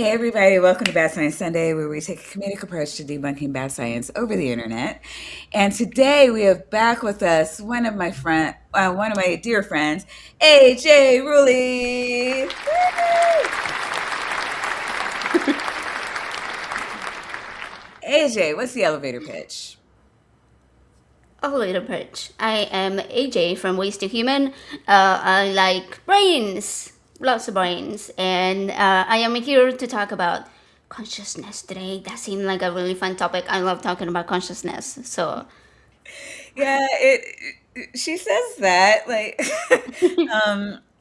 Hey everybody, welcome to Bad Science Sunday, where we take a comedic approach to debunking bad science over the internet. And today we have back with us one of my dear friends, AJ Ruley. AJ, what's the elevator pitch? Elevator pitch. I am AJ from Waste to Human. I like brains, lots of brains, and I am here to talk about consciousness today. That seemed like a really fun topic. I love talking about consciousness. So, Yeah, she says that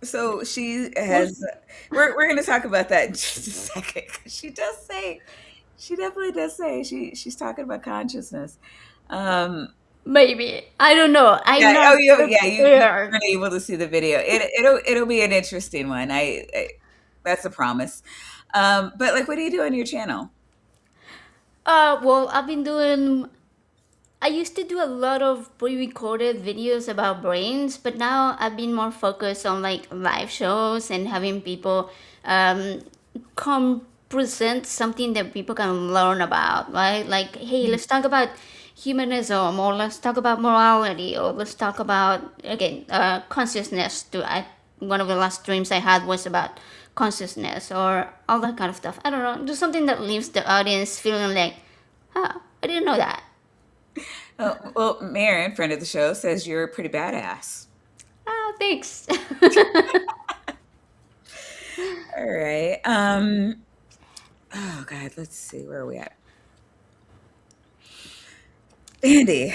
so she has we're going to talk about that in just a second, 'cause she definitely does say she's talking about consciousness. Um, maybe I don't know. I'm yeah. not Oh, you prepared. weren't able to see the video. It'll be an interesting one. That's a promise. But like, what do you do on your channel? Well, I've been doing. I used to do a lot of pre-recorded videos about brains, but now I've been more focused on like live shows and having people um, come present something that people can learn about, right? Like, hey, let's talk about humanism, or let's talk about morality, or let's talk about again consciousness. One of the last streams I had was about consciousness or all that kind of stuff. I don't know, just something that leaves the audience feeling like, huh, I didn't know that. Oh, well, Marin, friend of the show, says you're pretty badass. Oh, thanks. All right. Oh God, let's see, where are we at? Andy.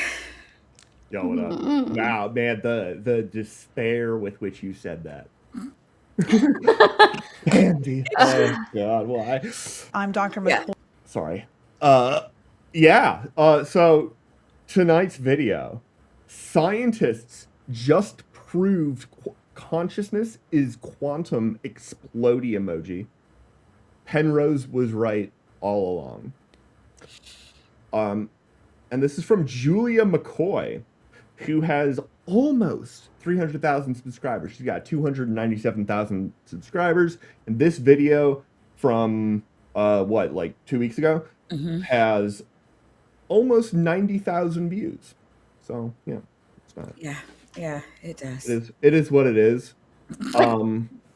Yo, what up? Wow, man, the despair with which you said that. Andy. Oh God, why? I'm Dr. Yeah. McCoy. Sorry. Uh yeah. So tonight's video, scientists just proved consciousness is quantum explodey emoji. Penrose was right all along. And this is from Julia McCoy, who has almost 300,000 subscribers. She's got 297,000 subscribers. And this video from, like 2 weeks ago Hmm. has almost 90,000 views. So, yeah, it's not. Yeah, it does. It is what it is.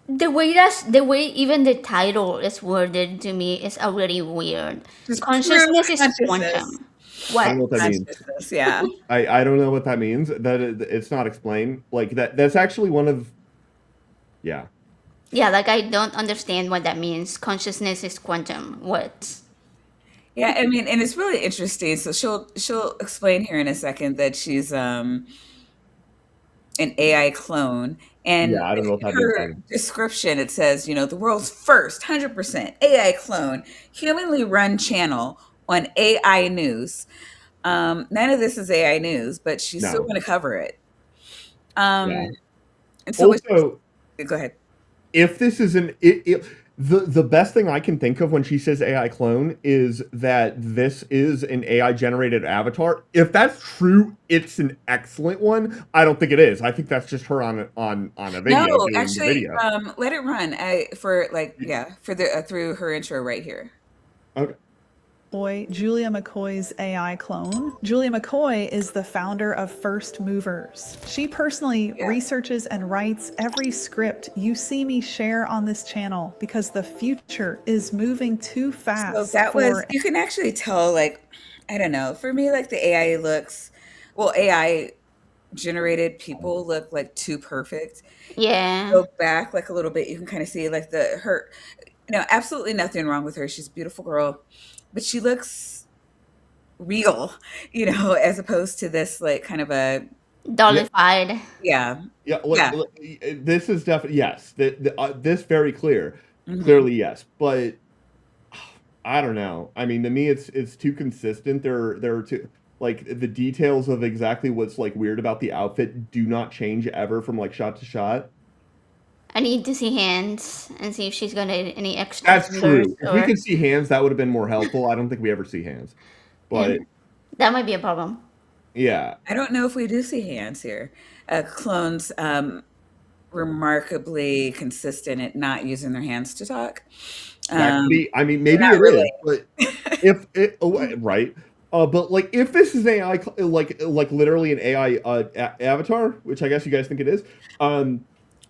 The way even the title is worded to me is already weird. Just pure Consciousness is consciousness. quantum. I don't What? know what that means. Consciousness, yeah. I don't know what that means. It's not explained. Like that's actually one of, yeah. Yeah, like I don't understand what that means. Consciousness is quantum. What? Yeah, I mean, and it's really interesting. So she'll explain here in a second that she's an AI clone. And Yeah, I don't know what that means her either. description, it says, the world's first 100% AI clone, humanly run channel on AI news. None of this is AI news, but she's still No. going to cover it. Um, Yeah. and so, Also, go ahead. if this is the best thing I can think of when she says AI clone is that this is an AI generated avatar. If that's true, it's an excellent one. I don't think it is. I think that's just her on a video No, doing the actually, video. let it run. For the through her intro right here. Okay. Julia McCoy's AI clone. Julia McCoy is the founder of First Movers. She personally researches and writes every script you see me share on this channel because the future is moving too fast. So you can actually tell, like, I don't know, for me, like the AI generated people look like too perfect. Yeah. Go back like a little bit, you can kind of see like absolutely nothing wrong with her. She's a beautiful girl, but she looks real, as opposed to this like kind of a Yeah. Dollified. yeah. Yeah, Yeah. this is definitely yes. This very Hmm. clearly yes. But I don't know. I mean, to me, it's too consistent. There are too, like, the details of exactly what's like weird about the outfit do not change ever from like shot to shot. I need to see hands and see if she's got any extra That's fingers true. If we or. could see hands, that would have been more helpful. I don't think we ever see hands, Yeah, but that might be a problem. yeah, I don't know if we do see hands here. Clones remarkably consistent at not using their hands to talk. That could be. I mean, They're maybe not it is, really. but if it right, but like if this is AI, like literally an AI avatar, which I guess you guys think it is,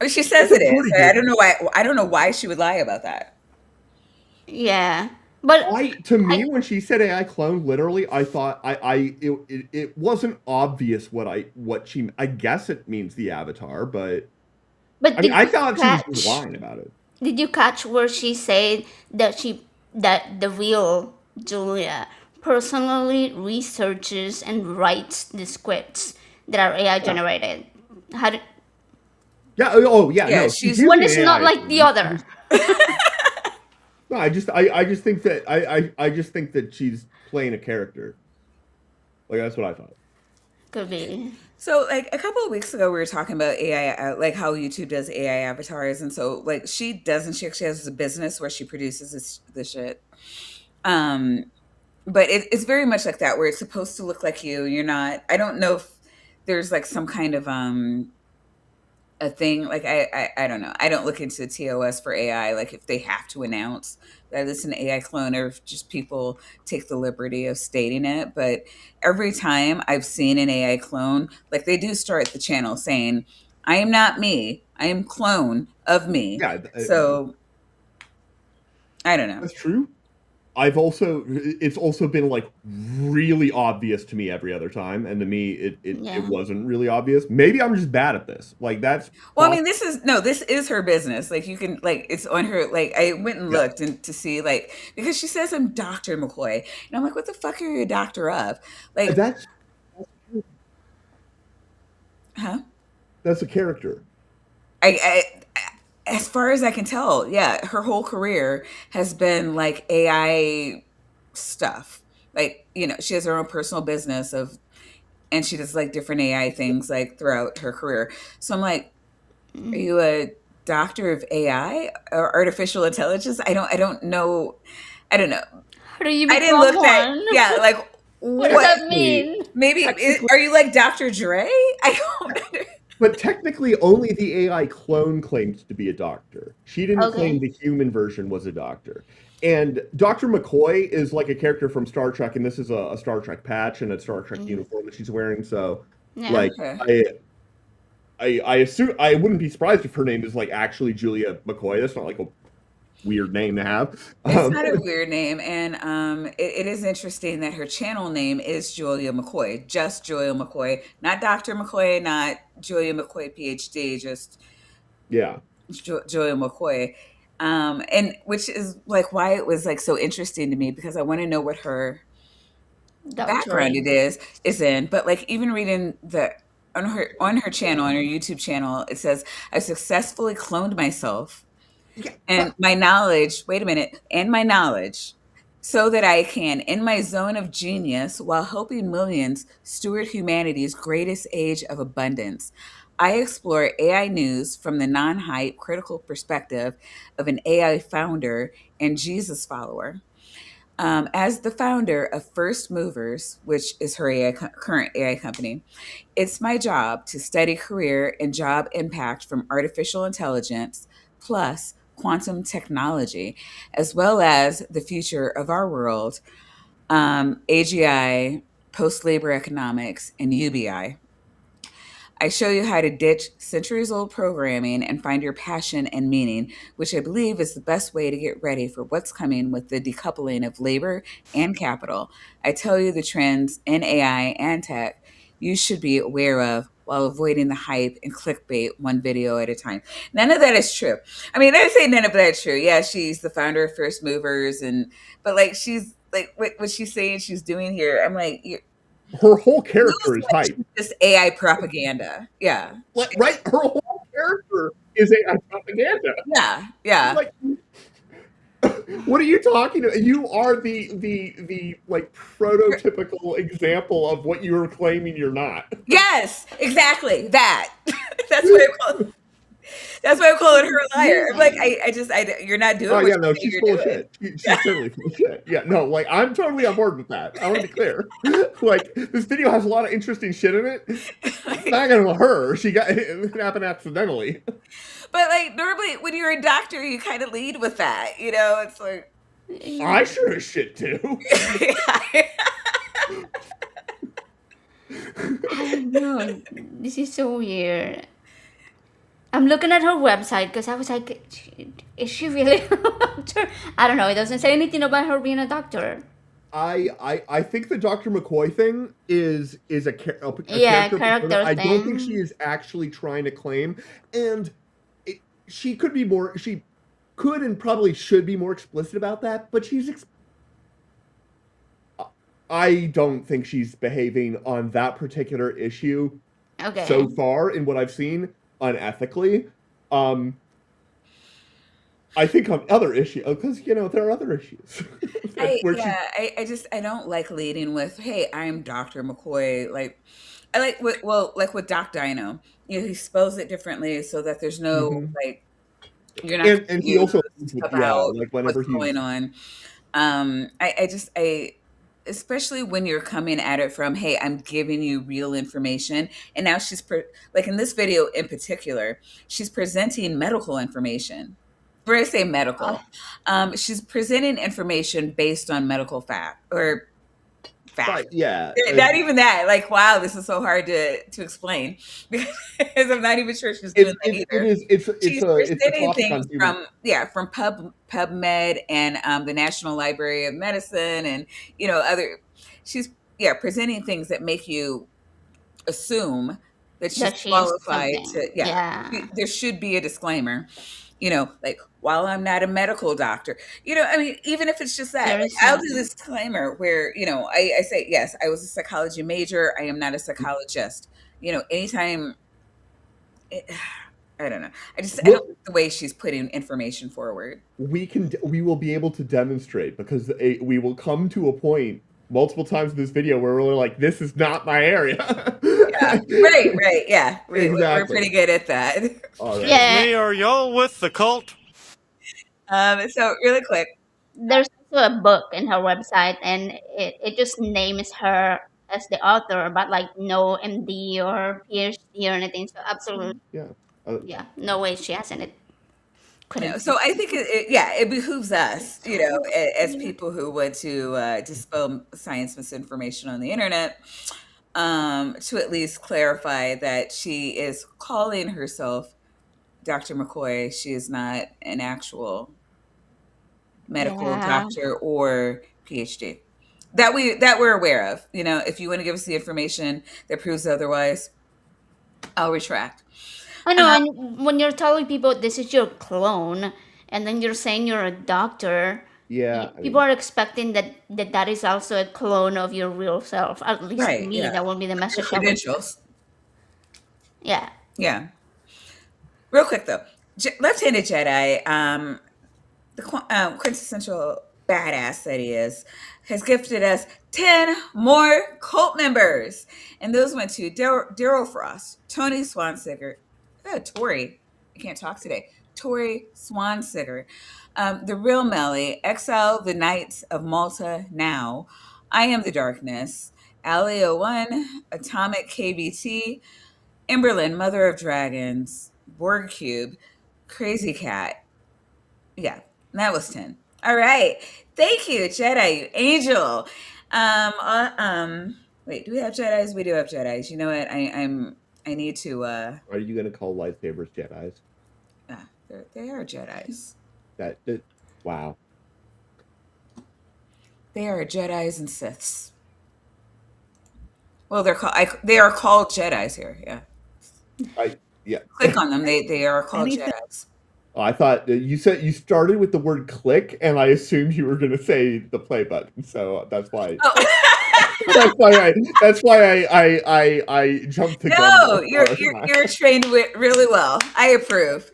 I mean, she says that's it a is. pretty I good. don't know why. I don't know why she would lie about that. Yeah, but To I me, when she said AI clone, literally, I thought it wasn't obvious what she. I guess it means the avatar, but but I mean, did I you thought she was just catch? lying about it. Did you catch where she said that the real Julia personally researches and writes the scripts that are AI Yeah, generated? How did, yeah. Oh, yeah. Yeah, No, she's she's one using is not AI. like the other. No, I just think that I just think that she's playing a character. Like that's what I thought. Could be. so like a couple of weeks ago we were talking about AI, like how YouTube does AI avatars, and so like she doesn't. She actually has a business where she produces this shit. Um, but it's very much like that, where it's supposed to look like you. You're not. I don't know if there's like some kind of a thing like I don't know. I don't look into TOS for AI, like if they have to announce that it's an AI clone or if just people take the liberty of stating it. But every time I've seen an AI clone, like they do start the channel saying, I am not me, I am clone of me. Yeah, So I don't know. that's true. It's also been like really obvious to me every other time, and to me it Yeah. wasn't really obvious. Maybe I'm just bad at this. Like that's Well, I possible. mean, this is her business. Like you can like it's on her. Like I went and Yeah, looked and to see like because she says I'm Dr. McCoy, and I'm like, what the fuck are you a doctor of? Like, that's huh? that's a character. As far as I can tell, yeah, her whole career has been like AI stuff. Like she has her own personal business of, and she does like different AI things like throughout her career. So I'm like, are you a doctor of AI or artificial intelligence? I don't know. I don't know. How do you I didn't become look that. one? Yeah, like What does what? that Technically, mean? Maybe technically, are you like Dr. Dre? I don't. but technically, only the AI clone claimed to be a doctor. She didn't claim Okay. the human version was a doctor. And Dr. McCoy is like a character from Star Trek, and this is a Star Trek patch and a Star Trek uniform that she's wearing. So, Yeah. like, Okay. I assume I wouldn't be surprised if her name is like actually Julia McCoy. That's not like a weird name to have. It's not a weird name, and it is interesting that her channel name is Julia McCoy, just Julia McCoy, not Dr. McCoy, not Julia McCoy PhD, just Yeah. Julia McCoy, and which is like why it was like so interesting to me because I want to know what her background Doctorate. is in. But like even reading the on her channel on her YouTube channel, it says I successfully cloned myself Yeah. and my knowledge, wait a minute, and my knowledge, so that I can, in my zone of genius, while helping millions steward humanity's greatest age of abundance, I explore AI news from the non hype critical perspective of an AI founder and Jesus follower. As the founder of First Movers, which is her current AI company, it's my job to study career and job impact from artificial intelligence plus quantum technology, as well as the future of our world, AGI, post labor economics, and UBI. I show you how to ditch centuries old programming and find your passion and meaning, which I believe is the best way to get ready for what's coming with the decoupling of labor and capital. I tell you the trends in AI and tech you should be aware of while avoiding the hype and clickbait one video at a time. None of that is true. I mean, I say none of that is true. Yeah, she's the founder of First Movers, and but like she's like what she's saying she's doing here. I'm like, Her whole feels character is like hype. she's just AI propaganda. Yeah. Right? Her whole character is a propaganda. Yeah. Yeah. Like, what are you talking about? You are the like prototypical example of what you are claiming you're not. Yes, exactly. That. That's what I call it. That's why I'm calling her a liar. I'm like, you're not doing Oh what yeah, you no, say she's you're full of doing. shit. She's totally full of shit. Yeah, no, like I'm totally on board with that. I want to be clear. Like this video has a lot of interesting shit in it. It's not gonna her. It happened accidentally. But like normally when you're a doctor, you kind of lead with that. It's like I sure as shit too. I don't know. This is so weird. I'm looking at her website because I was like, is she really a doctor? I don't know. It doesn't say anything about her being a doctor. I think the Dr. McCoy thing is a Yeah, character. character I don't think thing. she is actually trying to claim, and she could be more. She could and probably should be more explicit about that, but I don't think she's behaving on that particular issue Okay. so far in what I've seen unethically. I think on other issues, because there are other issues. I don't like leading with, "Hey, I'm Dr. McCoy." Like, I like like with Doc Dino, he spells it differently so that there's no like you're not and he also about like what's whenever going on. Especially when you're coming at it from, "Hey, I'm giving you real information," and now like in this video in particular, she's presenting medical information. When I say medical, she's presenting information based on medical fact or fact. Right, yeah. Not even that. Like, wow, this is so hard to explain because I'm not even sure she's doing that either. She's presenting things from PubMed and the National Library of Medicine and other. She's presenting things that make you assume that she's qualified to. There should be a disclaimer. Like, while I'm not a medical doctor, I mean, even if it's just that, like, I'll do this disclaimer where, I say, yes, I was a psychology major. I am not a psychologist. Anytime, I don't know. I don't like the way she's putting information forward. We will be able to demonstrate because we will come to a point multiple times in this video where we're like, this is not my area. Yeah. Right. Yeah. Exactly. We're pretty good at that. Right. Yeah. Me, are y'all with the cult? So really quick. There's also a book in her website and it just names her as the author, but like no MD or PhD or anything. So absolutely. Yeah. No way she has any. So I think it behooves us, as people who want to dispel science misinformation on the internet, to at least clarify that she is calling herself Dr. McCoy. She is not an actual medical doctor or PhD that we're aware of. If you want to give us the information that proves otherwise, I'll retract. I know, and when you're telling people this is your clone, and then you're saying you're a doctor, people are expecting that is also a clone of your real self. At least to me, that will be the message. Credentials. Yeah. Yeah. Real quick though, Left-Handed Jedi, the quintessential badass that he is, has gifted us 10 more cult members, and those went to Daryl Frost, Tony Swansiger. Tori, I can't talk today. Tori Swansiger, The Real Melly, Exile the Knights of Malta Now, I Am the Darkness, Ali01, Atomic KBT, Emberlyn, Mother of Dragons, Borg Cube, Crazy Cat. Yeah, that was 10. All right. Thank you, Jedi, you angel. Wait, do we have Jedis? We do have Jedis. You know what? I need to. Are you going to call lightsabers Jedis? They are Jedis. Wow. They are Jedis and Siths. Well, they are called Jedis here. Yeah. Click on them. They are called Jedis. I thought you said you started with the word "click," and I assumed you were going to say the play button. So that's why. Oh. That's why I jumped the gun. No, you're trained really well. I approve.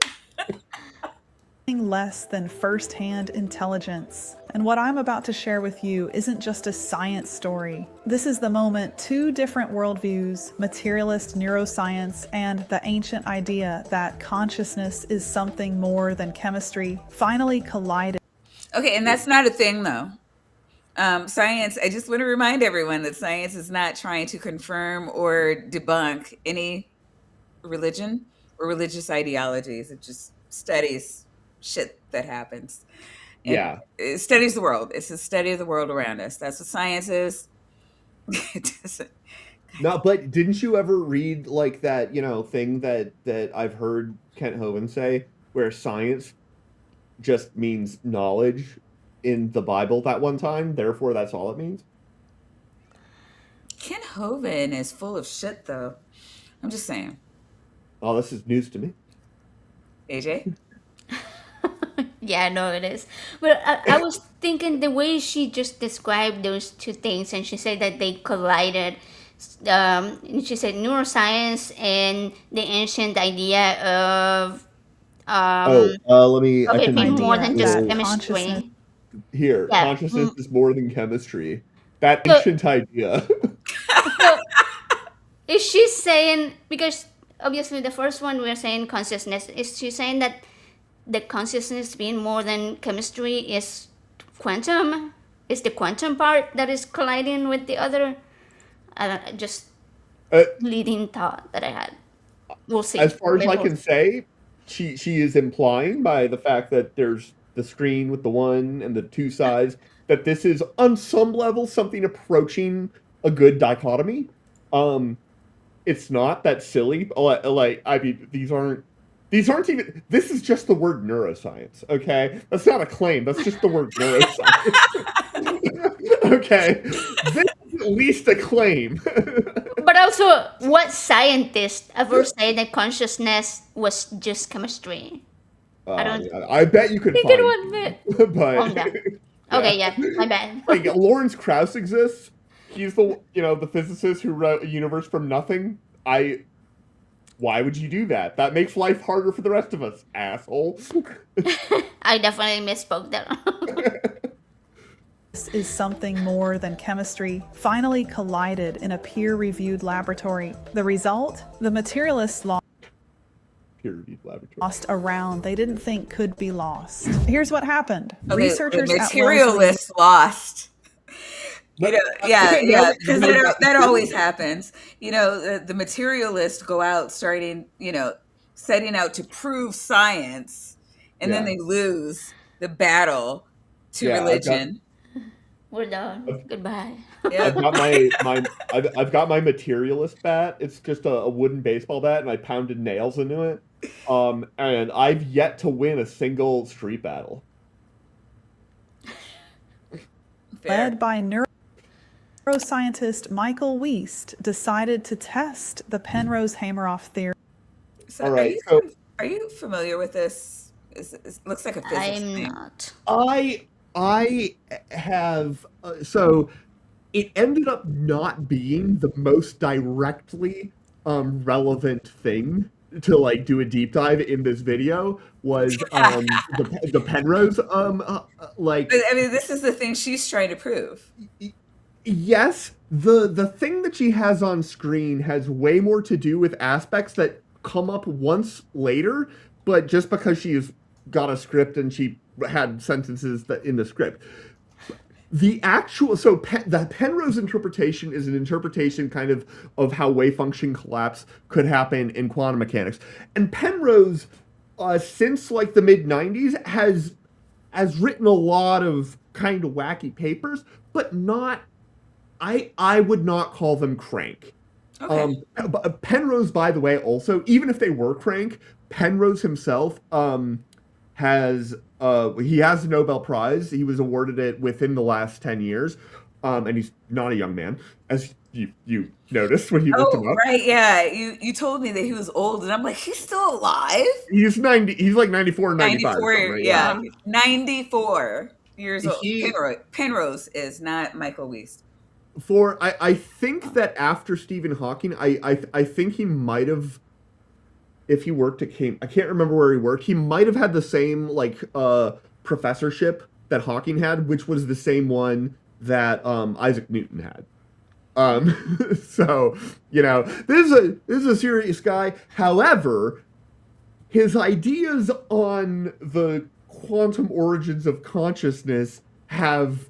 Less than first-hand intelligence. And what I'm about to share with you isn't just a science story. This is the moment two different worldviews, materialist neuroscience and the ancient idea that consciousness is something more than chemistry, finally collided. Okay, and that's not a thing though. Science, I just want to remind everyone that science is not trying to confirm or debunk any religion or religious ideologies. It just studies shit that happens. Yeah. It studies the world. It's a study of the world around us. That's what science is. It doesn't. No, but didn't you ever read like that, thing that I've heard Kent Hovind say, where science just means knowledge in the Bible that one time, therefore that's all it means? Ken Hovind is full of shit, though. I'm just saying. Oh, this is news to me. AJ? Yeah, no, it is. But I was thinking the way she just described those two things, and she said that they collided. And she said neuroscience and the ancient idea of Let me, I of it can being more Idea than just that chemistry. consciousness- here, Yeah. consciousness is more than chemistry. That So- ancient idea. So, is she saying, because obviously the first one we're saying consciousness, is she saying that the consciousness being more than chemistry is quantum? Is the quantum part that is colliding with the other? Just Uh, leading thought that I had. We'll see. As far as I Maybe can say, she is implying by the fact that there's the screen with the one and the two sides, that this is on some level something approaching a good dichotomy. It's not that silly. Like, I mean, these aren't even. This is just the word neuroscience. Okay, that's not a claim. That's just the word neuroscience. Okay, this is at least a claim. But also, what scientist ever said that consciousness was just chemistry? I don't I bet you could think find it would be. but Oh, yeah. Okay, yeah, my bad. like Lawrence Krauss exists. He's the the physicist who wrote a universe from nothing. Why would you do that? That makes life harder for the rest of us, asshole. I definitely misspoke there. is something more than chemistry finally collided in a peer-reviewed laboratory. The result? The materialists Peer-reviewed laboratory. lost a round they didn't think could be lost. Here's what happened. Okay, Researchers the at Wellesley materialists lost. But- Yeah, because that always happens. The materialists go out starting, setting out to prove science, and then Yeah. they lose the battle to Yeah, religion. We're done. Goodbye. Yeah. I've got I've got my materialist bat. It's just a wooden baseball bat, and I pounded nails into it. And I've yet to win a single street battle. Fair. led by neuroscientist Michael Wiest, decided to test the Penrose Hameroff theory. So, All right, so are you familiar with this? It looks like a physics I'm thing. not. I have so it ended up not being the most directly relevant thing to like do a deep dive in this video was the Penrose like But, I mean, this is the thing she's trying to prove. yes, the thing that she has on screen has way more to do with aspects that come up once later, but just because she's got a script and she had sentences that in the script. The actual the Penrose interpretation is an interpretation kind of how wave function collapse could happen in quantum mechanics. And Penrose, since like the mid 90s, has written a lot of kind of wacky papers, but not I would not call them crank. Okay. Penrose, by the way, also, even if they were crank, Penrose himself has he has a Nobel Prize. He was awarded it within the last 10 years, and he's not a young man, as you noticed when you looked him up. Right, yeah. You told me that he was old, and I'm like, he's still alive? He's 90. He's like 94 or 95. 94, right? yeah. 94 years old. He- Penrose is not Michael Wiest. I think that after Stephen Hawking, I think he might have, if he worked at Cambridge, I can't remember where he worked. He might have had the same like professorship that Hawking had, which was the same one that Isaac Newton had. So, this is a serious guy. However, his ideas on the quantum origins of consciousness have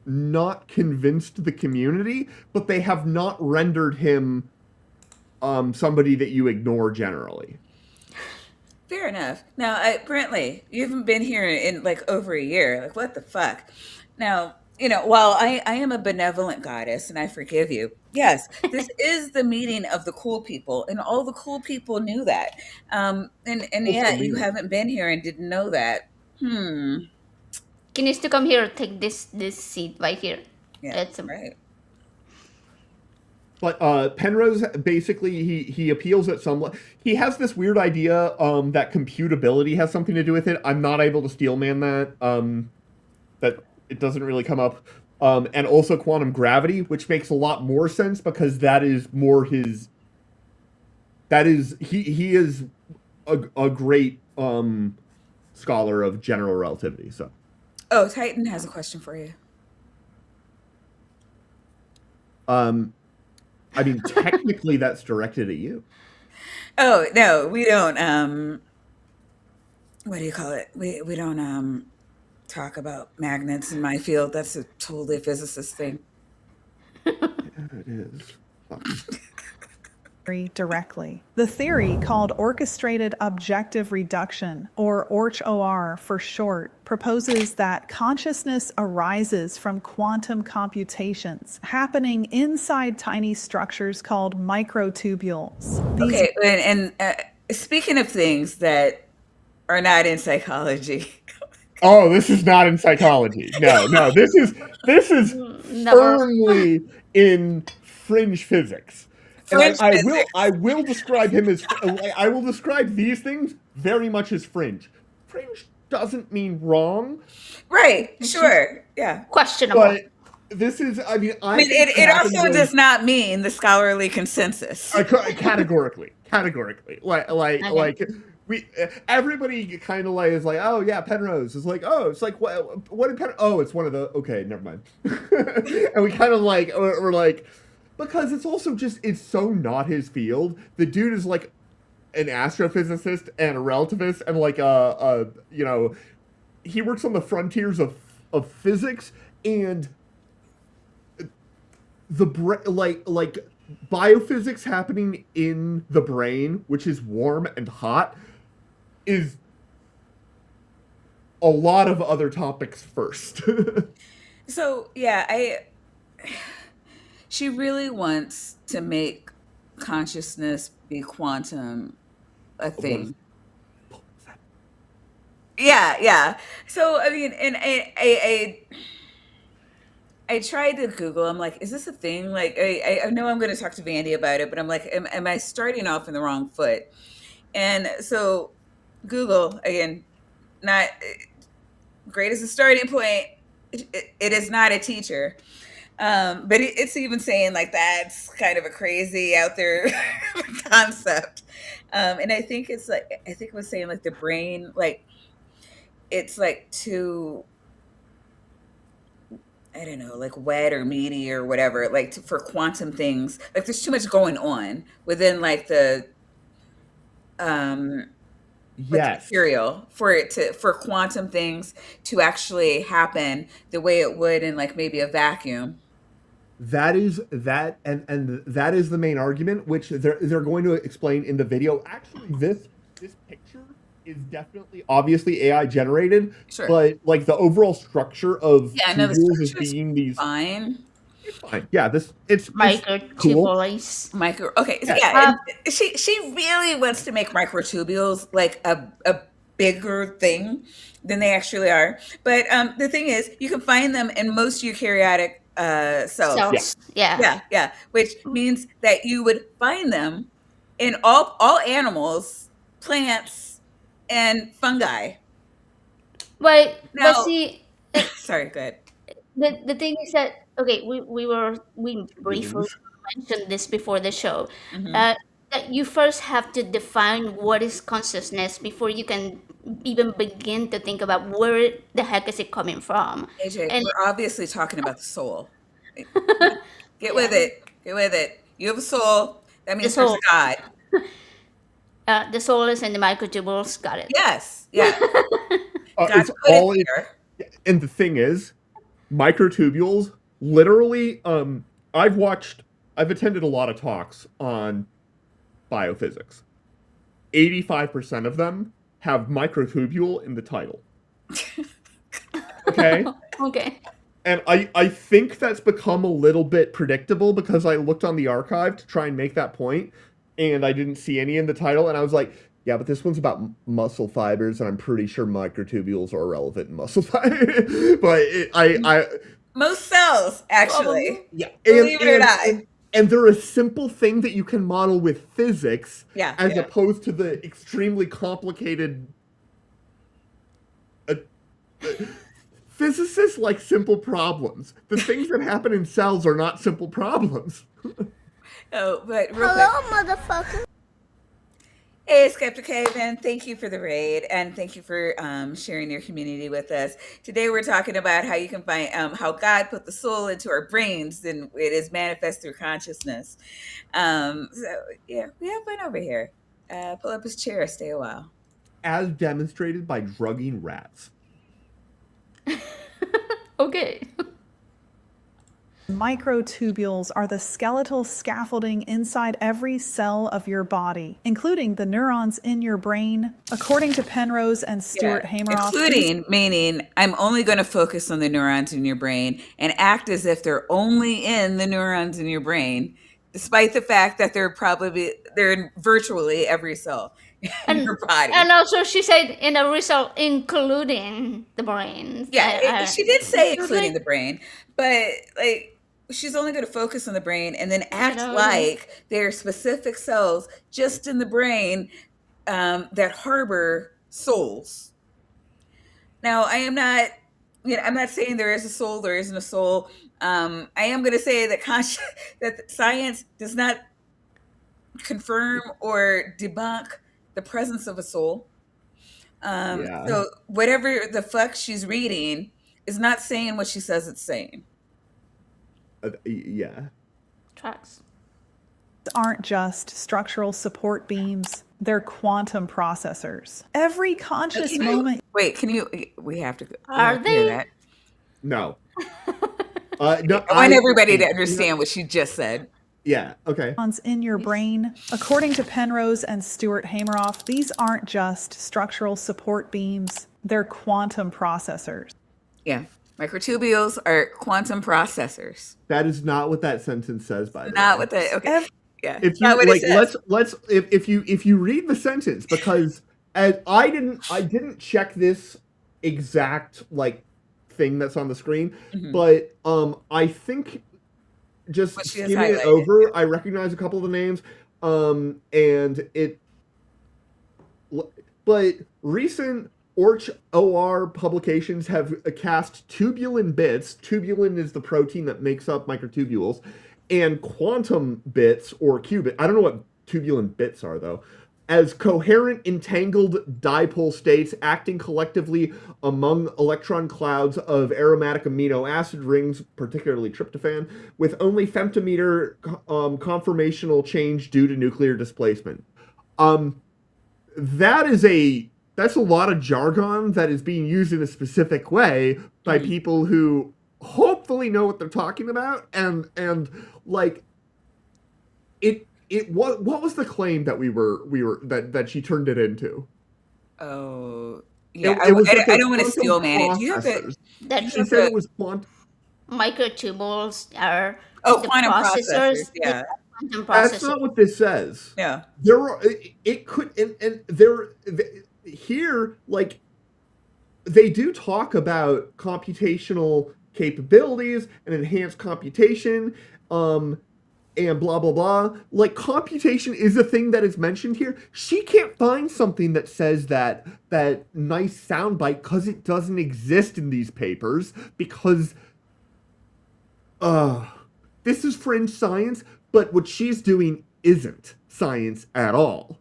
not convinced the community, but they have not rendered him somebody that you ignore generally. Fair enough. Now, Brentley, you haven't been here in like over a year. Like, what the fuck? Now, while I am a benevolent goddess and I forgive you, yes, this is the meeting of the cool people, and all the cool people knew that. And yet you haven't been here and didn't know that. Can you still come here? Take this seat right here. Yeah, right. But Penrose, basically, he appeals at some... He has this weird idea that computability has something to do with it. I'm not able to steelman that. That it doesn't really come up. And also quantum gravity, which makes a lot more sense because that is more his... That is... He is a great scholar of general relativity, so... Oh, Titan has a question for you. I mean, technically, that's directed at you. Oh, no, we don't, what do you call it? We don't, talk about magnets in my field. That's a totally physicist thing. Yeah, it is. Directly. The theory, called orchestrated objective reduction, or Orch OR for short, proposes that consciousness arises from quantum computations happening inside tiny structures called microtubules. Okay, and speaking of things that are not in psychology. Oh, this is not in psychology. No, this is firmly in fringe physics. And I will describe him as... I will describe these things very much as fringe. Fringe doesn't mean wrong. Right, sure, yeah. Questionable. But this is... I mean, it also does not mean the scholarly consensus. Categorically. Like everybody kind of is like, oh yeah, Penrose is like, oh, it's like what did Penrose? Oh, it's one of the... Okay, never mind. And we kind of we're like... Because it's also just, it's so not his field. The dude is like an astrophysicist and a relativist and he works on the frontiers of physics and like biophysics happening in the brain, which is warm and hot, is a lot of other topics first. So, yeah, she really wants to make consciousness be quantum a thing. Yeah. So, I mean, and I tried to Google. I'm like, is this a thing? Like, I know I'm going to talk to Vandy about it, but I'm like, am I starting off in the wrong foot? And so Google, again, not great as a starting point. It is not a teacher. But it's even saying like that's kind of a crazy out there concept. And I think it was saying like the brain, like it's like too, I don't know, like wet or meaty or whatever, like for quantum things, like there's too much going on within like the, yes, material for quantum things to actually happen the way it would in like maybe a vacuum. That is that is the main argument, which they're going to explain in the video. Actually, this picture is definitely obviously AI generated, sure, but like the overall structure of the is being these fine. It's fine. Yeah, it's microtubules. Cool. Okay, so yeah, she really wants to make microtubules like a bigger thing than they actually are. But the thing is, you can find them in most eukaryotic cells. Yeah. Which means that you would find them in all animals, plants, and fungi. But see, sorry, go ahead. The thing is that we briefly mentioned this before the show. Mm-hmm. that you first have to define what is consciousness before you can even begin to think about where the heck is it coming from. AJ, And we're obviously talking about the soul. Get with yeah, it. Get with it. You have a soul. That the means there's soul, a God. the soul is in the microtubules. Got it. Yes. Yeah. God It's put it all it, there. and the thing is, microtubules literally. I've attended a lot of talks on biophysics. 85% of them have microtubule in the title. Okay? Okay. And I think that's become a little bit predictable because I looked on the archive to try and make that point, and I didn't see any in the title, and I was like, yeah, but this one's about muscle fibers, and I'm pretty sure microtubules are relevant in muscle fibers. But Most cells, actually. Probably. yeah, Believe it or not. and they're a simple thing that you can model with physics, Yeah. as opposed to the extremely complicated. Uh, Physicists like simple problems. The things that happen in cells are not simple problems. Oh, but real quick. Motherfucker. Hey, Skeptic Haven, thank you for the raid and thank you for sharing your community with us. Today we're talking about how you can find how God put the soul into our brains and it is manifest through consciousness. So, yeah, we have fun over here. Pull up his chair, stay a while. As demonstrated by drugging rats. Okay. Microtubules are the skeletal scaffolding inside every cell of your body, including the neurons in your brain. According to Penrose and Stuart Hameroff, Including, meaning I'm only going to focus on the neurons in your brain and act as if they're only in the neurons in your brain, despite the fact that they're in virtually every cell in your body. And also, she said in a result, including the brain. Yeah, she did say including the brain, but like she's only going to focus on the brain and then act like there are specific cells just in the brain that harbor souls. Now, I am not, I'm not saying there is a soul, there isn't a soul. I am going to say that that science does not confirm or debunk the presence of a soul. So whatever the fuck she's reading is not saying what she says it's saying. Yeah. Tracks. aren't just structural support beams, they're quantum processors. Every conscious moment. Wait, we have to. Are hear they? that. No. No, I want everybody to understand what she just said. Yeah, okay. In your brain. According to Penrose and Stuart Hameroff, these aren't just structural support beams, they're quantum processors. Yeah. Microtubules are quantum processors. That is not what that sentence says, by the way. Not what the okay. Yeah. If you not what like, it says. let's if you read the sentence, because I didn't check this exact like thing that's on the screen, but I think just skimming it over, I recognize a couple of the names, but recent Orch OR publications have cast tubulin bits. Tubulin is the protein that makes up microtubules, and quantum bits or qubit. I don't know what tubulin bits are though. As coherent entangled dipole states acting collectively among electron clouds of aromatic amino acid rings, particularly tryptophan, with only femtometer conformational change due to nuclear displacement. That's a lot of jargon that is being used in a specific way by people who hopefully know what they're talking about, and like what was the claim that that she turned it into? Oh, yeah. It was I don't want to steel man it. Do you have processors. That She said it was quantum. microtubules are the quantum processors. Yeah. Quantum That's processors. not what this says. Yeah. There are it could and there here like they do talk about computational capabilities and enhanced computation and blah blah blah. Like computation is a thing that is mentioned here. She can't find something that says that nice soundbite because it doesn't exist in these papers, because this is fringe science, but what she's doing isn't science at all.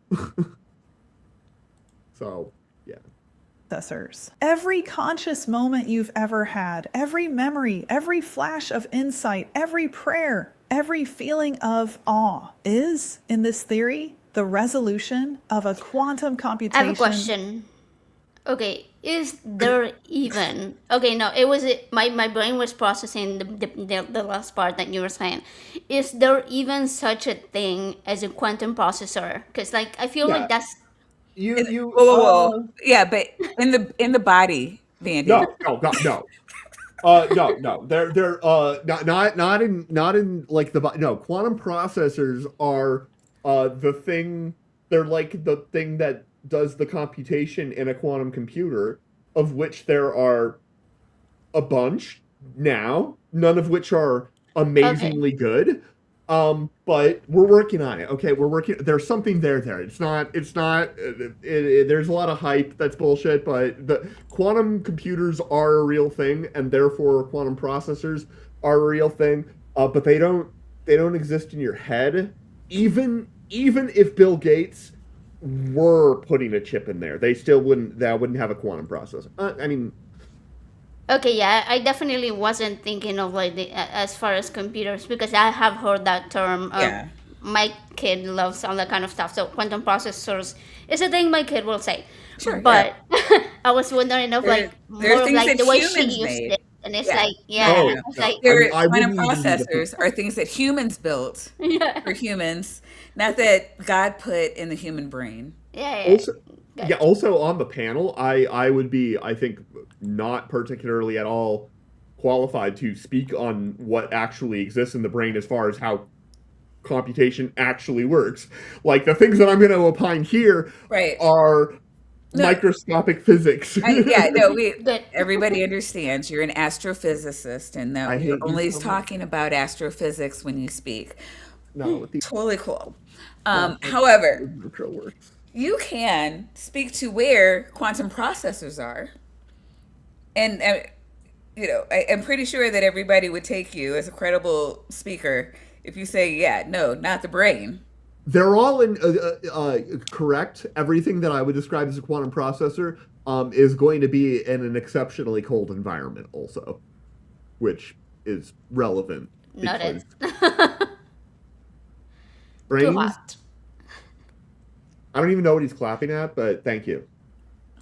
So, yeah. Processors. Every conscious moment you've ever had, every memory, every flash of insight, every prayer, every feeling of awe is, in this theory, the resolution of a quantum computation. I have a question. Okay, is there even... Okay, no, it was... My brain was processing the last part that you were saying. Is there even such a thing as a quantum processor? Because, like, I feel like that's... Whoa. Yeah, but in the body, Vandy. No. No. They're not in like the no. Quantum processors are the thing. They're like the thing that does the computation in a quantum computer, of which there are a bunch now, none of which are amazingly good. But we're working on it. Okay, we're working. There's something there. It's not. There's a lot of hype. That's bullshit. But the quantum computers are a real thing, and therefore quantum processors are a real thing. But they don't exist in your head. Even if Bill Gates were putting a chip in there, they still wouldn't. That wouldn't have a quantum processor. I mean. Okay, yeah, I definitely wasn't thinking of like as far as computers, because I have heard that term. Yeah. My kid loves all that kind of stuff, so quantum processors is a thing my kid will say. Sure, but I was wondering of like there are more of things like that the way she humans used made. it, and it's Yeah. like it's like Quantum processors are things that humans built for humans, not that God put in the human brain. Also on the panel, I would be, I think, not particularly at all qualified to speak on what actually exists in the brain as far as how computation actually works. Like, the things that I'm going to opine here are microscopic physics. Everybody understands you're an astrophysicist, and that you're only talking about astrophysics when you speak. No, totally cool. However, you can speak to where quantum processors are. And, I'm pretty sure that everybody would take you as a credible speaker if you say, no, not the brain. They're all in correct. Everything that I would describe as a quantum processor is going to be in an exceptionally cold environment also, which is relevant. Noted. Brains? Too hot. I don't even know what he's clapping at, but thank you.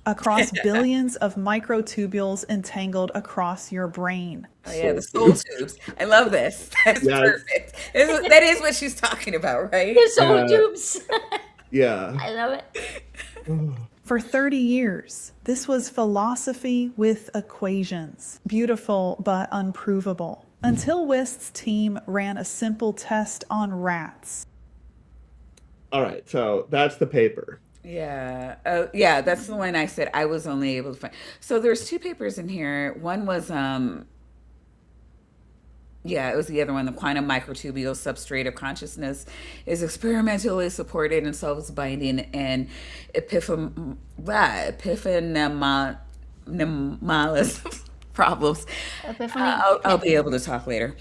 Across billions of microtubules entangled across your brain. Oh yeah, the soul tubes. I love this. That's perfect. That is what she's talking about, right? The soul tubes. Yeah. I love it. For 30 years, this was philosophy with equations. Beautiful but unprovable. Until Wist's team ran a simple test on rats. All right, so that's the paper. Yeah. That's the one I said I was only able to find. So there's two papers in here. One was, it was the other one. The quantum microtubule substrate of consciousness is experimentally supported and solves binding and epiphenomalized problems. I'll be able to talk later.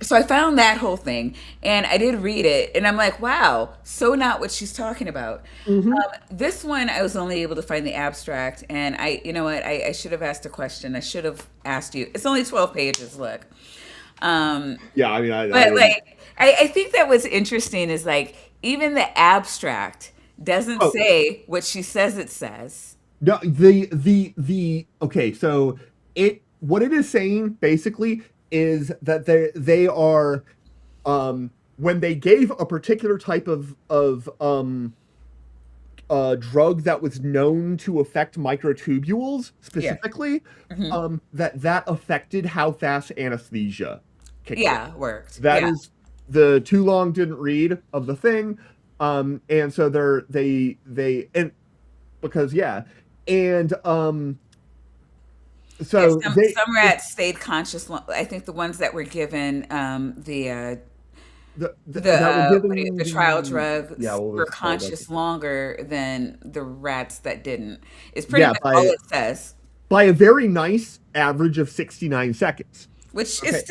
So I found that whole thing, and I did read it, and I'm like, wow, so not what she's talking about. Mm-hmm. This one, I was only able to find the abstract, and I should have asked a question. I should have asked you. It's only 12 pages, look. I think that what's interesting is, like, even the abstract doesn't say what she says it says. No, okay, so what it is saying, basically, is that they are when they gave a particular type of drug that was known to affect microtubules specifically, that affected how fast anesthesia kicked in. Worked. That is the too long didn't read of the thing, and so So some rats stayed conscious. I think the ones that were given the trial drug were conscious longer than the rats that didn't. It's pretty much all it says. By a very nice average of 69 seconds. Which is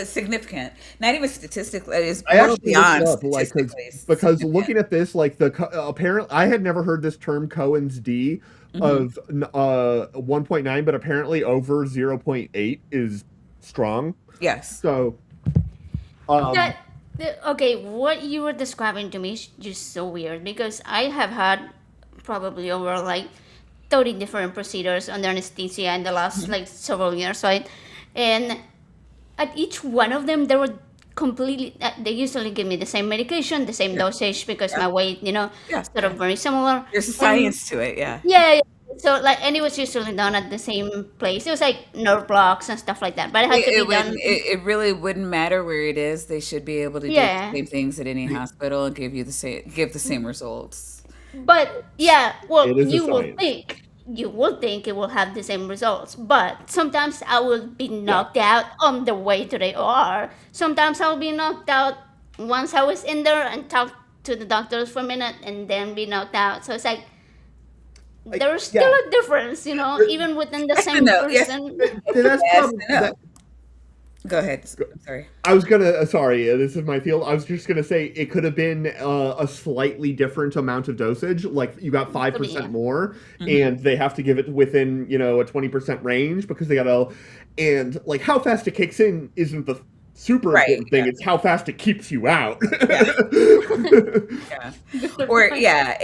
significant. Not even statistically. It's I well actually looked it beyond up, like, statistically because significant. looking at this, like apparently, I had never heard this term Cohen's D Hmm. of 1.9, but apparently over 0.8 is strong. Yes. So, um, That okay, what you were describing to me is just so weird because I have had probably over like 30 different procedures under anesthesia in the last Hmm. like several years, right? And at each one of them, there were completely. They usually give me the same medication, the same Yeah. dosage because Yeah. my weight, Yeah. sort Yeah. of very similar. There's a And science to it. Yeah. yeah, yeah. So like, and it was usually done at the same place. It was like nerve blocks and stuff like that, but it had to It be wouldn't. done. It really wouldn't matter where it is. They should be able to do the Yeah, same things at any the, hospital and give the same results. but yeah, well, it is a science. you will think it will have the same results, but sometimes I will be Yeah. knocked out on the way to the OR. Sometimes I'll be knocked out once I was in there and talk to the doctors for a minute and then be knocked out. So it's like there's still Yeah. a difference, even within the Yes to same know. Yes. person. That's Yes probably to know. that. Go ahead. I'm sorry. I was gonna, sorry, this is my field. I was just gonna say it could have been a slightly different amount of dosage. Like you got Could be, 5% yeah. more, Hmm. and they have to give it within a 20% range because they gotta. And like how fast it kicks in isn't the super Right. important thing. Yeah. It's how fast it keeps you out. Yeah. Yeah. Good Or point. yeah,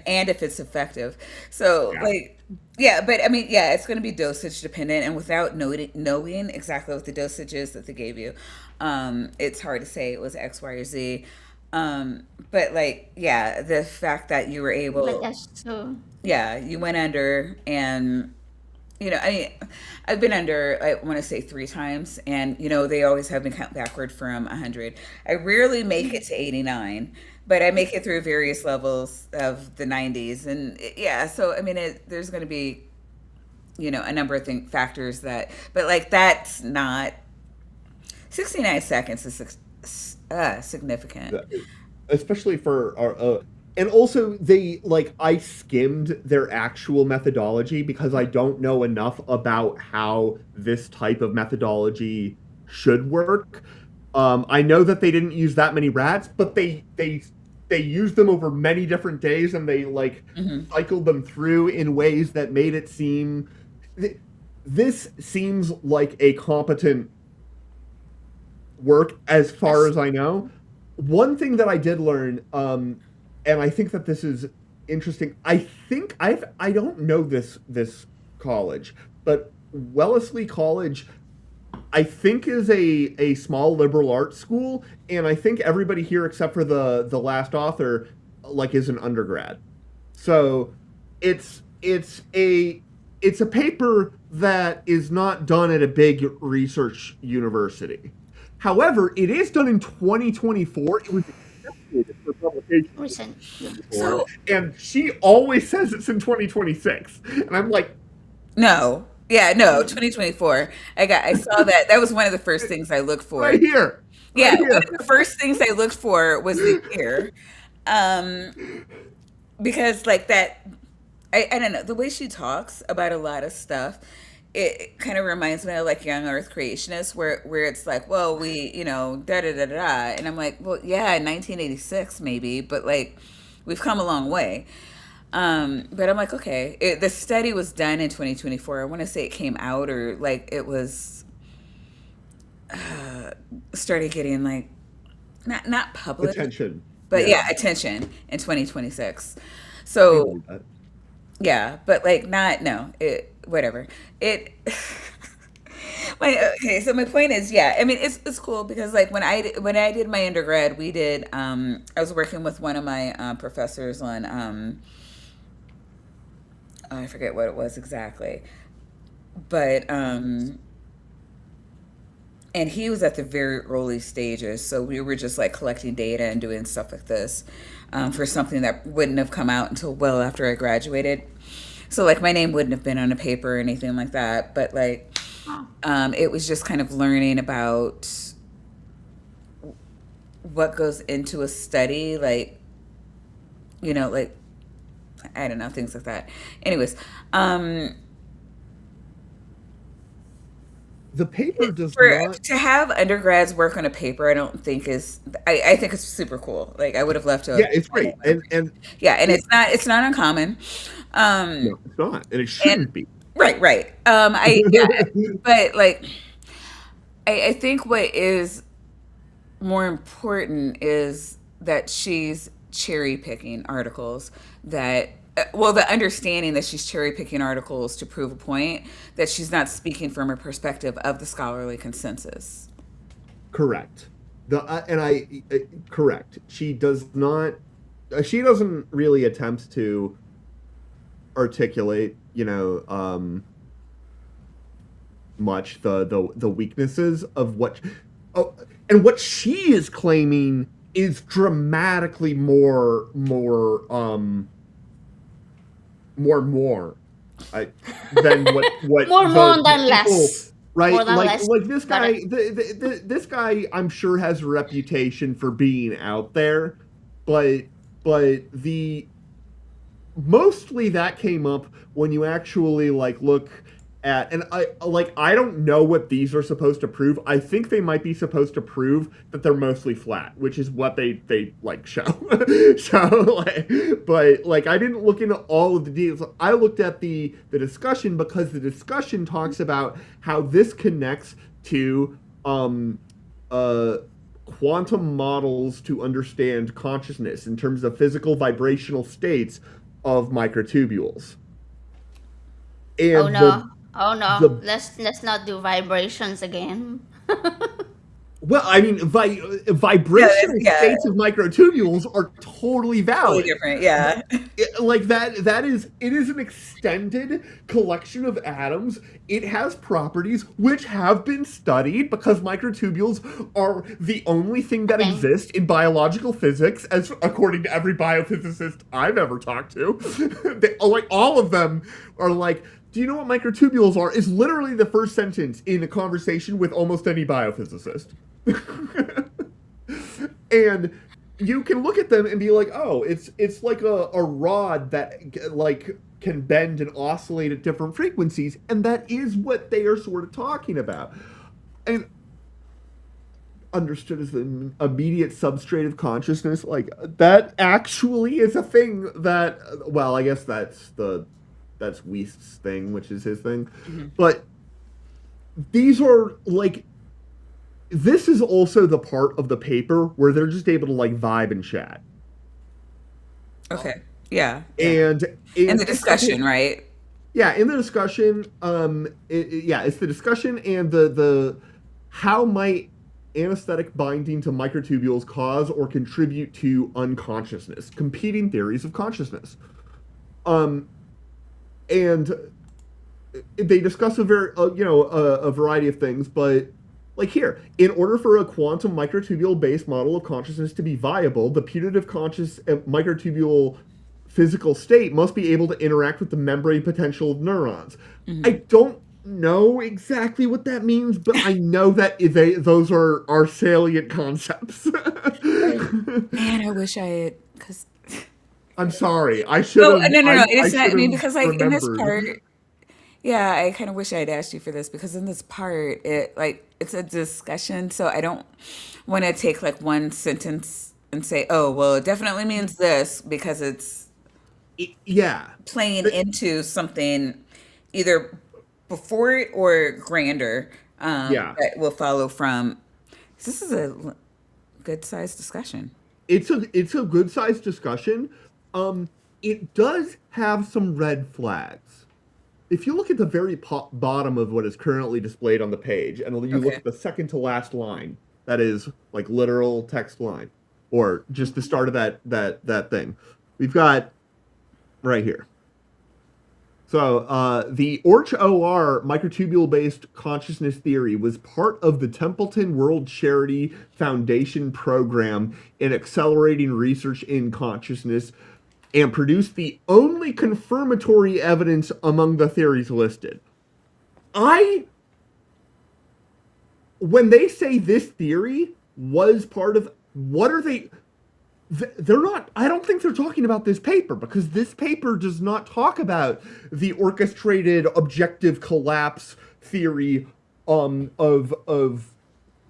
and if it's effective. So Yeah. like yeah, but I mean yeah, it's going to be dosage dependent, and without knowing exactly what the dosage is that they gave you, it's hard to say it was X, Y, or Z. But like yeah, the fact that you were But able, that's so. yeah, you went under, and I mean, I've been under, I want to say 3 times, and they always have me count backward from 100. I rarely make it to 89, but I make it through various levels of the 90s, and yeah. So I mean, there's going to be a number of factors that, but like that's not 69 seconds is significant. Especially for our and also they like I skimmed their actual methodology because I don't know enough about how this type of methodology should work. I know that they didn't use that many rats, but they used them over many different days, and they like Hmm. cycled them through in ways that made it seem this seems like a competent work as far That's as I know. One thing that I did learn, and I think that this is interesting. I think I don't know this college, but Wellesley College, I think is a small liberal arts school, and I think everybody here except for the last author like is an undergrad. So it's a paper that is not done at a big research university. However, it is done in 2024. It was accepted for publication recent. Yeah. before, So and she always says it's in 2026. And I'm like, no, yeah, no, 2024. I saw that. That was one of the first things I looked for. right here, Yeah, right one here. of the first things I looked for was the year. Um, because like that, I don't know, the way she talks about a lot of stuff, it kind of reminds me of like young earth creationists where it's like, well, we, da da da da, and I'm like, well, yeah, 1986 maybe, but like we've come a long way. But I'm like, okay, the study was done in 2024. I want to say it came out, or like it was started getting like not published, Attention. but Yeah, yeah, attention in 2026. I can So believe that. yeah, but like not no, it whatever. It okay, so my point is, yeah, I mean it's cool because like when I did my undergrad, we did I was working with one of my professors on I forget what it was exactly. But and he was at the very early stages, so we were just like collecting data and doing stuff like this for something that wouldn't have come out until well after I graduated. So like my name wouldn't have been on a paper or anything like that, but like Oh, it was just kind of learning about what goes into a study, like like I don't know, things like that. Anyways, um, The paper does For not. to have undergrads work on a paper, I don't think is. I think it's super cool. Like I would have loved to Yeah, have. it's great, and Yeah, and it, it's not uncommon. Um, no, it's not, and it and shouldn't be. right. I yeah, but like I think what is more important is that she's cherry picking articles that well the understanding that she's cherry picking articles to prove a point, that she's not speaking from a perspective of the scholarly consensus. Correct. The and I correct. She does not. She doesn't really attempt to articulate, much the weaknesses of what. Oh, and what she is claiming is dramatically more than what More the than people, less. More right, than less. like this Got guy, it. this guy I'm sure has a reputation for being out there, but the mostly that came up when you actually like look at, and I don't know what these are supposed to prove. I think they might be supposed to prove that they're mostly flat, which is what they like show. So like, but like I didn't look into all of the details. I looked at the discussion because the discussion talks about how this connects to quantum models to understand consciousness in terms of physical vibrational states of microtubules. Oh And no. Oh no. the Let's not do vibrations again. well, I mean, Yeah, vibrational yeah, states of microtubules are totally totally valid. different. Yeah. Like that is it is an extended collection of atoms. It has properties which have been studied because microtubules are the only thing that Okay. exist in biological physics, as according to every biophysicist I've ever talked to. Like all of them are like, do you know what microtubules are? Is literally the first sentence in a conversation with almost any biophysicist. And you can look at them and be like, oh, it's like a rod that like can bend and oscillate at different frequencies, and that is what they are sort of talking about. And understood as the immediate substrate of consciousness, like that actually is a thing that, well, I guess that's Weist's thing, which is his thing. But these are like, this is also the part of the paper where they're just able to like vibe and chat. Okay. Yeah. And In the discussion, right? yeah, in the discussion, it's the discussion and the how might anesthetic binding to microtubules cause or contribute to unconsciousness, competing theories of consciousness. And they discuss a variety of things, but like here, in order for a quantum microtubule-based model of consciousness to be viable, the putative conscious microtubule physical state must be able to interact with the membrane potential of neurons. I don't know exactly what that means, but I know that those are salient concepts. Man, I wish I had because I'm sorry. I should have. no. I It's not. should I mean, have because like in this part, remembered. yeah, I kind of wish I had asked you for this because in this part, it's a discussion, so I don't want to take like one sentence and say, oh, well, it definitely means this because it's Yeah. playing But- into something either before it or grander yeah. that will follow from. This is a good sized discussion. It's a good sized discussion. It does have some red flags. If you look at the very bottom of what is currently displayed on the page, and you look Okay. at the second to last line, that is like literal text line, or just the start of that thing, we've got right here. So the Orch OR microtubule-based consciousness theory was part of the Templeton World Charity Foundation program in accelerating research in consciousness, and produced the only confirmatory evidence among the theories listed. When they say this theory was part of, what are they? They're not, I don't think they're talking about this paper, because this paper does not talk about the orchestrated objective collapse theory of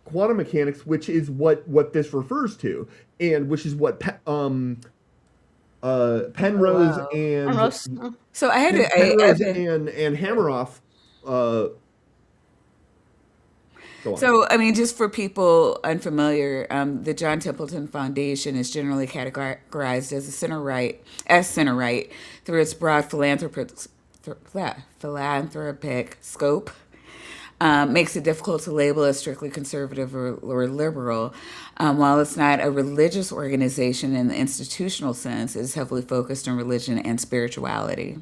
quantum mechanics, which is what this refers to, and which is what Penrose wow. and Ross, So I had to, Penrose I've been, and Hameroff. Uh, Go on. so I mean, just for people unfamiliar, the John Templeton Foundation is generally categorized as a center right through its broad philanthropic scope. Makes it difficult to label as strictly conservative or liberal. While it's not a religious organization in the institutional sense, it is heavily focused on religion and spirituality,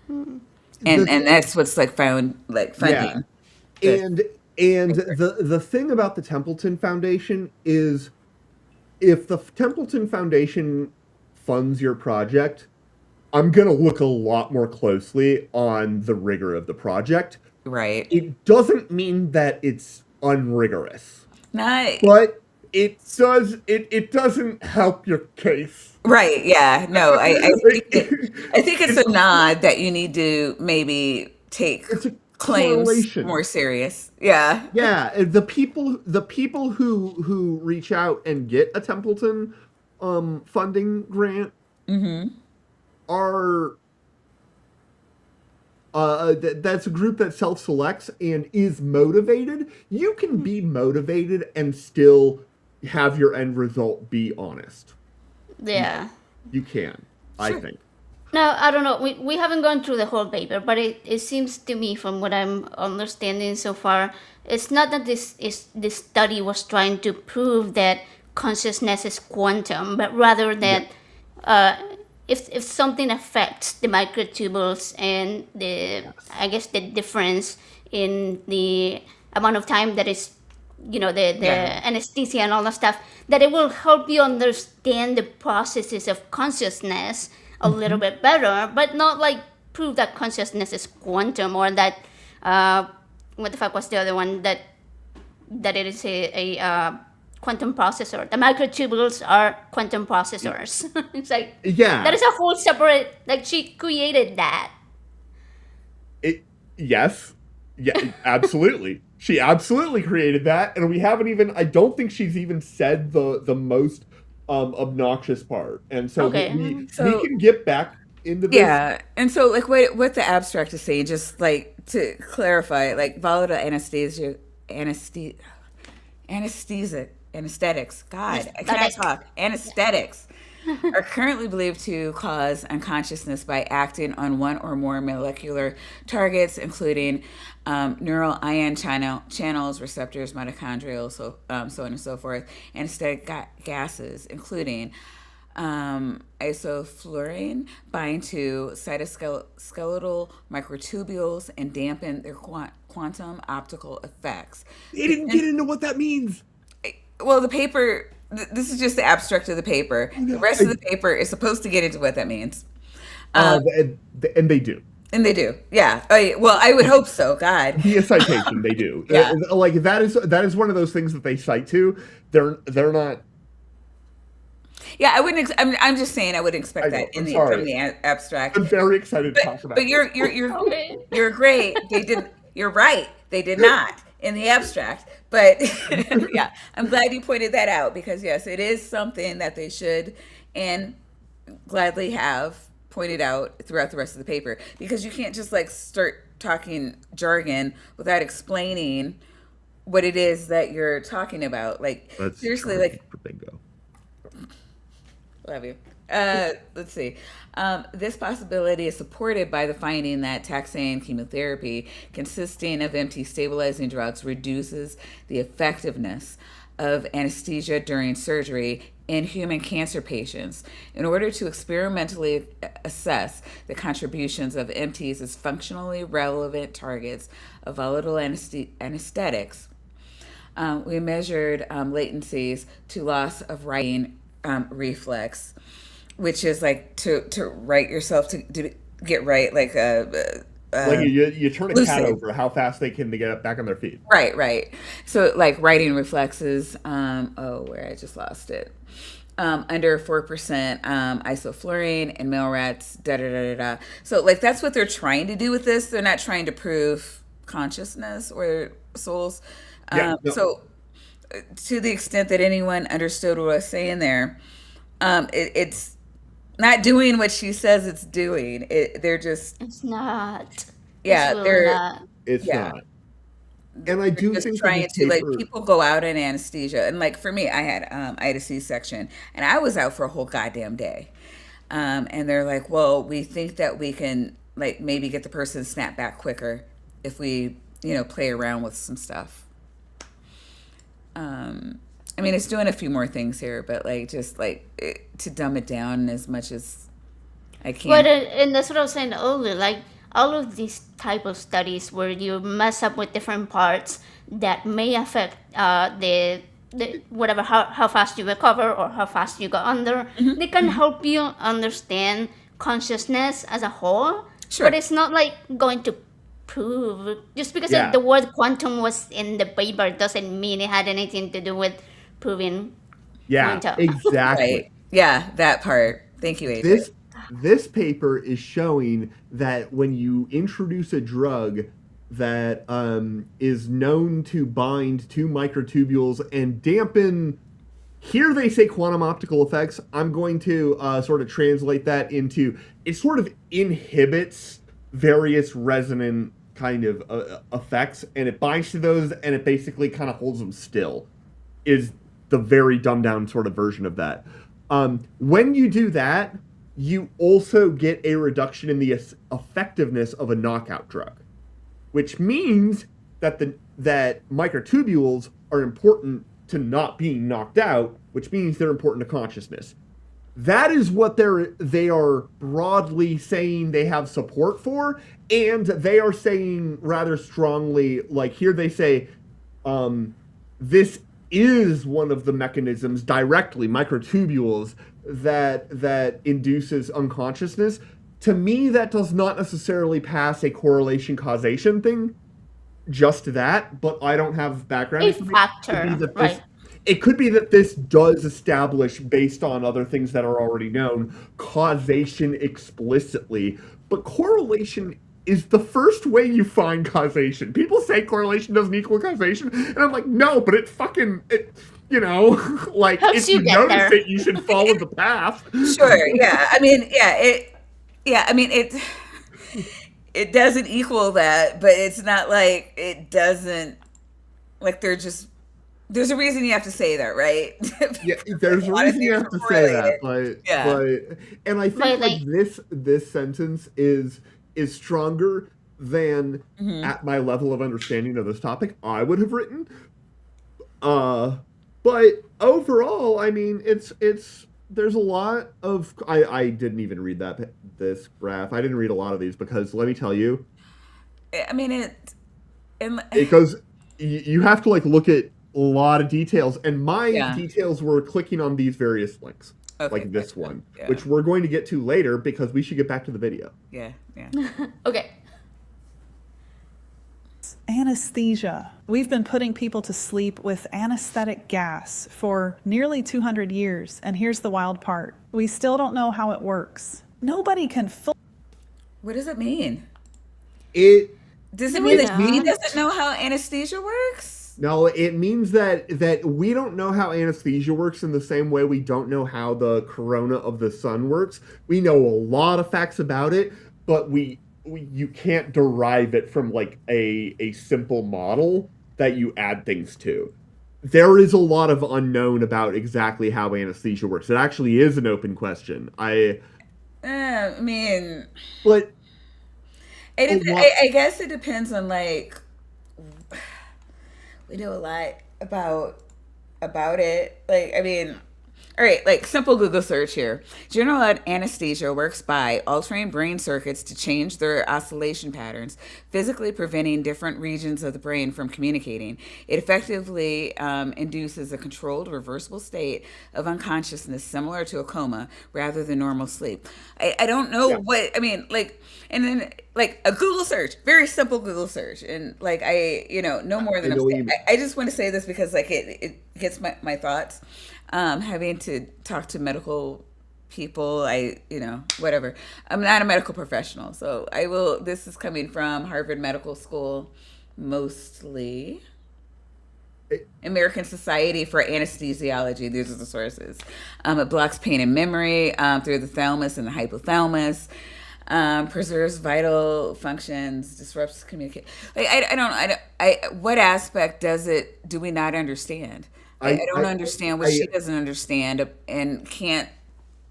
and The that's what's like found like Yeah, funding the and and paper. the thing about the Templeton Foundation is if the Templeton Foundation funds your project, I'm going to look a lot more closely on the rigor of the project. Right. It doesn't mean that it's unrigorous, Not but it doesn't help your case. right. Yeah. No. I think it's It's a nod that you need to maybe take it's a claims correlation. more serious. Yeah. Yeah, the people who reach out and get a Templeton funding grant are that's a group that self-selects and is motivated. You can be motivated and still have your end result be honest. yeah. You can, I Sure. think. Now, I don't know. We haven't gone through the whole paper, but it seems to me, from what I'm understanding so far, it's not that this study was trying to prove that consciousness is quantum, but rather Yeah. that if something affects the microtubules and the Yes. I guess the difference in the amount of time that is the Yeah. anesthesia and all that stuff, that it will help you understand the processes of consciousness a little bit better, but not like prove that consciousness is quantum, or that what the fuck was the other one, that it is a quantum processor. The microtubules are quantum processors. It's like that Yeah. is a whole separate, like, she created that. It Yes. Yeah, absolutely. She absolutely created that, and we haven't even. I don't think she's even said the most obnoxious part, and so Okay. we So can get back into this. yeah, and so like what the abstract is saying, just like to clarify, like volatile anesthetics. God, I cannot Aesthetic. talk. Anesthetics are currently believed to cause unconsciousness by acting on one or more molecular targets, including neural ion channels, receptors, mitochondrial, so on and so forth. Anesthetic gases, including isoflurane, bind to cytoskeletal microtubules and dampen their quantum optical effects. They didn't get into what that means. Well, the paper, this is just the abstract of the paper. The rest of the paper is supposed to get into what that means. Um, And they do. and they do. Yeah. Well, I would hope so. God. Via citation, they do. Yeah. Like that is one of those things that they cite to. They're not. Yeah, I wouldn't. I'm just saying I wouldn't expect I know. that I'm from sorry. the abstract. I'm very excited to talk But about this. Okay. you're great. They did. You're right. They did not in the abstract. But yeah, I'm glad you pointed that out because yes, it is something that they should and gladly have pointed out throughout the rest of the paper because you can't just like start talking jargon without explaining what it is that you're talking about. Like Let's seriously, try like for bingo. love you. Let's see. This possibility is supported by the finding that taxane chemotherapy, consisting of MT stabilizing drugs, reduces the effectiveness of anesthesia during surgery in human cancer patients. In order to experimentally assess the contributions of MTs as functionally relevant targets of volatile anesthetics, we measured latencies to loss of writing reflex, which is like to write yourself to get right, like Like you turn a cat lucid. over, how fast they can to get back on their feet. Right. So like writing reflexes. Where I just lost it. Under 4% isoflurane in male rats. Da da da da da. So like that's what they're trying to do with this. They're not trying to prove consciousness or souls. Yeah, no, So to the extent that anyone understood what I was saying there, it's not doing what she says it's doing. They're just, It's not. It's yeah, really they're, not. it's yeah, not. And I they're do just think that trying this to, like, paper, people go out in anesthesia. And like for me, I had a C-section and I was out for a whole goddamn day. And they're like, well, we think that we can like maybe get the person to snap back quicker if we, play around with some stuff. Um, I mean, it's doing a few more things here, but like just like to dumb it down as much as I But can. and that's what I was saying earlier. Like all of these type of studies where you mess up with different parts that may affect the whatever how fast you recover or how fast you go under. They can help you understand consciousness as a whole, but Sure. it's not like going to prove just because yeah, the word quantum was in the paper doesn't mean it had anything to do with proving yeah, quantum. exactly. Right. Yeah, that part. Thank you, AJ. This paper is showing that when you introduce a drug that is known to bind to microtubules and dampen, here they say quantum optical effects. I'm going to sort of translate that into, it sort of inhibits various resonant kind of effects, and it binds to those, and it basically kind of holds them still, is the very dumbed down sort of version of that. When you do that, you also get a reduction in the effectiveness of a knockout drug, which means that that microtubules are important to not being knocked out, which means they're important to consciousness. That is what they are broadly saying they have support for, and they are saying rather strongly, like here they say, this is one of the mechanisms directly, microtubules, that induces unconsciousness. To me, that does not necessarily pass a correlation causation thing, just that, but I don't have background A information. factor, right? It could be that this does establish, based on other things that are already known, causation explicitly, but correlation is the first way you find causation. People say correlation doesn't equal causation, and I'm like, no, but like, Helps if you you get notice there. it, you should follow the path. Sure. Yeah. I mean, I mean, it doesn't equal that, but it's not like it doesn't, like there's a reason you have to say that, right? Yeah, Like, there's a a lot of reason you things have are to say that, correlated. Yeah. and I think But like like, this sentence is stronger than Hmm. at my level of understanding of this topic I would have written. But overall, I mean, it's there's a lot of I didn't even read this graph. I didn't read a lot of these because let me tell you, I mean, and it goes you have to like look at a lot of details, and my yeah. details were clicking on these various links, Okay. like this Gotcha. one, Yeah. which we're going to get to later because we should get back to the video. Yeah. Yeah. okay. Anesthesia. We've been putting people to sleep with anesthetic gas for nearly 200 years, and here's the wild part. We still don't know how it works. Nobody can What does it mean? It Does it No, mean we that he don't. doesn't know how anesthesia works? No, it means that we don't know how anesthesia works in the same way we don't know how the corona of the sun works. We know a lot of facts about it, but you can't derive it from like a simple model that you add things to. There is a lot of unknown about exactly how anesthesia works. It actually is an open question. I mean, But a lot. I guess it depends on like we know a lot about it. Like, I mean, all right, like simple Google search here. General anesthesia works by altering brain circuits to change their oscillation patterns, physically preventing different regions of the brain from communicating. It effectively induces a controlled, reversible state of unconsciousness similar to a coma rather than normal sleep. I don't know Yeah. what, I mean, like, and then like a Google search, very simple Google search. And like, no more I than I'm know what you saying. mean. I just want to say this because like it gets my thoughts. Having to talk to medical people, whatever. I'm not a medical professional, so I will. This is coming from Harvard Medical School. mostly. It- American Society for Anesthesiology. These are the sources. It blocks pain and memory through the thalamus and the hypothalamus. Preserves vital functions. Disrupts communication. Like what aspect do we not understand? I I, don't I, understand what I, she doesn't understand and can't.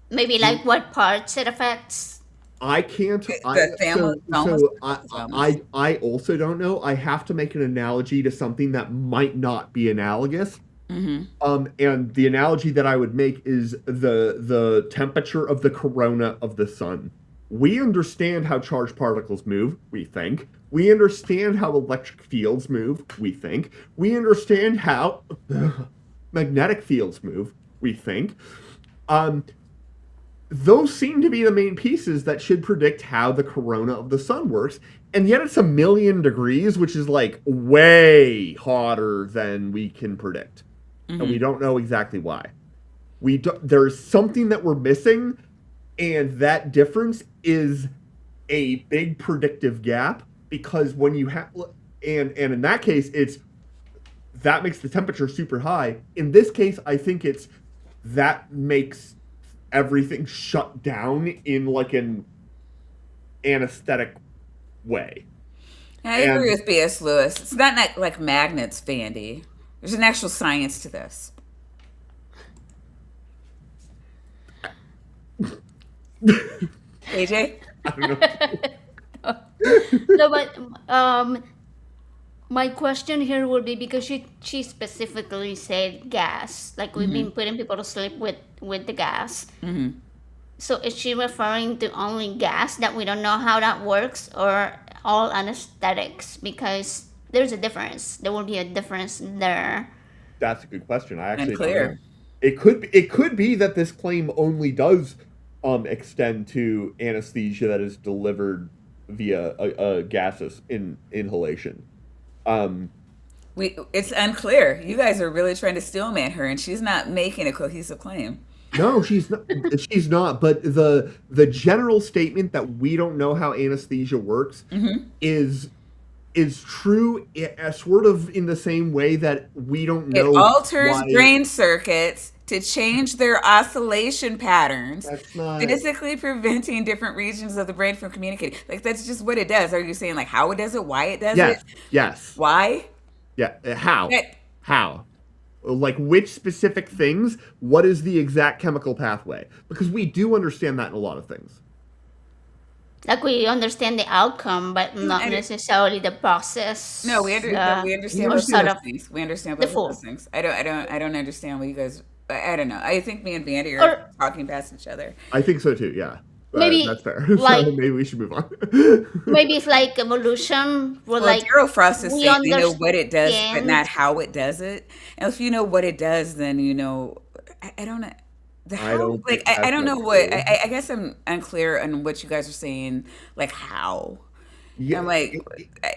Maybe like what parts it affects. I can't. The thalamus, hypothalamus. I also don't know. I have to make an analogy to something that might not be analogous. Mm-hmm. And the analogy that I would make is the temperature of the corona of the sun. We understand how charged particles move, we think. We understand how electric fields move, we think. We understand how magnetic fields move, we think. Those seem to be the main pieces that should predict how the corona of the sun works. And yet it's 1,000,000 degrees, which is like way hotter than we can predict. Mm-hmm. And we don't know exactly why. There's something that we're missing, and that difference is a big predictive gap, because when you have, and in that case, that makes the temperature super high. In this case, I think that makes everything shut down in like an anesthetic way. I agree with B.S. Lewis. It's not like magnets, Vandy. There's an actual science to this. AJ? I don't know. No, but my question here would be, because she specifically said gas, like we've been putting people to sleep with the gas. Mm-hmm. So is she referring to only gas that we don't know how that works, or all anesthetics? Because there's a difference. There will be a difference there. That's a good question. I actually Unclear. don't know. It could be that this claim only does extend to anesthesia that is delivered via a gaseous inhalation. It's unclear. You guys are really trying to steelman her, and she's not making a cohesive claim. No, she's not. She's not. But the general statement that we don't know how anesthesia works is true, sort of in the same way that we don't know. It alters brain circuits to change their oscillation patterns, That's not physically preventing different regions of the brain from communicating. Like, that's just what it does. Are you saying like how it does it, why it does Yes. it? Yes. Why? Yeah. How? That- How? Like which specific things? What is the exact chemical pathway? Because we do understand that in a lot of things. Like we understand the outcome, but not And- necessarily the process. No, we understand or both sort of of those things. We understand the both of full. those things. I don't understand what you guys. I don't know. I think me and Vandy are Or talking past each other. I think so too. Yeah. maybe That's fair. like So maybe we should move on. maybe it's like evolution, where Well, like Daryl Frost is we saying you know what it does, but understand. not how it does it. And if you know what it does, then you know. I don't know. The I how, don't like, think I that's don't know what. true. I guess I'm unclear on what you guys are saying. Like how. Yeah. I'm like,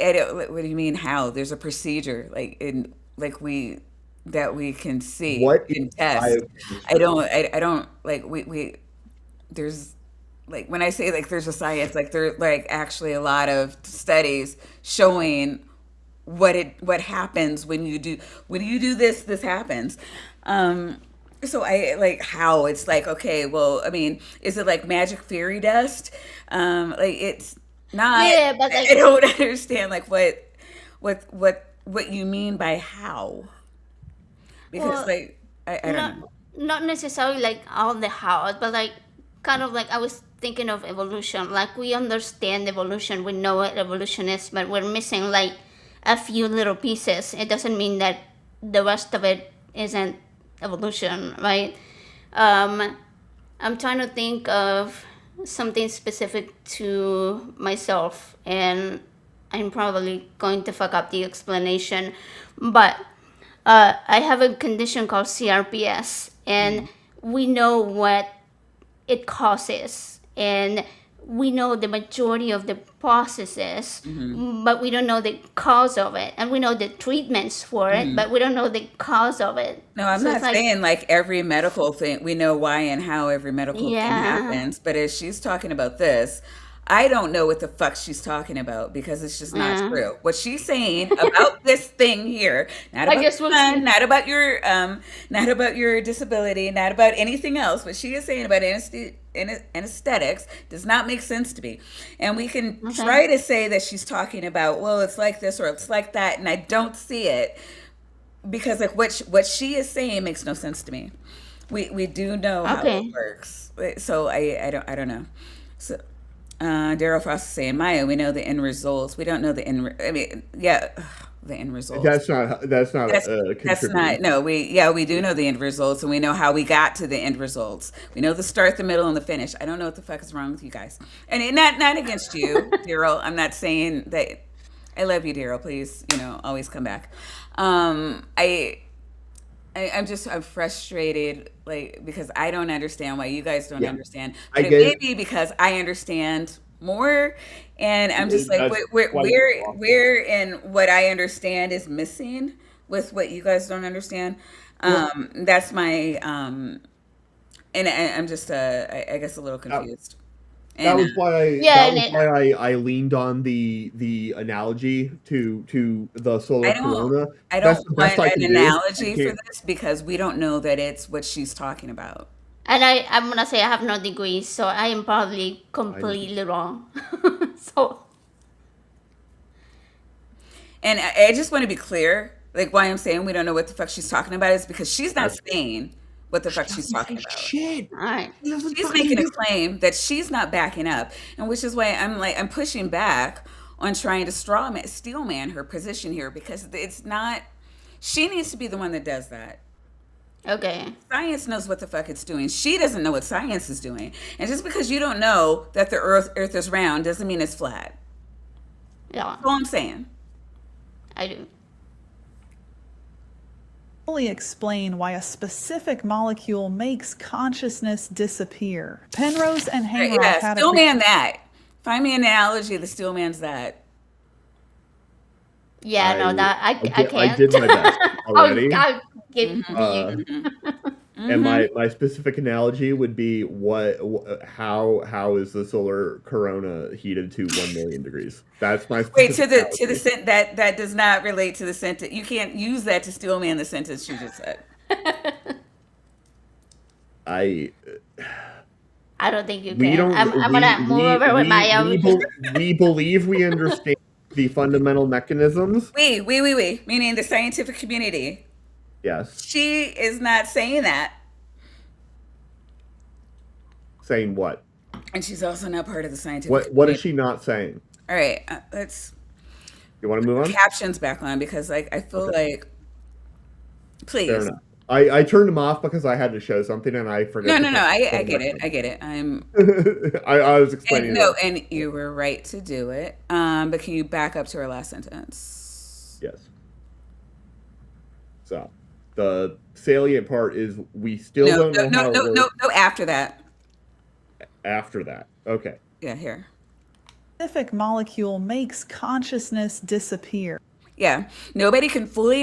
I don't. What do you mean how? There's a procedure, like in like that we can see What is and test. biochemistry? I don't like we there's like when I say like there's a science, like there like actually a lot of studies showing what happens when you do this happens. So I like how it's like, okay, well, I mean, is it like magic fairy dust? Like it's not. Yeah, but I like don't understand like what you mean by how, because well, like I not don't know. not necessarily like all the how, but like kind of like I was thinking of evolution. Like we understand evolution, we know what evolution is, but we're missing like a few little pieces. It doesn't mean that the rest of it isn't evolution, right? I'm trying to think of something specific to myself, and I'm probably going to fuck up the explanation, but I have a condition called CRPS, and we know what it causes, and we know the majority of the processes, but we don't know the cause of it, and we know the treatments for it, but we don't know the cause of it. No, I'm So not it's like, saying like every medical thing, we know why and how every medical thing yeah, happens, but as she's talking about this, I don't know what the fuck she's talking about because it's just not Yeah. true. What she's saying about this thing here, not I about guess your we'll son, see. not about your disability, not about anything else. What she is saying about anesthetics does not make sense to me. And we can Okay. try to say that she's talking about, well, it's like this or it's like that, and I don't see it because like what she is saying makes no sense to me. We do know how it Okay. works, so I don't know. So Daryl Frost is saying, Maya, we know the end results. We don't know the end. I mean, yeah, the end results. That's not That's not contributing. no. We do know the end results, and we know how we got to the end results. We know the start, the middle, and the finish. I don't know what the fuck is wrong with you guys, and not against you, Daryl. I'm not saying that. I love you, Daryl. Please, always come back. I'm frustrated, like because I don't understand why you guys don't Yeah, understand, I but it get may it. be because I understand more, and I'm just like, That's where why you're where wrong. where in what I understand is missing with what you guys don't understand. Well, That's my and I'm just I guess a little that, confused, that and was why I Yeah, that and was why I leaned on the analogy to the solar I don't corona. I That's don't the best want I an can do. I analogy for can't. this because we don't know that it's what she's talking about. I'm gonna say I have no degree, so I am probably I completely wrong. So And I just want to be clear, like why I'm saying we don't know what the fuck she's talking about is because she's not that's saying what the she fuck she's doesn't talking say about. shit. all right. She doesn't She's fucking making a do. claim that she's not backing up, and which is why I'm pushing back on trying to steel man her position here because it's not. She needs to be the one that does that. Okay. Science knows what the fuck it's doing. She doesn't know what science is doing, and just because you don't know that the Earth is round doesn't mean it's flat. Yeah, That's all I'm saying. I do. Fully explain why a specific molecule makes consciousness disappear. Penrose and Right, Hameroff yeah, had a steel man that. Find me an analogy. The steel man's that. Yeah, I no, that I I can't. did my best already. I'll give it to Mm-hmm. you. Uh, Mm-hmm. and Mm-hmm. my specific analogy would be how is the solar corona heated to 1 million degrees? That's my Wait, specific to the analogy. that does not relate to the sentence. You can't use that to steel man the sentence you just said. I I don't think you we can. don't I'm gonna move over with my we believe we understand the fundamental mechanisms. We, meaning the scientific community. Yes, She is not saying that, saying what? and she's also not part of the scientific What is community. she not saying? All right, let's You want to move put on? captions back on because like I feel Okay, like fair please. enough. I turned them off because I had to show something and I forgot to No. I turn them get back it. on. I get it. I was And explaining no, it. and you were right to do it. But can you back up to our last sentence? Yes. So the salient part is we still No, don't no, know no, how it no, no, works no. After that, after that. Okay. yeah, here. specific molecule makes consciousness disappear. Yeah, nobody can fully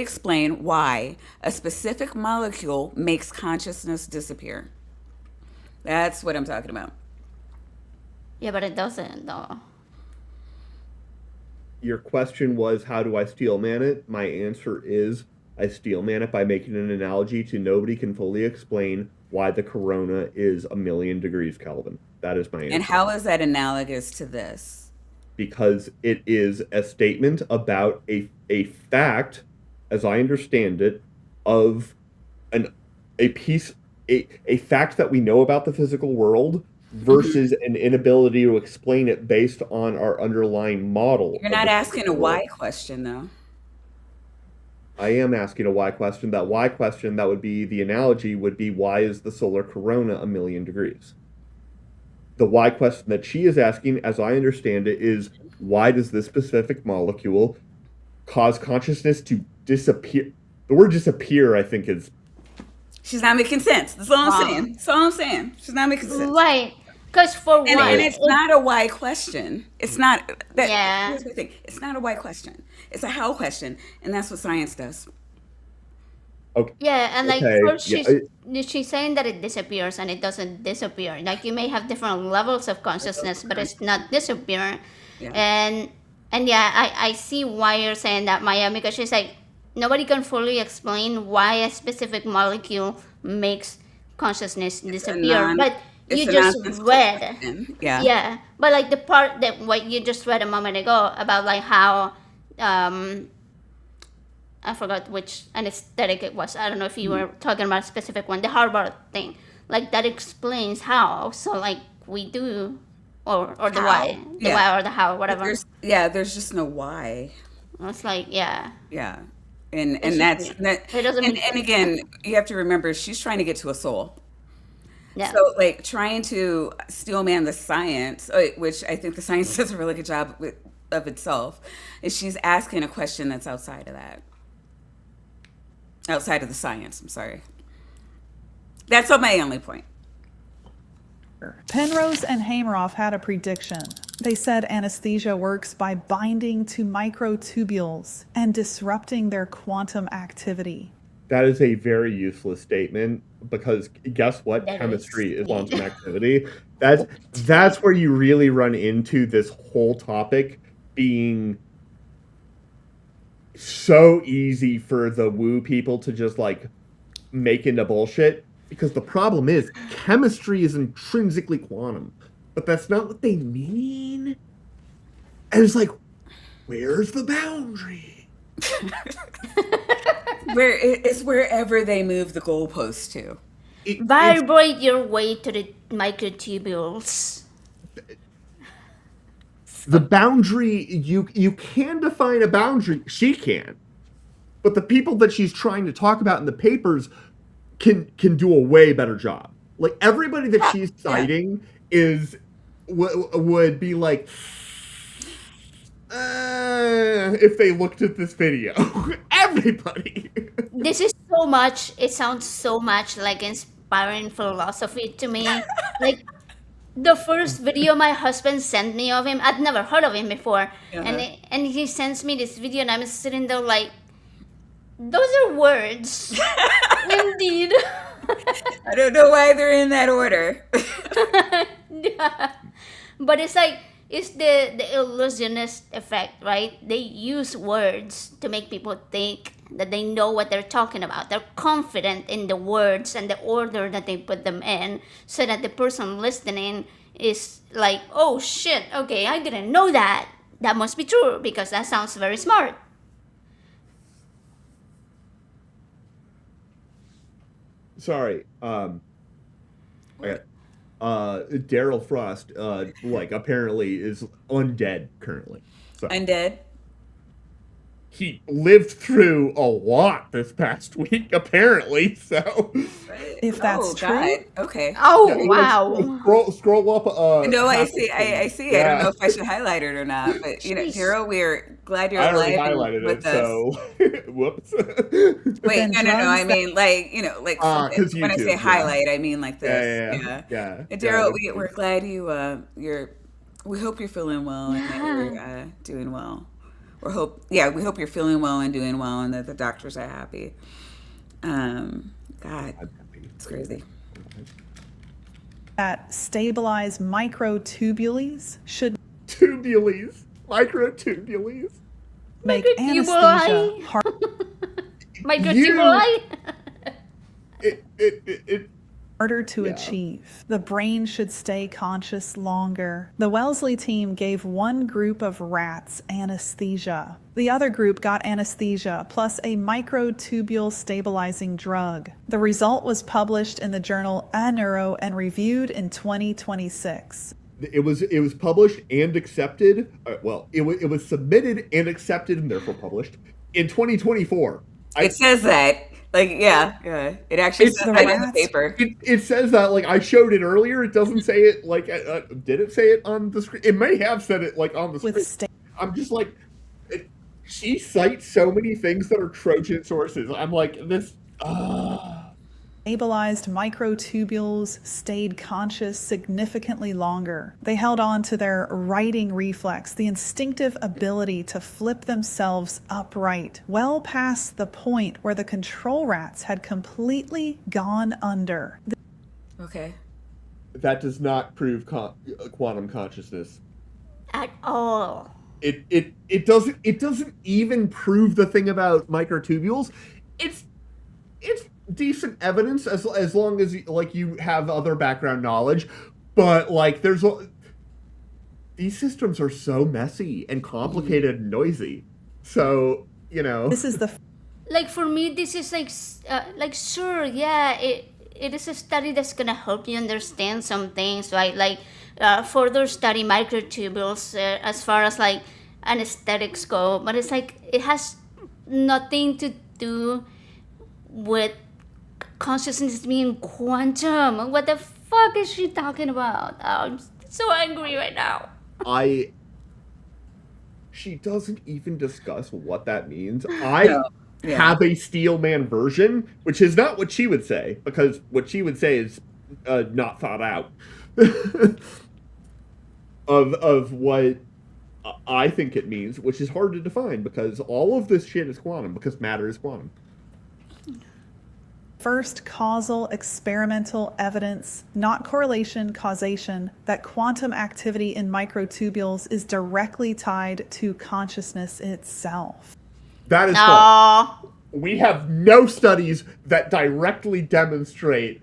explain why a specific molecule makes consciousness disappear. That's what I'm talking about. Yeah, but it doesn't though. Your question was, how do I steel man it? My answer is, I steel man it by making an analogy to nobody can fully explain why the corona is 1 million degrees Kelvin. That is my And answer. how is that analogous to this? Because it is a statement about a fact, as I understand it, of an a piece a fact that we know about the physical world Mhm. versus an inability to explain it based on our underlying model You're of not the asking a physical world. why question, though. I am asking a why question. That why question, that would be the analogy, would be why is the solar corona 1 million degrees? The why question that she is asking, as I understand it, is why does this specific molecule cause consciousness to disappear? The word disappear, I think, is She's not making sense. That's all I'm saying. Wrong. That's all I'm saying. She's not making sense. Right. Because for And one, I it's not a why question. It's not that. yeah. Here's the thing. It's not a why question. It's a how question, and that's what science does. Okay. Yeah, and like Okay. first Yeah. she's saying that it disappears and it doesn't disappear. Like you may have different levels of consciousness, but it's not disappear. Yeah. And yeah, I see why you're saying that, Maya, because she's like nobody can fully explain why a specific molecule makes consciousness It's a disappear. But it's you a just nonsensical read, question. Yeah. yeah. But like the part that what you just read a moment ago about like how um I forgot which anesthetic it was. I don't know if you were talking about a specific one, the Harvard thing. Like that explains how. So like we do, or How? the Yeah. why or the how, But whatever. there's just no why. It's like yeah, Yeah. it's And just that's weird. that It doesn't make and sense. again, you have to remember she's trying to get to a soul. Yeah, So like trying to steel man the science, which I think the science does a really good job of itself, is she's asking a question that's outside of that. Outside of the science, I'm sorry. That's what my only point. Penrose and Hameroff had a prediction. They said anesthesia works by binding to microtubules and disrupting their quantum activity. That is a very useless statement because guess what? that Chemistry is is. quantum activity. That's where you really run into this whole topic being so easy for the woo people to just like make into bullshit. Because the problem is chemistry is intrinsically quantum, but that's not what they mean. And it's like, where's the boundary? It's wherever they move the goalpost to. It's Vibrate your way to the microtubules. the boundary. You can define a boundary. She can, but the people that she's trying to talk about in the papers can do a way better job. Like everybody that she's citing is would be like, if they looked at this video, everybody. This is so much. It sounds so much like inspiring philosophy to me. Like the first video my husband sent me of him, I'd never heard of him before, Uh-huh. and he sends me this video, and I'm sitting there like, those are words, indeed. I don't know why they're in that order. Yeah. But it's like it's the illusionist effect, right? They use words to make people think that they know what they're talking about. They're confident in the words and the order that they put them in, so that the person listening is like, oh shit, okay, I didn't know that. That must be true because that sounds very smart. Sorry. Daryl Frost, like apparently is undead currently. So Undead. he lived through a lot this past week, apparently. So If that's true. God. Okay. Oh yeah, wow. scroll up. No, I half see. the I thing. see. I don't Yeah. know if I should highlight it or not, but Jeez. Daryl, we're glad you're I already alive and highlighted with it, us. so whoops. Wait, then no. drugs I that- mean, like something. 'Cause When I say YouTube, yeah. highlight, I mean like this. Yeah. And Daryl, we're glad you're. We hope you're feeling well and that you're doing well. We hope you're feeling well and doing well, and that the doctors are happy. God, it's crazy. That stabilize microtubules should Tubules, microtubules. make Microtubuli. anesthesia hard. Microtubuli. It harder to Yeah. achieve. The brain should stay conscious longer. The Wellesley team gave one group of rats anesthesia. The other group got anesthesia plus a microtubule stabilizing drug. The result was published in the journal A Neuro and reviewed in 2026. It was published and accepted. It was submitted and accepted and therefore published in 2024. It says that. Like, yeah. It actually It's says the that in the rats. paper. It says that, like, I showed it earlier. It doesn't say it, like, did it say it on the screen? It may have said it, like, on the With screen. I'm just like, she cites so many things that are Trojan sources. I'm like, this, Stabilized microtubules stayed conscious significantly longer. They held on to their righting reflex, the instinctive ability to flip themselves upright, well past the point where the control rats had completely gone under. Okay. That does not prove quantum consciousness. At all. It doesn't even prove the thing about microtubules. It's decent evidence as long as like you have other background knowledge, but like these systems are so messy and complicated and noisy. So, you know, This is the Like for me, this is like sure, yeah, it is a study that's gonna help you understand some things, right? Like further study microtubules as far as like anesthetics go, but it's like it has nothing to do with consciousness being quantum. What the fuck is she talking about? I'm so angry right now. she doesn't even discuss what that means. No. Yeah. Have a Steelman version, which is not what she would say, because what she would say is not thought out of what I think it means, which is hard to define because all of this shit is quantum, because matter is quantum. first causal experimental evidence, not correlation, causation, that quantum activity in microtubules is directly tied to consciousness itself. That is false. Aw. We have no studies that directly demonstrate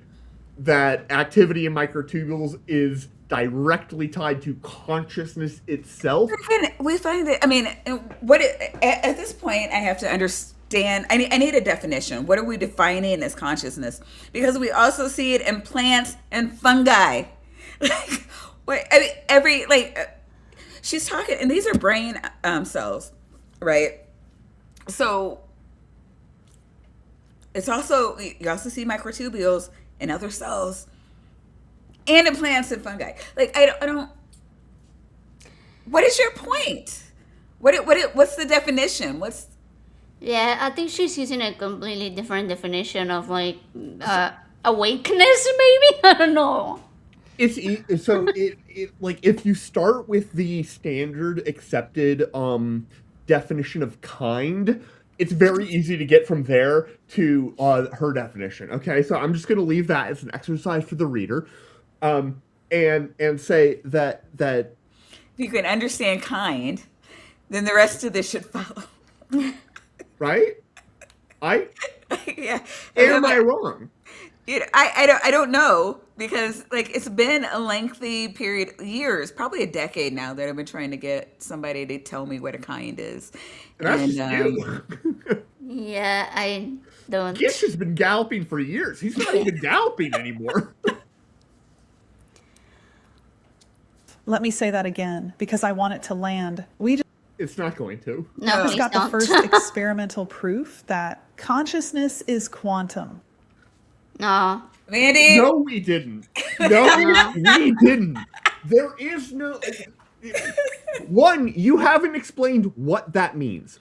that activity in microtubules is directly tied to consciousness itself. We find that, I mean, at this point, I have to understand, I need a definition. What are we defining as consciousness? Because we also see it in plants and fungi. She's talking, and these are brain cells, right? So it's also, you also see microtubules in other cells and in plants and fungi. Like, I don't, what is your point? What's the definition? Yeah, I think she's using a completely different definition of like awakeness, maybe? I don't know. It like if you start with the standard accepted definition of kind, it's very easy to get from there to her definition. Okay, so I'm just going to leave that as an exercise for the reader, and say that If you can understand kind, then the rest of this should follow. right. Yeah. Am I wrong? I don't know, because like it's been a lengthy period, years, probably a decade now, that I've been trying to get somebody to tell me what a kind is. And that's just you. Yeah, I don't. Gish has been galloping for years. He's not even galloping anymore. Let me say that again because I want it to land. It's not going to. No, Just please got the don't. first experimental proof that consciousness is quantum. No. Mandy, No, we didn't. No, we didn't. There is no. One, you haven't explained what that means.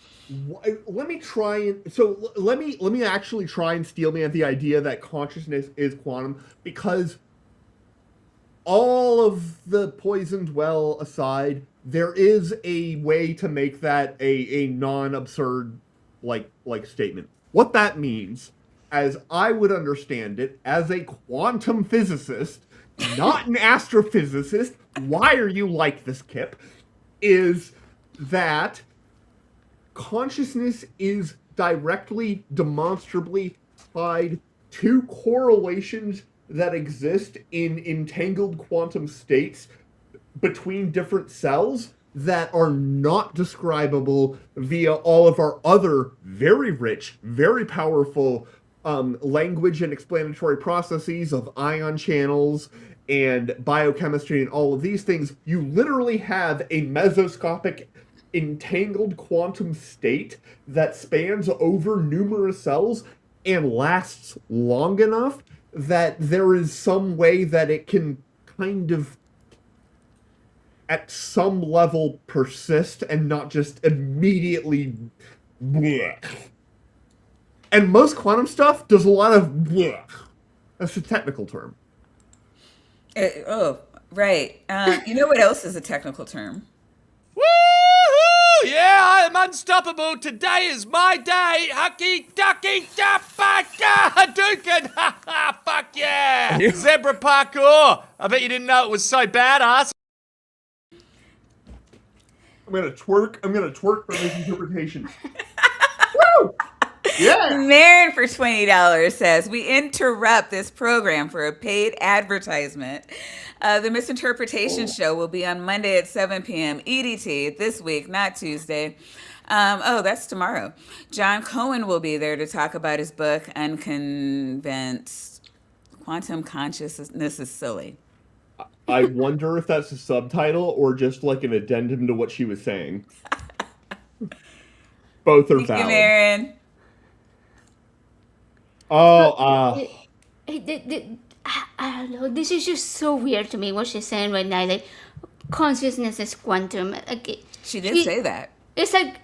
Let me try and let me actually try and steelman the idea that consciousness is quantum, because all of the poisoned well aside, there is a way to make that a non-absurd like statement. What that means, as I would understand it, as a quantum physicist, not an astrophysicist, why are you like this, Kip, is that consciousness is directly, demonstrably tied to correlations that exist in entangled quantum states between different cells that are not describable via all of our other very rich, very powerful language and explanatory processes of ion channels and biochemistry and all of these things. You literally have a mesoscopic entangled quantum state that spans over numerous cells and lasts long enough that there is some way that it can kind of at some level persist and not just immediately bleh. And most quantum stuff does a lot of bleh. That's a technical term. Oh, right. You know what else is a technical term? Woohoo! Yeah, I'm unstoppable. Today is my day. Hucky, ducky, dapaka, Hadouken. Ha ha, fuck yeah. Zebra parkour. I bet you didn't know it was so badass. I'm gonna twerk for misinterpretation. Woo! Yeah. Marin for $20 says, we interrupt this program for a paid advertisement. The Misinterpretation Show will be on Monday at 7 p.m. EDT this week, not Tuesday. That's tomorrow. John Cohen will be there to talk about his book, Unconvinced. Quantum Consciousness is Silly. I wonder if that's a subtitle or just like an addendum to what she was saying. Both are Thank you, valid. Marin. Oh, I don't know. This is just so weird to me. What she's saying right now, like consciousness is quantum. Like, She did say that. It's like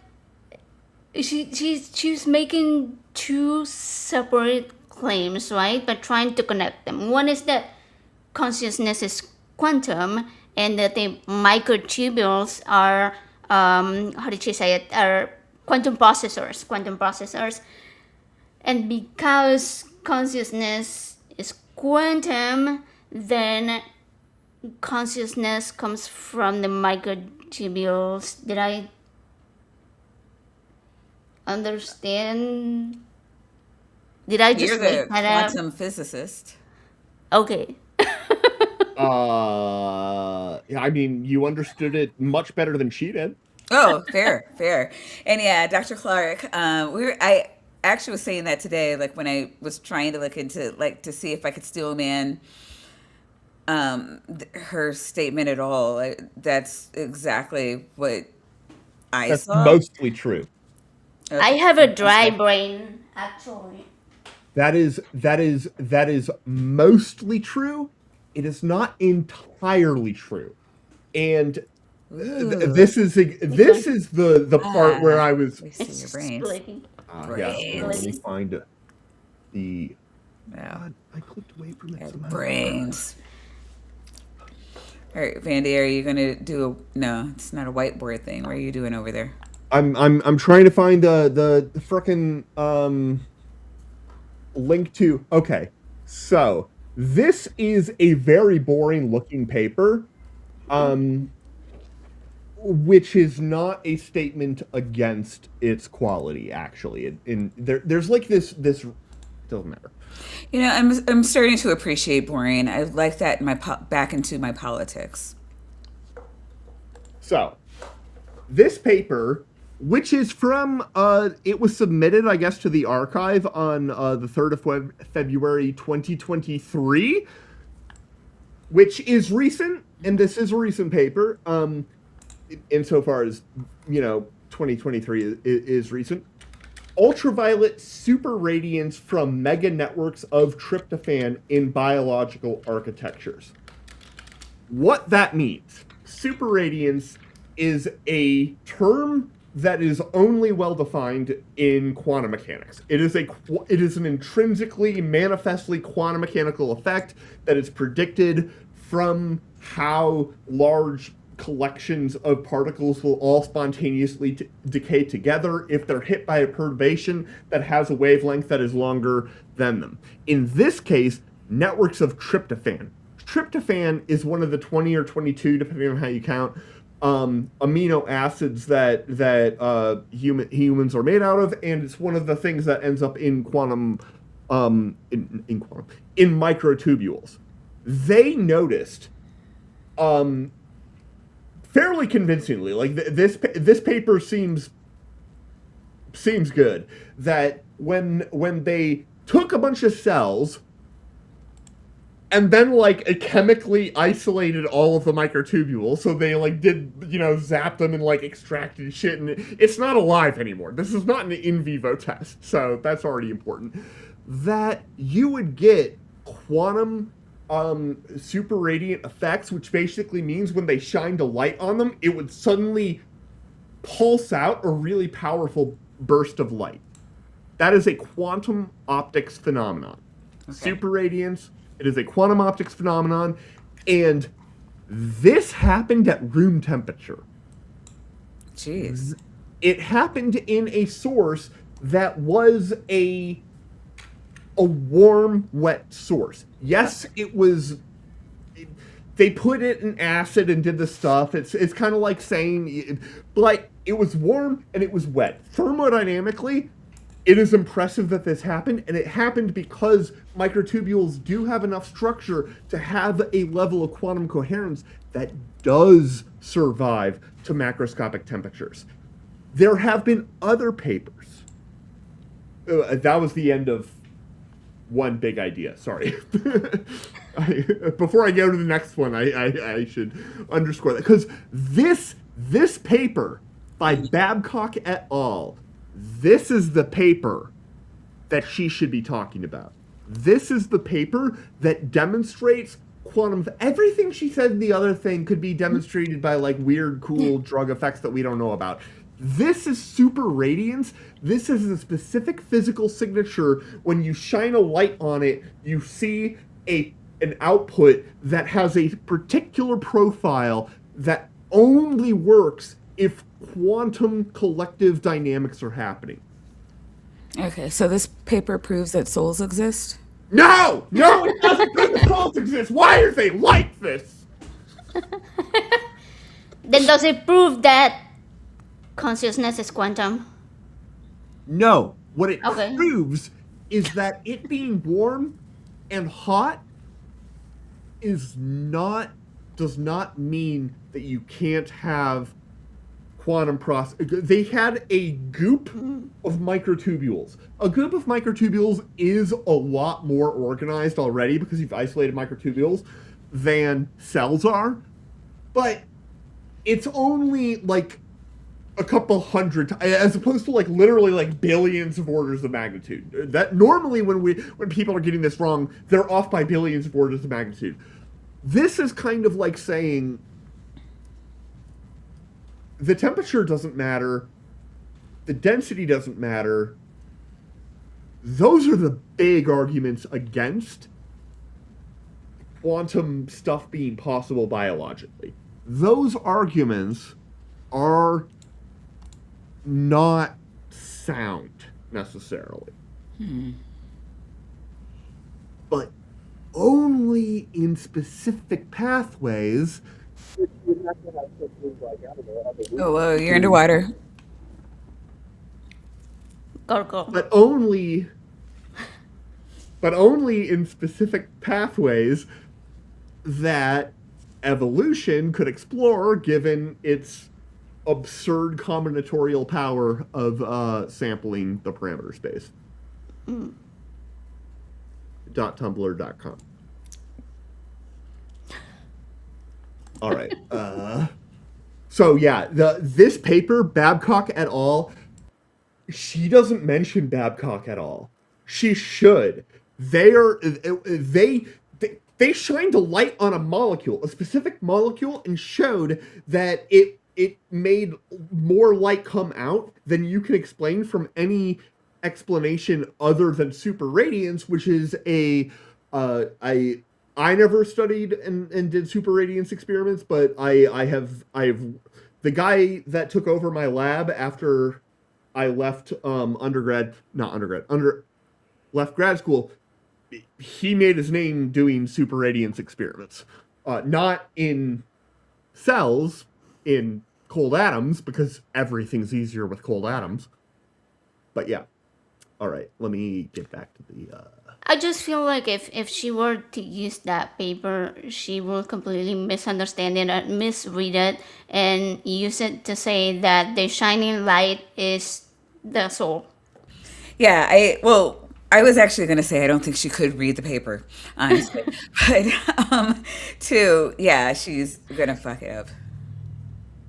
she's making two separate claims, right? But trying to connect them. One is that consciousness is quantum, and that the microtubules are how did she say it? Are quantum processors. And because consciousness is quantum, then consciousness comes from the microtubules. Did I understand? Did I just You're the make that up? quantum physicist. Okay. I mean, you understood it much better than she did. Oh, fair. And yeah, Dr. Clark, I actually was saying that today, like when I was trying to look into, like, to see if I could steel man her statement at all. That's exactly what I That's saw. mostly true. Okay. I have a dry brain, actually. That is mostly true. It is not entirely true. And this is the part where I was. We see your brains. Splitting. Yeah, let me find the. Wow. God, I clicked away from it somehow. Brains. All right, Vandy, are you gonna do a? No, it's not a whiteboard thing. What are you doing over there? I'm trying to find the frickin' link to. Okay, so this is a very boring looking paper, which is not a statement against its quality. Actually, there's like this doesn't matter. You know, I'm starting to appreciate boring. I like that in back into my politics. So, this paper, which is from, it was submitted, I guess, to the archive on the 3rd of February 2023, which is recent, and this is a recent paper, insofar as, 2023 is recent. Ultraviolet super radiance from mega networks of tryptophan in biological architectures. What that means, super radiance is a term that is only well defined in quantum mechanics. It is an intrinsically, manifestly quantum mechanical effect that is predicted from how large collections of particles will all spontaneously decay together if they're hit by a perturbation that has a wavelength that is longer than them. In this case, networks of tryptophan. Tryptophan is one of the 20 or 22, depending on how you count, amino acids that humans are made out of, and it's one of the things that ends up in quantum in microtubules. They noticed fairly convincingly, like this paper seems good, that when they took a bunch of cells and then like chemically isolated all of the microtubules, so they like did zap them and like extracted shit, and it's not alive anymore. This is not an in vivo test, so that's already important. That you would get quantum super radiant effects, which basically means when they shined a light on them, it would suddenly pulse out a really powerful burst of light. That is a quantum optics phenomenon. Super radiance. It is a quantum optics phenomenon, and this happened at room temperature. Jeez. It happened in a source that was a warm, wet source. Yes, it was. They put it in acid and did the stuff. It's kind of like saying, but it was warm and it was wet. Thermodynamically, it is impressive that this happened, and it happened because microtubules do have enough structure to have a level of quantum coherence that does survive to macroscopic temperatures. There have been other papers. That was the end of one big idea. Sorry. Before I go to the next one, I should underscore that. Because this paper by Babcock et al., this is the paper that she should be talking about. This is the paper that demonstrates quantum. Everything she said in the other thing could be demonstrated by like weird, cool drug effects that we don't know about. This is super radiance. This is a specific physical signature. When you shine a light on it, you see an output that has a particular profile that only works if quantum collective dynamics are happening. Okay, so this paper proves that souls exist? No, it doesn't prove that souls exist. Why are they like this? Then does it prove that consciousness is quantum? No. What it Okay. proves is that it being warm and hot does not mean that you can't have quantum process. They had a goop of microtubules. A goop of microtubules is a lot more organized already because you've isolated microtubules than cells are, but it's only like a couple hundred, as opposed to like literally like billions of orders of magnitude. That normally when people are getting this wrong, they're off by billions of orders of magnitude. This is kind of like saying the temperature doesn't matter, the density doesn't matter. Those are the big arguments against quantum stuff being possible biologically. Those arguments are not sound necessarily. But only in specific pathways. Oh, you're underwater. Gargle. But only in specific pathways that evolution could explore, given its absurd combinatorial power of sampling the parameter space. .tumblr.com. All right. So yeah, this paper, Babcock et al., she doesn't mention Babcock at all. She should. They shined a light on a molecule, a specific molecule, and showed that it made more light come out than you can explain from any explanation other than super radiance, which is I never studied and did super radiance experiments, but I've the guy that took over my lab after I left left grad school, he made his name doing super radiance experiments. Not in cells, in cold atoms, because everything's easier with cold atoms. But yeah. All right, let me get back to the... I just feel like if she were to use that paper, she will completely misunderstand it and misread it and use it to say that the shining light is the soul. Yeah, I was actually going to say I don't think she could read the paper, honestly. But she's going to fuck it up.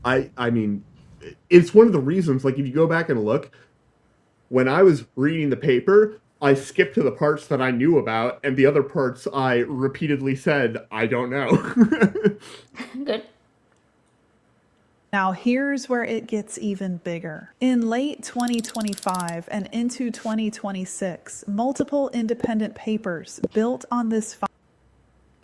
I mean, it's one of the reasons, like, if you go back and look, when I was reading the paper, I skipped to the parts that I knew about, and the other parts I repeatedly said, I don't know. Good. Now, here's where it gets even bigger. In late 2025 and into 2026, multiple independent papers built on this.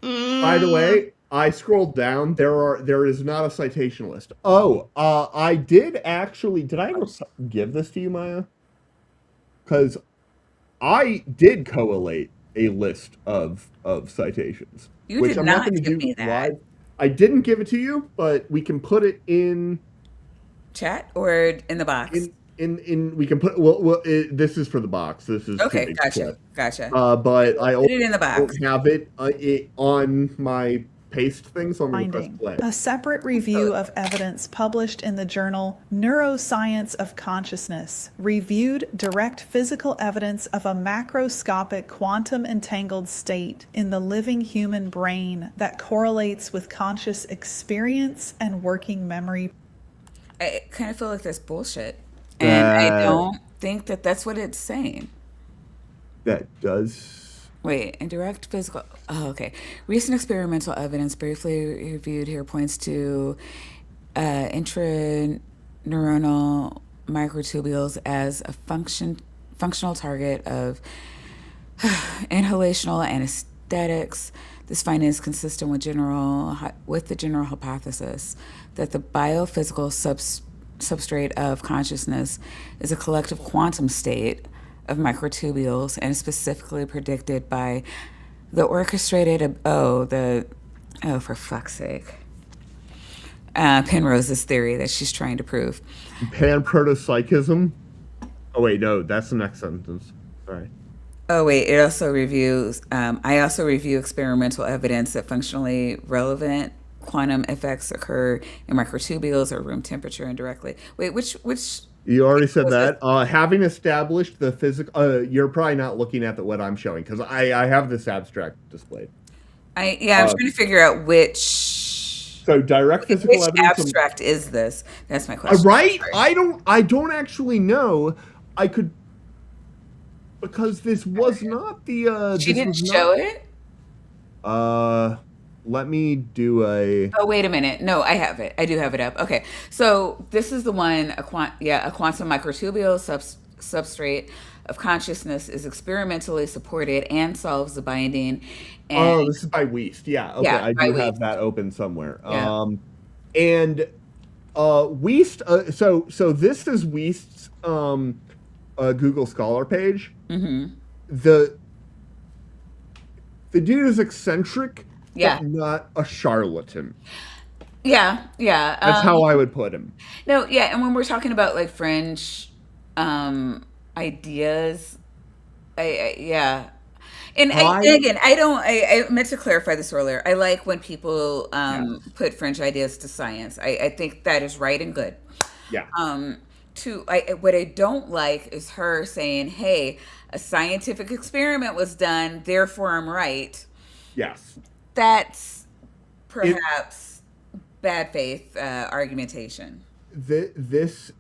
By the way, I scrolled down. There is not a citation list. Oh, I did actually. Did I ever give this to you, Maya? Because I did collate a list of citations, You which did I'm not not going to give do me that. live. I didn't give it to you, but we can put it in Chat or in the box? in we can put this is for the box. This is Okay, too big gotcha, to gotcha. put. But I Put it in the box. don't have it, on my paste thing, so I'm going to press Finding play. a separate review of evidence published in the journal Neuroscience of Consciousness reviewed direct physical evidence of a macroscopic quantum entangled state in the living human brain that correlates with conscious experience and working memory. I kind of feel like that's bullshit, and I don't think that that's what it's saying. That does. Wait, indirect physical. Oh, okay. Recent experimental evidence, briefly reviewed here, points to intraneuronal microtubules as a functional target of inhalational anesthetics. This finding is consistent with the general hypothesis that the biophysical substrate of consciousness is a collective quantum state of microtubules and is specifically predicted by the orchestrated for fuck's sake, Penrose's theory that she's trying to prove. Panprotopsychism. Oh wait, no, that's the next sentence. Sorry. Oh wait, it also reviews. I also review experimental evidence that functionally relevant quantum effects occur in microtubules or room temperature indirectly. Wait, which? You already said that. Having established the physical, you're probably not looking at what I'm showing because I have this abstract displayed. I'm trying to figure out which. So direct physical Which evidence. abstract is this? That's my question. Right? Sorry. I don't actually know. I could, because this was not the. She didn't show it. Let me do a. Oh, wait a minute. No, I have it. I do have it up. Okay. So this is the one, a quantum microtubule substrate of consciousness is experimentally supported and solves the binding. And, this is by Weist. Yeah. Okay. Yeah, I by do have Weist. that open somewhere. Yeah. And Weist. So this is Weist's Google Scholar page. Mm-hmm. The dude is eccentric. Yeah. But not a charlatan. Yeah. That's how I would put him. No, yeah, and when we're talking about like fringe ideas, yeah. And again, I meant to clarify this earlier. I like when people put fringe ideas to science. I think that is right and good. Yeah. What I don't like is her saying, "Hey, a scientific experiment was done, therefore I'm right." Yes. That's perhaps bad faith argumentation. This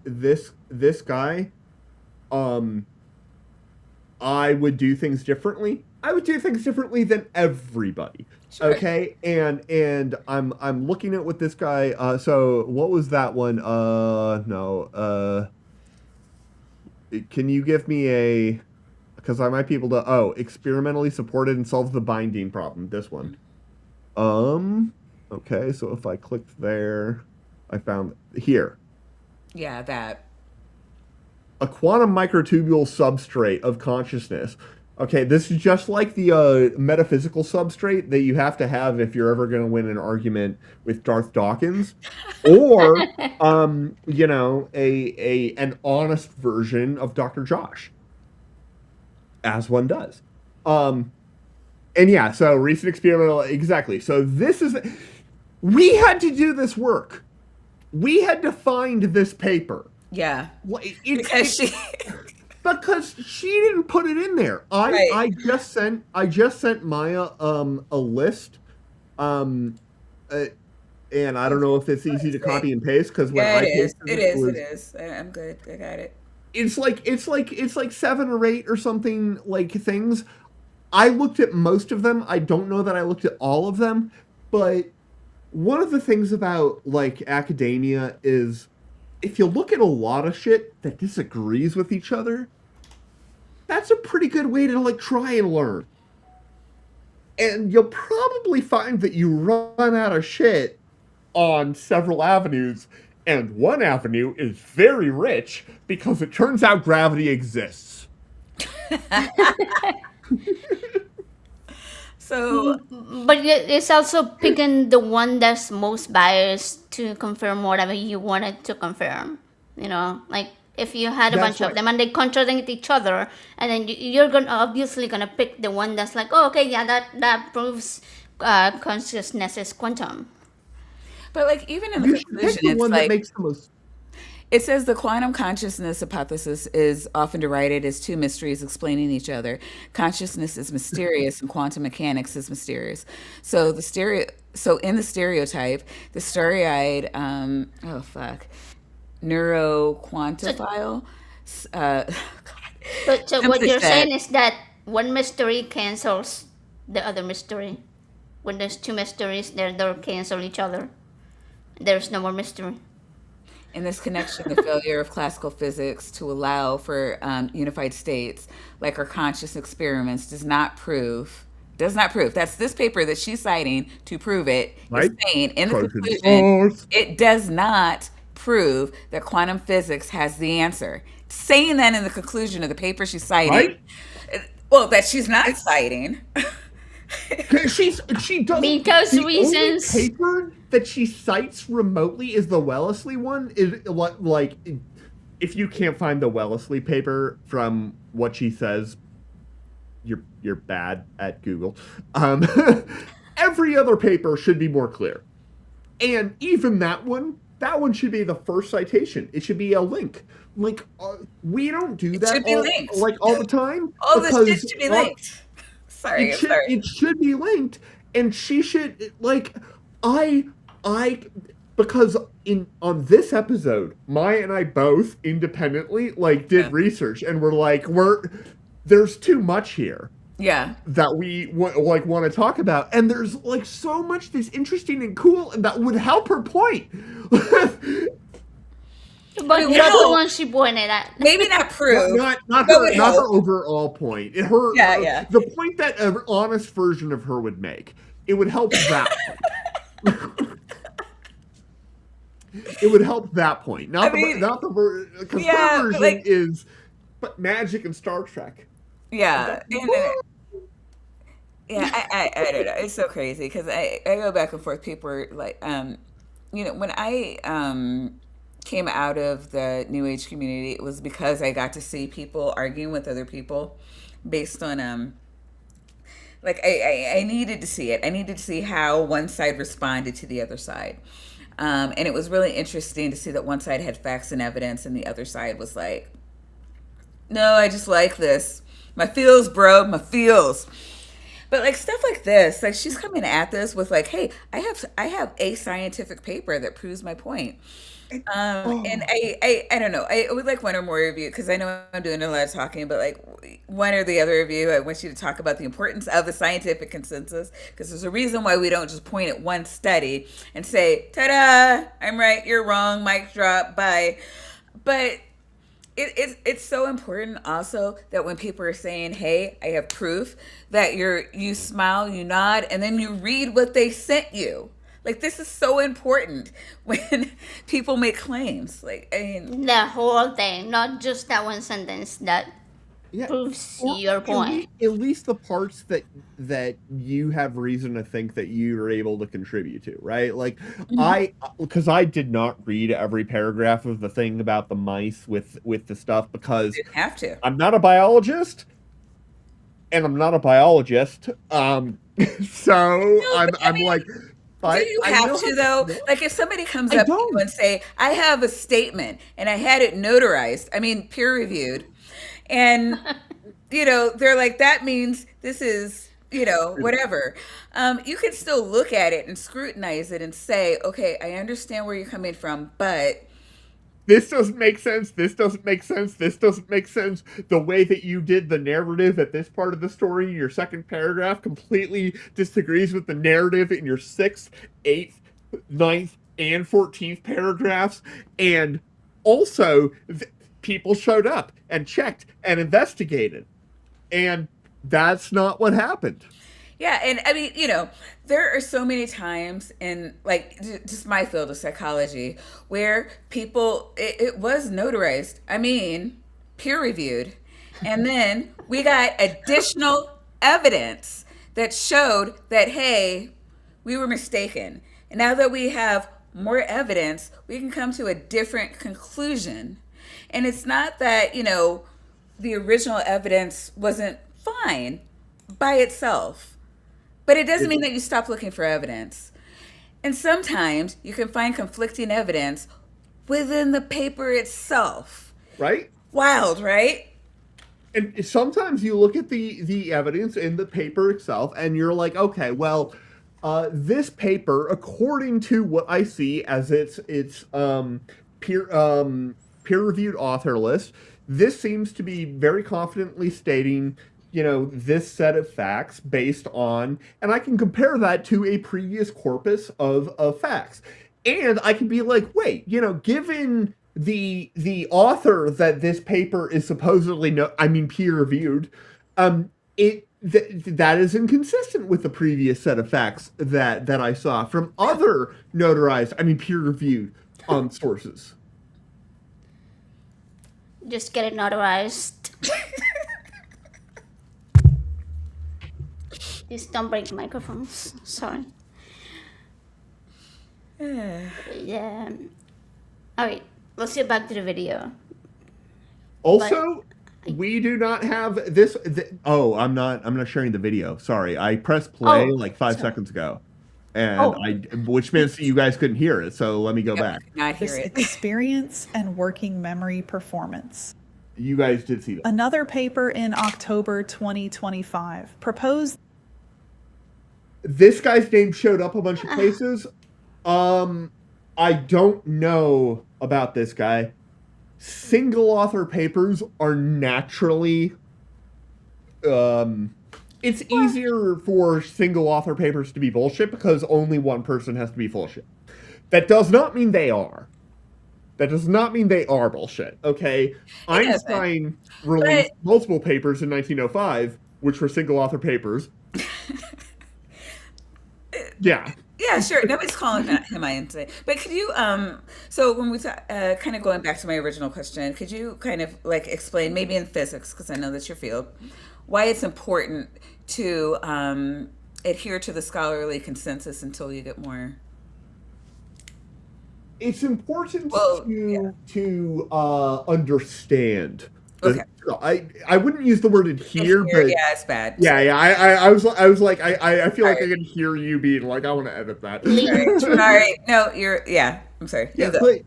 guy, I would do things differently. I would do things differently than everybody. Sure. Okay, and I'm looking at what this guy. So what was that one? No. Can you give me a? Because I might be able to. Experimentally supported and solves the binding problem. This one. Okay, so if I clicked there, I found here. Yeah, that. A quantum microtubule substrate of consciousness. Okay, this is just like the metaphysical substrate that you have to have if you're ever going to win an argument with Darth Dawkins, or an honest version of Dr. Josh, as one does. And yeah, so recent experimental, exactly. So we had to do this work. We had to find this paper. Yeah. Because she didn't put it in there. I just sent Maya a list. And I don't know if it's easy to copy and paste because when I pasted it is. I'm good. I got it. It's like 7 or 8 or something like things. I looked at most of them. I don't know that I looked at all of them, but one of the things about like academia is if you look at a lot of shit that disagrees with each other, that's a pretty good way to like try and learn. And you'll probably find that you run out of shit on several avenues, and one avenue is very rich because it turns out gravity exists. So But it's also picking the one that's most biased to confirm whatever you wanted to confirm. You know, like if you had a That's bunch of right. them and they contradict each other, and then you're gonna obviously gonna pick the one that's like, oh, okay, yeah, that proves consciousness is quantum. but like even in the You should pick conclusion, the it's one that like makes the most. it says the quantum consciousness hypothesis is often derided as two mysteries explaining each other. Consciousness is mysterious and quantum mechanics is mysterious. So in the stereotype, the starry-eyed oh fuck, So, neuroquantophile God, so what simply you're said, saying is that one mystery cancels the other mystery. When there's two mysteries, they'll cancel each other. There's no more mystery. in this connection, the failure of classical physics to allow for unified states like our conscious experiments does not prove. That's this paper that she's citing to prove it is Right? saying in the Trojan conclusion, horse. it does not prove that quantum physics has the answer. Saying that in the conclusion of the paper she's citing, Right? well, that she's not citing. She doesn't. Because The only reasons. paper that she cites remotely is the Wellesley one. Is like if you can't find the Wellesley paper from what she says, you're bad at Google. Um, every other paper should be more clear, and even that one should be the first citation. It should be a link. Like we don't do It that should be linked. all the time All this shit because should be linked. Sorry, I'm sorry. it should be linked, and she should like I because in on this episode, Maya and I both independently like did Yeah. research, and we're like there's too much here Yeah. that we want to talk about, and there's like so much that's interesting and cool and that would help her point. But mean, not the no. one she pointed at. Maybe not prove. Not but would her help. overall point. Her Yeah, yeah. the point that an honest version of her would make. It would help that point. It would help that point. Not I mean, not the because yeah, her but, version like- is but magic and Star Trek. Yeah. Yeah, I don't know. It's so crazy because I go back and forth. People are like, when I came out of the New Age community, it was because I got to see people arguing with other people based on like I needed to see it. I needed to see how one side responded to the other side. And it was really interesting to see that one side had facts and evidence and the other side was like, no, I just like this. My feels, bro, my feels. But like stuff like this, like she's coming at this with like, hey, I have a scientific paper that proves my point. And I don't know. I would like one or more of you because I know I'm doing a lot of talking, but like one or the other of you, I want you to talk about the importance of the scientific consensus because there's a reason why we don't just point at one study and say, "Ta-da! I'm right, you're wrong." Mic drop. Bye. But it's so important also that when people are saying, "Hey, I have proof," that you smile, you nod, and then you read what they sent you. Like this is so important when people make claims. Like I mean, The whole thing, not just that one sentence that Yeah. proves Or your point. At least the parts that you have reason to think that you are able to contribute to, right? Like because I did not read every paragraph of the thing about the mice with the stuff because you have to. I'm not a biologist, and I'm not a biologist. So I'm mean, like, Do you I have know to though? Like if somebody comes I up to you don't. and say, "I have a statement and I had it notarized," I mean peer reviewed, and they're like, "That means this is whatever." You can still look at it and scrutinize it and say, "Okay, I understand where you're coming from, but." This doesn't make sense. This doesn't make sense. This doesn't make sense. The way that you did the narrative at this part of the story in your second paragraph completely disagrees with the narrative in your 6th, 8th, 9th and 14th paragraphs, and also people showed up and checked and investigated, and that's not what happened. Yeah, and I mean, there are so many times in like just my field of psychology where it was notarized. I mean, peer reviewed. And then we got additional evidence that showed that hey, we were mistaken. And now that we have more evidence, we can come to a different conclusion. And it's not that, the original evidence wasn't fine by itself. But it doesn't mean that you stop looking for evidence. And sometimes you can find conflicting evidence within the paper itself. Right? Wild, right? And sometimes you look at the evidence in the paper itself and you're like, okay, well, this paper, according to what I see as its peer-reviewed author list, this seems to be very confidently stating this set of facts based on, and I can compare that to a previous corpus of facts. And I can be like, wait, given the author that this paper is supposedly, peer-reviewed, that is inconsistent with the previous set of facts that I saw from other notarized, peer-reviewed sources. Just get it notarized. Please don't break microphones. Sorry. Yeah. All right. Let's get back to the video. Also, we do not have this. I'm not sharing the video. Sorry, I pressed play like 5 seconds ago, and which means you guys couldn't hear it. So let me go back. Not hear it. Experience and working memory performance. You guys did see that. Another paper in October 2025 proposed. This guy's name showed up a bunch of places. I don't know about this guy. Single author papers are naturally, it's easier for single author papers to be bullshit because only one person has to be full of shit. That does not mean they are. That does not mean they are bullshit, okay? Einstein released multiple papers in 1905, which were single author papers. Yeah. Yeah, sure. Nobody's calling him Einstein. But could you, so when we kind of going back to my original question, could you kind of like explain, maybe in physics, because I know that's your field, why it's important to adhere to the scholarly consensus until you get more? It's important to understand. Okay. I wouldn't use the word adhere, but yeah, it's bad. Yeah. I was like, I feel like I can hear you being like, I want to edit that. All right. No, I'm sorry. Yeah, but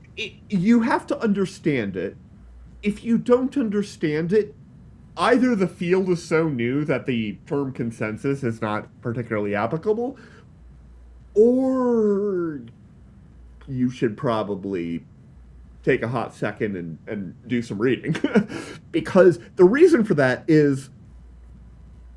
you have to understand it. If you don't understand it, either the field is so new that the term consensus is not particularly applicable, or you should probably take a hot second and do some reading. Because the reason for that is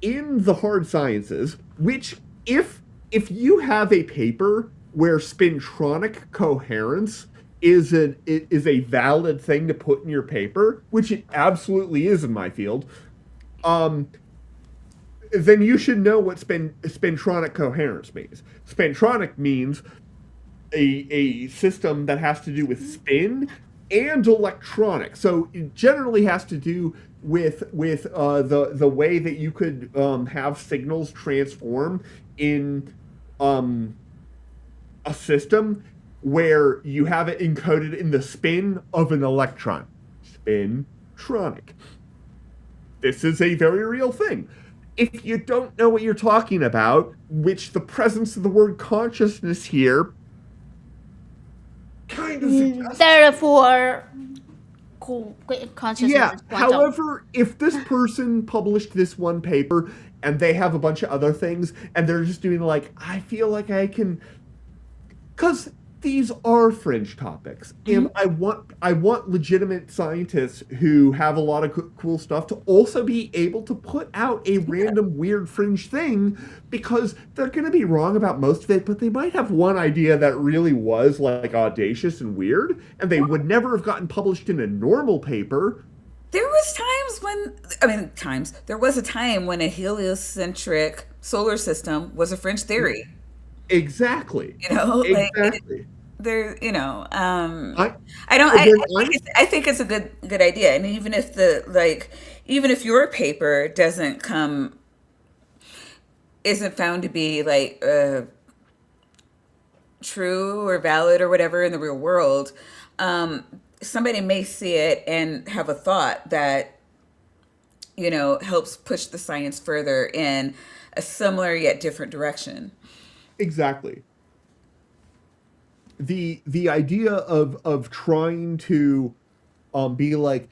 in the hard sciences, which if you have a paper where spintronic coherence is a valid thing to put in your paper, which it absolutely is in my field, then you should know what spintronic coherence means. Spintronic means a system that has to do with spin and electronics. So it generally has to do with the way that you could have signals transform in a system where you have it encoded in the spin of an electron. Spintronic. This is a very real thing. If you don't know what you're talking about, which the presence of the word consciousness here kind of suggests. Therefore, consciousness. Yeah, however, if this person published this one paper and they have a bunch of other things and they're just doing like, I feel like I can... Because these are fringe topics, and I want legitimate scientists who have a lot of cool stuff to also be able to put out a random weird fringe thing, because they're going to be wrong about most of it, but they might have one idea that really was like audacious and weird, and they would never have gotten published in a normal paper. There was there was a time when a heliocentric solar system was a fringe theory. Exactly. You know, like Exactly. there, you know, I, I don't. again, I think it's a good idea, and even if even if your paper isn't found to be like true or valid or whatever in the real world, somebody may see it and have a thought that helps push the science further in a similar yet different direction. exactly. The idea of trying to be like,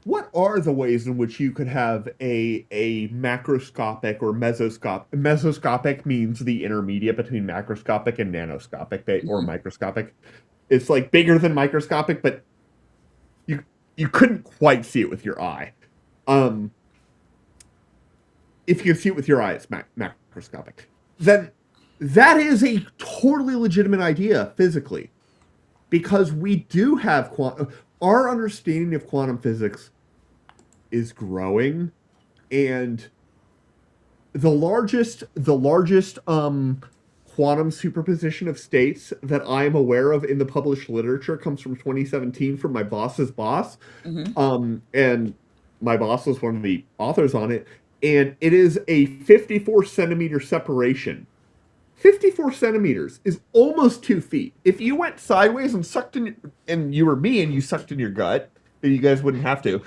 what are the ways in which you could have a macroscopic or mesoscopic? Mesoscopic means the intermediate between macroscopic and nanoscopic, or microscopic. It's like bigger than microscopic, but you couldn't quite see it with your eye. If you can see it with your eye, it's macroscopic. Then that is a totally legitimate idea physically, because we do have our understanding of quantum physics is growing, and the largest quantum superposition of states that I am aware of in the published literature comes from 2017 from my boss's boss. And my boss was one of the authors on it, and it is a 54 centimeter separation. 54 centimeters is almost 2 feet. If you went sideways and sucked in, and you were me and you sucked in your gut, and you guys wouldn't have to,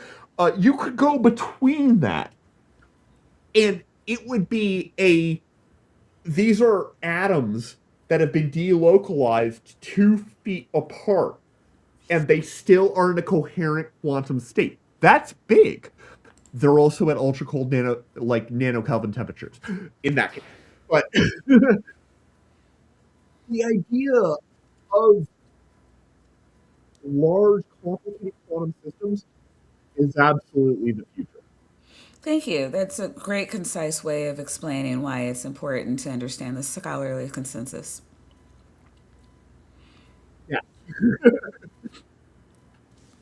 you could go between that. And it would be these are atoms that have been delocalized 2 feet apart, and they still are in a coherent quantum state. That's big. They're also at ultra cold nano-Kelvin temperatures in that case. But the idea of large, complicated quantum systems is absolutely the future. Thank you. That's a great, concise way of explaining why it's important to understand the scholarly consensus. Yeah.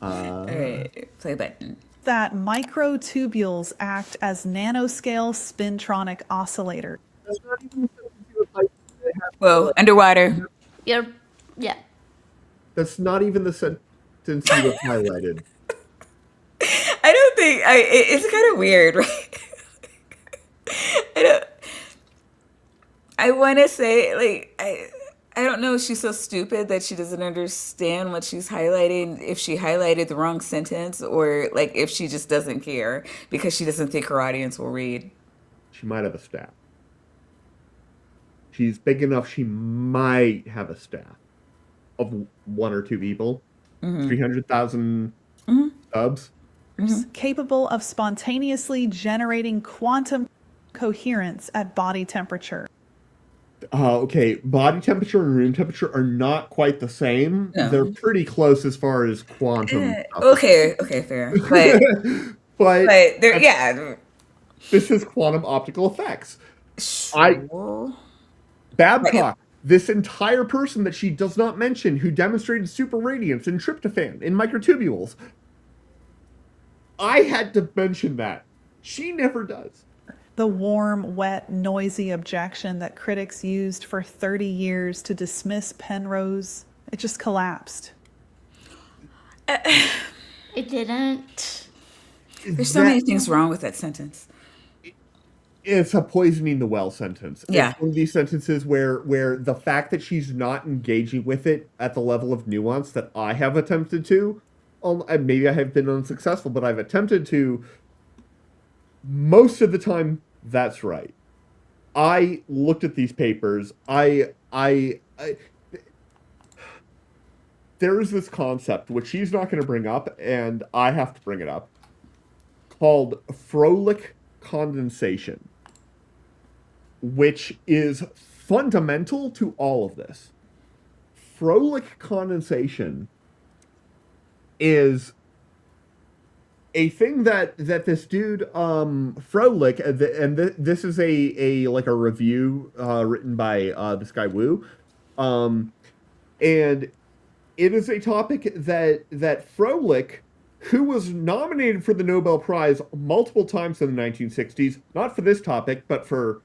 All right, play button. That microtubules act as nanoscale spintronic oscillators. That's not even something to do with like, Whoa, underwater. You're, yeah. that's not even the sentence you have highlighted. I don't think it's kind of weird, right? I don't. I want to say I don't know if she's so stupid that she doesn't understand what she's highlighting, if she highlighted the wrong sentence, or like if she just doesn't care because she doesn't think her audience will read. She might have a staff. She's big enough, she might have a staff of 1 or 2 people. 300,000 subs. Capable of spontaneously generating quantum coherence at body temperature. Okay, body temperature and room temperature are not quite the same. No. They're pretty close as far as quantum. Okay, fair. But but there, yeah. This is quantum optical effects. Sure. Babcock, this entire person that she does not mention who demonstrated super radiance in tryptophan in microtubules. I had to mention that. She never does. The warm, wet, noisy objection that critics used for 30 years to dismiss Penrose, it just collapsed. It didn't. There's so many things wrong with that sentence. It's a poisoning the well sentence. Yeah. It's one of these sentences where the fact that she's not engaging with it at the level of nuance that I have attempted to, maybe I have been unsuccessful, but I've attempted to, most of the time, that's right. I looked at these papers. There is this concept, which she's not going to bring up, and I have to bring it up, called Fröhlich condensation, which is fundamental to all of this. Fröhlich condensation is a thing that this dude Fröhlich, this is a like a review written by this guy Wu, and it is a topic that Fröhlich, who was nominated for the Nobel Prize multiple times in the 1960s, not for this topic, but for,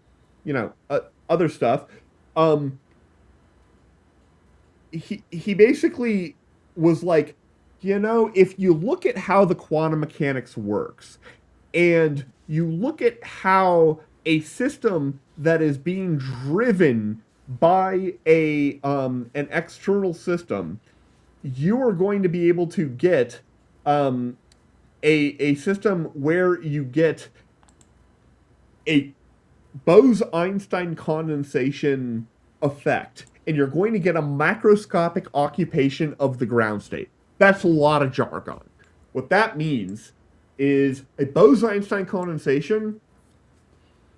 other stuff. He basically was like, if you look at how the quantum mechanics works, and you look at how a system that is being driven by an external system, you are going to be able to get a system where you get a Bose-Einstein condensation effect, and you're going to get a macroscopic occupation of the ground state. That's a lot of jargon. What that means is a Bose-Einstein condensation,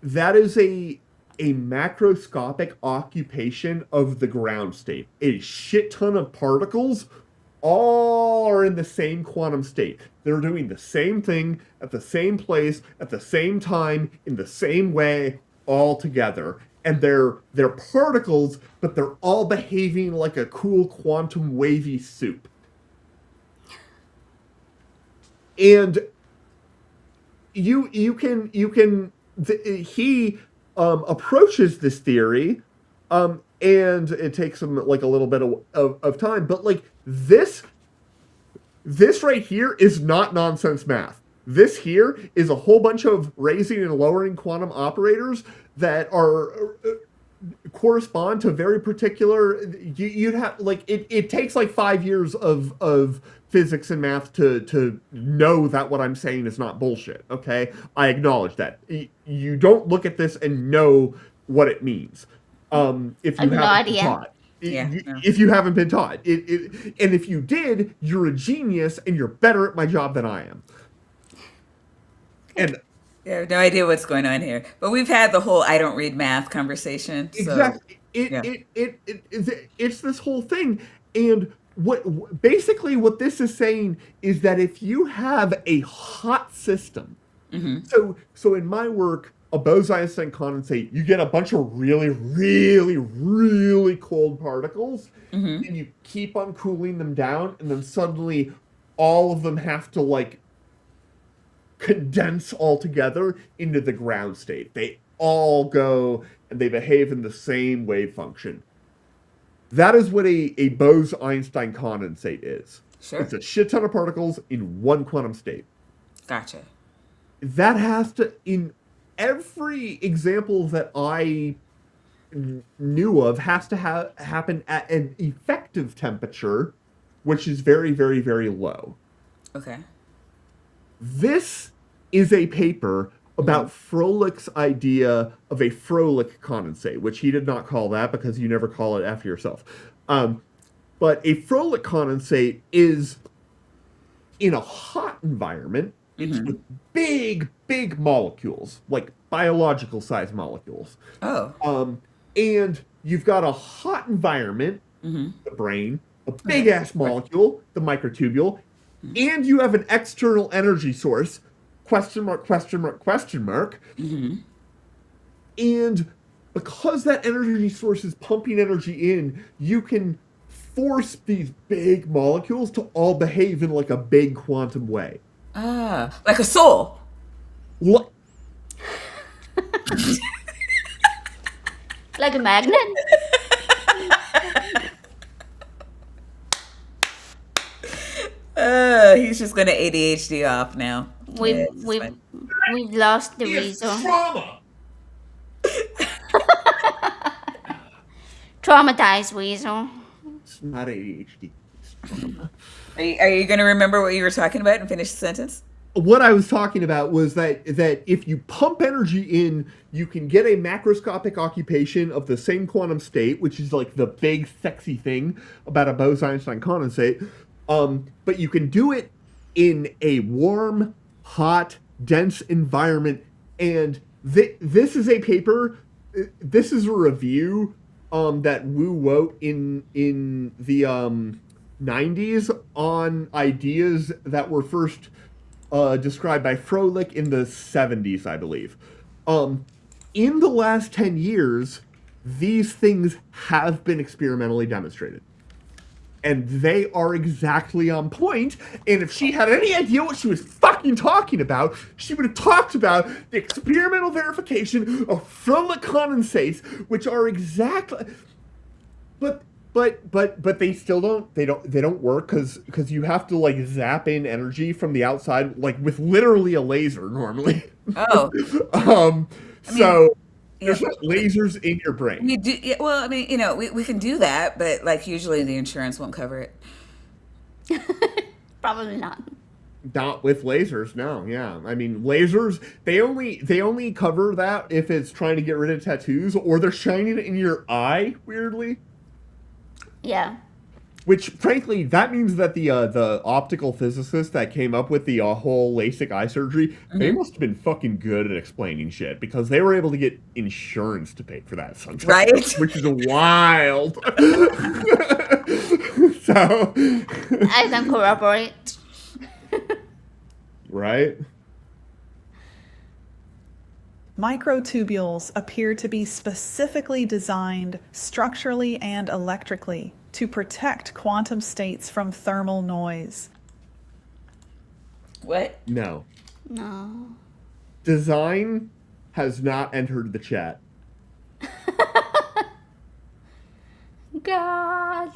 that is a macroscopic occupation of the ground state. A shit ton of particles all are in the same quantum state. They're doing the same thing at the same place at the same time in the same way all together. And they're particles, but they're all behaving like a cool quantum wavy soup. And he approaches this theory, and it takes him like a little bit of time, but like this right here is not nonsense math. This here is a whole bunch of raising and lowering quantum operators that are correspond to very particular. You'd have like it takes like 5 years of physics and math to know that what I'm saying is not bullshit. Okay, I acknowledge that. You don't look at this and know what it means. If you haven't been taught. If you haven't been taught. And if you did, you're a genius and you're better at my job than I am. And I have no idea what's going on here. But we've had the whole I don't read math conversation. So, exactly. It's this whole thing. And what basically what this is saying is that if you have a hot system, so in my work, a Bose-Einstein condensate, you get a bunch of really, really, really cold particles, and you keep on cooling them down, and then suddenly all of them have to like condense all together into the ground state. They all go and they behave in the same wave function. That is what a Bose-Einstein condensate is. Sure. It's a shit ton of particles in one quantum state. Gotcha. That has to, in every example that I knew of, has to happen at an effective temperature, which is very, very, very low. Okay. This is a paper about Fröhlich's idea of a Fröhlich condensate, which he did not call that because you never call it after yourself. But a Fröhlich condensate is in a hot environment. It's with big, big molecules, like biological size molecules. Oh. And you've got a hot environment, the brain, a big ass molecule, the microtubule, and you have an external energy source, question mark, question mark, question mark. And because that energy source is pumping energy in, you can force these big molecules to all behave in like a big quantum way. Ah, like a soul. What? Like a magnet? He's just gonna ADHD off now. We've lost the It's reason. trauma! Traumatized weasel. It's not ADHD. It's trauma. Are you gonna remember what you were talking about and finish the sentence? What I was talking about was that if you pump energy in, you can get a macroscopic occupation of the same quantum state, which is like the big sexy thing about a Bose-Einstein condensate. But you can do it in a warm, hot, dense environment. And this is a paper, this is a review that Wu wrote in the 90s on ideas that were first described by Fröhlich in the 70s, I believe. In the last 10 years, these things have been experimentally demonstrated. And they are exactly on point. And if she had any idea what she was fucking talking about, she would have talked about the experimental verification of Fröhlich condensates, which are exactly. But they still don't work because you have to like zap in energy from the outside like with literally a laser normally. Oh, So yeah. there's not lasers in your brain. We do. Yeah, well, I mean, we can do that, but like usually the insurance won't cover it. Probably not. Not with lasers, no. Yeah, I mean lasers. They only cover that if it's trying to get rid of tattoos or they're shining it in your eye. Weirdly. Yeah. Which, frankly, that means that the optical physicists that came up with the whole LASIK eye surgery, they must have been fucking good at explaining shit because they were able to get insurance to pay for that sometimes, Right? which is wild. So, I can corroborate. right? Microtubules appear to be specifically designed structurally and electrically to protect quantum states from thermal noise. What? No. No. Design has not entered the chat. God.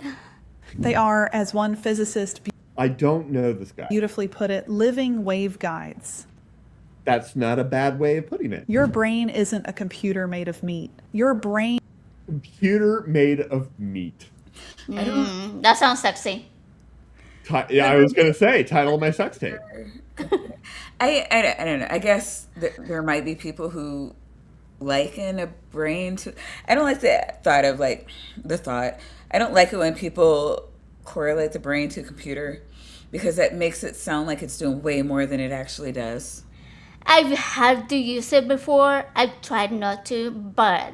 They are, as one physicist I don't know this guy. beautifully put it, living waveguides. That's not a bad way of putting it. Your brain isn't a computer made of meat. Your brain Computer made of meat. That sounds sexy. Yeah, I was gonna say title of my sex tape. I don't know. I guess there might be people who liken a brain to. I don't like the thought of like the thought. I don't like it when people correlate the brain to a computer because that makes it sound like it's doing way more than it actually does. I've had to use it before. I've tried not to, but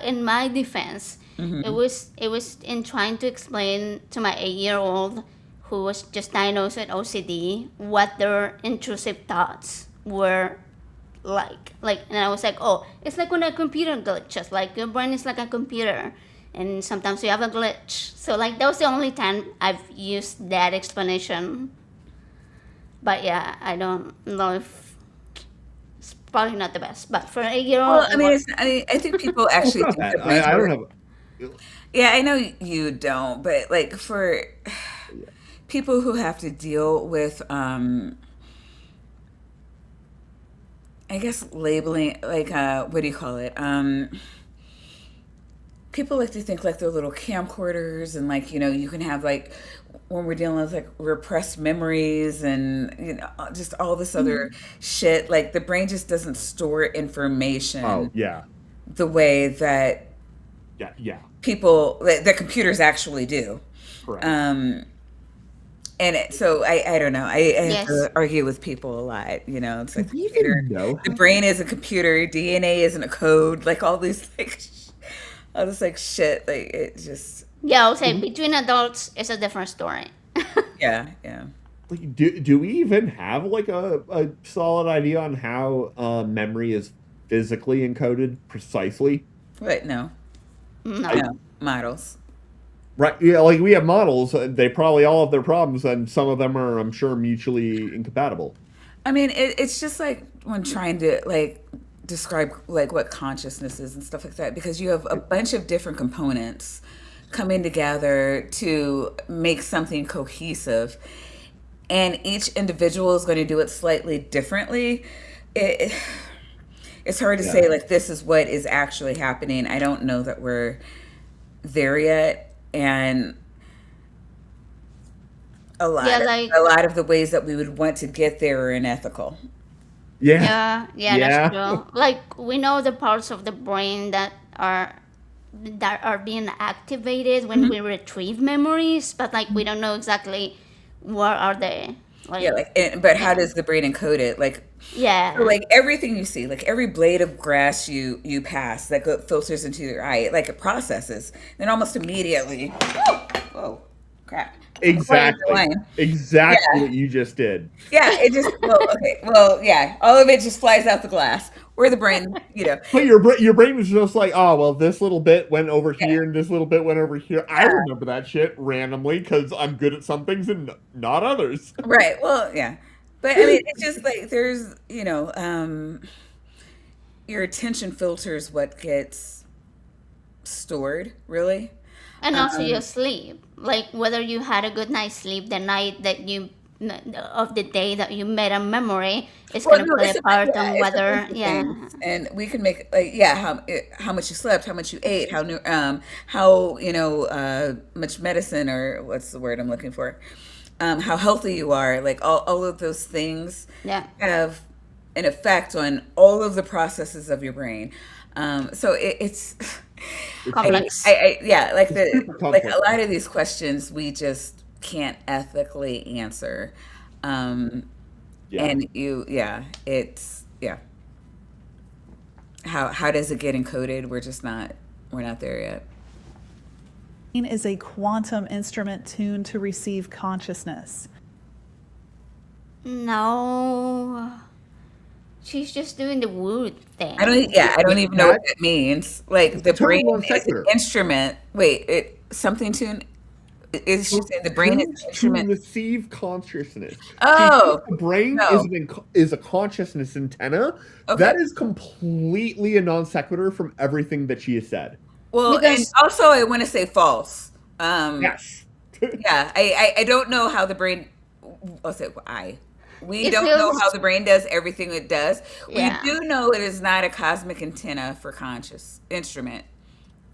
in my defense, it was in trying to explain to my 8-year-old who was just diagnosed with OCD what their intrusive thoughts were like. And I was like, oh, it's like when a computer glitches. Like your brain is like a computer, and sometimes you have a glitch. So like that was the only time I've used that explanation. But yeah, I don't know if it's probably not the best. But for an 8-year-old, Well, I mean, I think people actually Not think bad. the brains I work. don't have. Yeah, I know you don't, but like for people who have to deal with, I guess labeling, like, what do you call it? People like to think like they're little camcorders, and like you can have like when we're dealing with like repressed memories and just all this other shit. Like the brain just doesn't store information Oh yeah, the way that yeah. people that computers actually do. Correct. So I don't know. I have Yes. to argue with people a lot. It's like Do you computer. even know? The brain is a computer. DNA isn't a code. Like all these like all this like shit. Like it just yeah, I'll say between adults, it's a different story. yeah. Like, do we even have like a solid idea on how memory is physically encoded precisely? But no No. models. Right. Yeah, like we have models. They probably all have their problems, and some of them are, I'm sure, mutually incompatible. I mean, it's just like when trying to like describe like what consciousness is and stuff like that, because you have a bunch of different components coming together to make something cohesive, and each individual is going to do it slightly differently. It's hard to say like this is what is actually happening. I don't know that we're there yet, and a lot of the ways that we would want to get there are unethical. Yeah. Yeah, Yeah. that's true. Like we know the parts of the brain that are being activated when we retrieve memories, but like we don't know exactly what are they. Like Yeah, but how does the brain encode it? Like Yeah. So, like everything you see, like every blade of grass you pass that filters into your eye, like it processes, then almost immediately, whoa, crap, Wait. Exactly. line. Exactly Yeah, what you just did. yeah. It just yeah. All of it just flies out the glass, or the brain, But your brain was just like, oh well, this little bit went over yeah, here and this little bit went over here. I yeah. remember that shit randomly because I'm good at some things and not others. Right. Well, yeah. But I mean, it's just like there's, your attention filters what gets stored, really. And also your Um, sleep, like whether you had a good night's sleep the night that you of the day that you made a memory is well, gonna no, play a part on it's a bunch whether, of yeah. things, and we can make like how much you slept, how much you ate, how much medicine, or what's the word I'm looking for, how healthy you are, like all of those things Yeah. have an effect on all of the processes of your brain. So it's It's super, Complex. yeah, like it's super like complex. a lot of these questions we just can't ethically answer. Um, Yeah. and it's how does it get encoded? We're not there yet. Is a quantum instrument tuned to receive consciousness. No. She's just doing the wood thing. I don't even know what That that means. Like the total brain non is an sequitur. instrument. Wait, something tuned. Is she saying the brain is an Tuned to instrument? receive consciousness. She thinks Oh the brain no. is a consciousness antenna. Okay. That is completely a non sequitur from everything that she has said. Well, and Because also I want to say false. Yes. Yeah, I don't know how the brain. I'll say I. We it don't know how feels, the brain does everything it does. We yeah. do know it is not a cosmic antenna for conscious instrument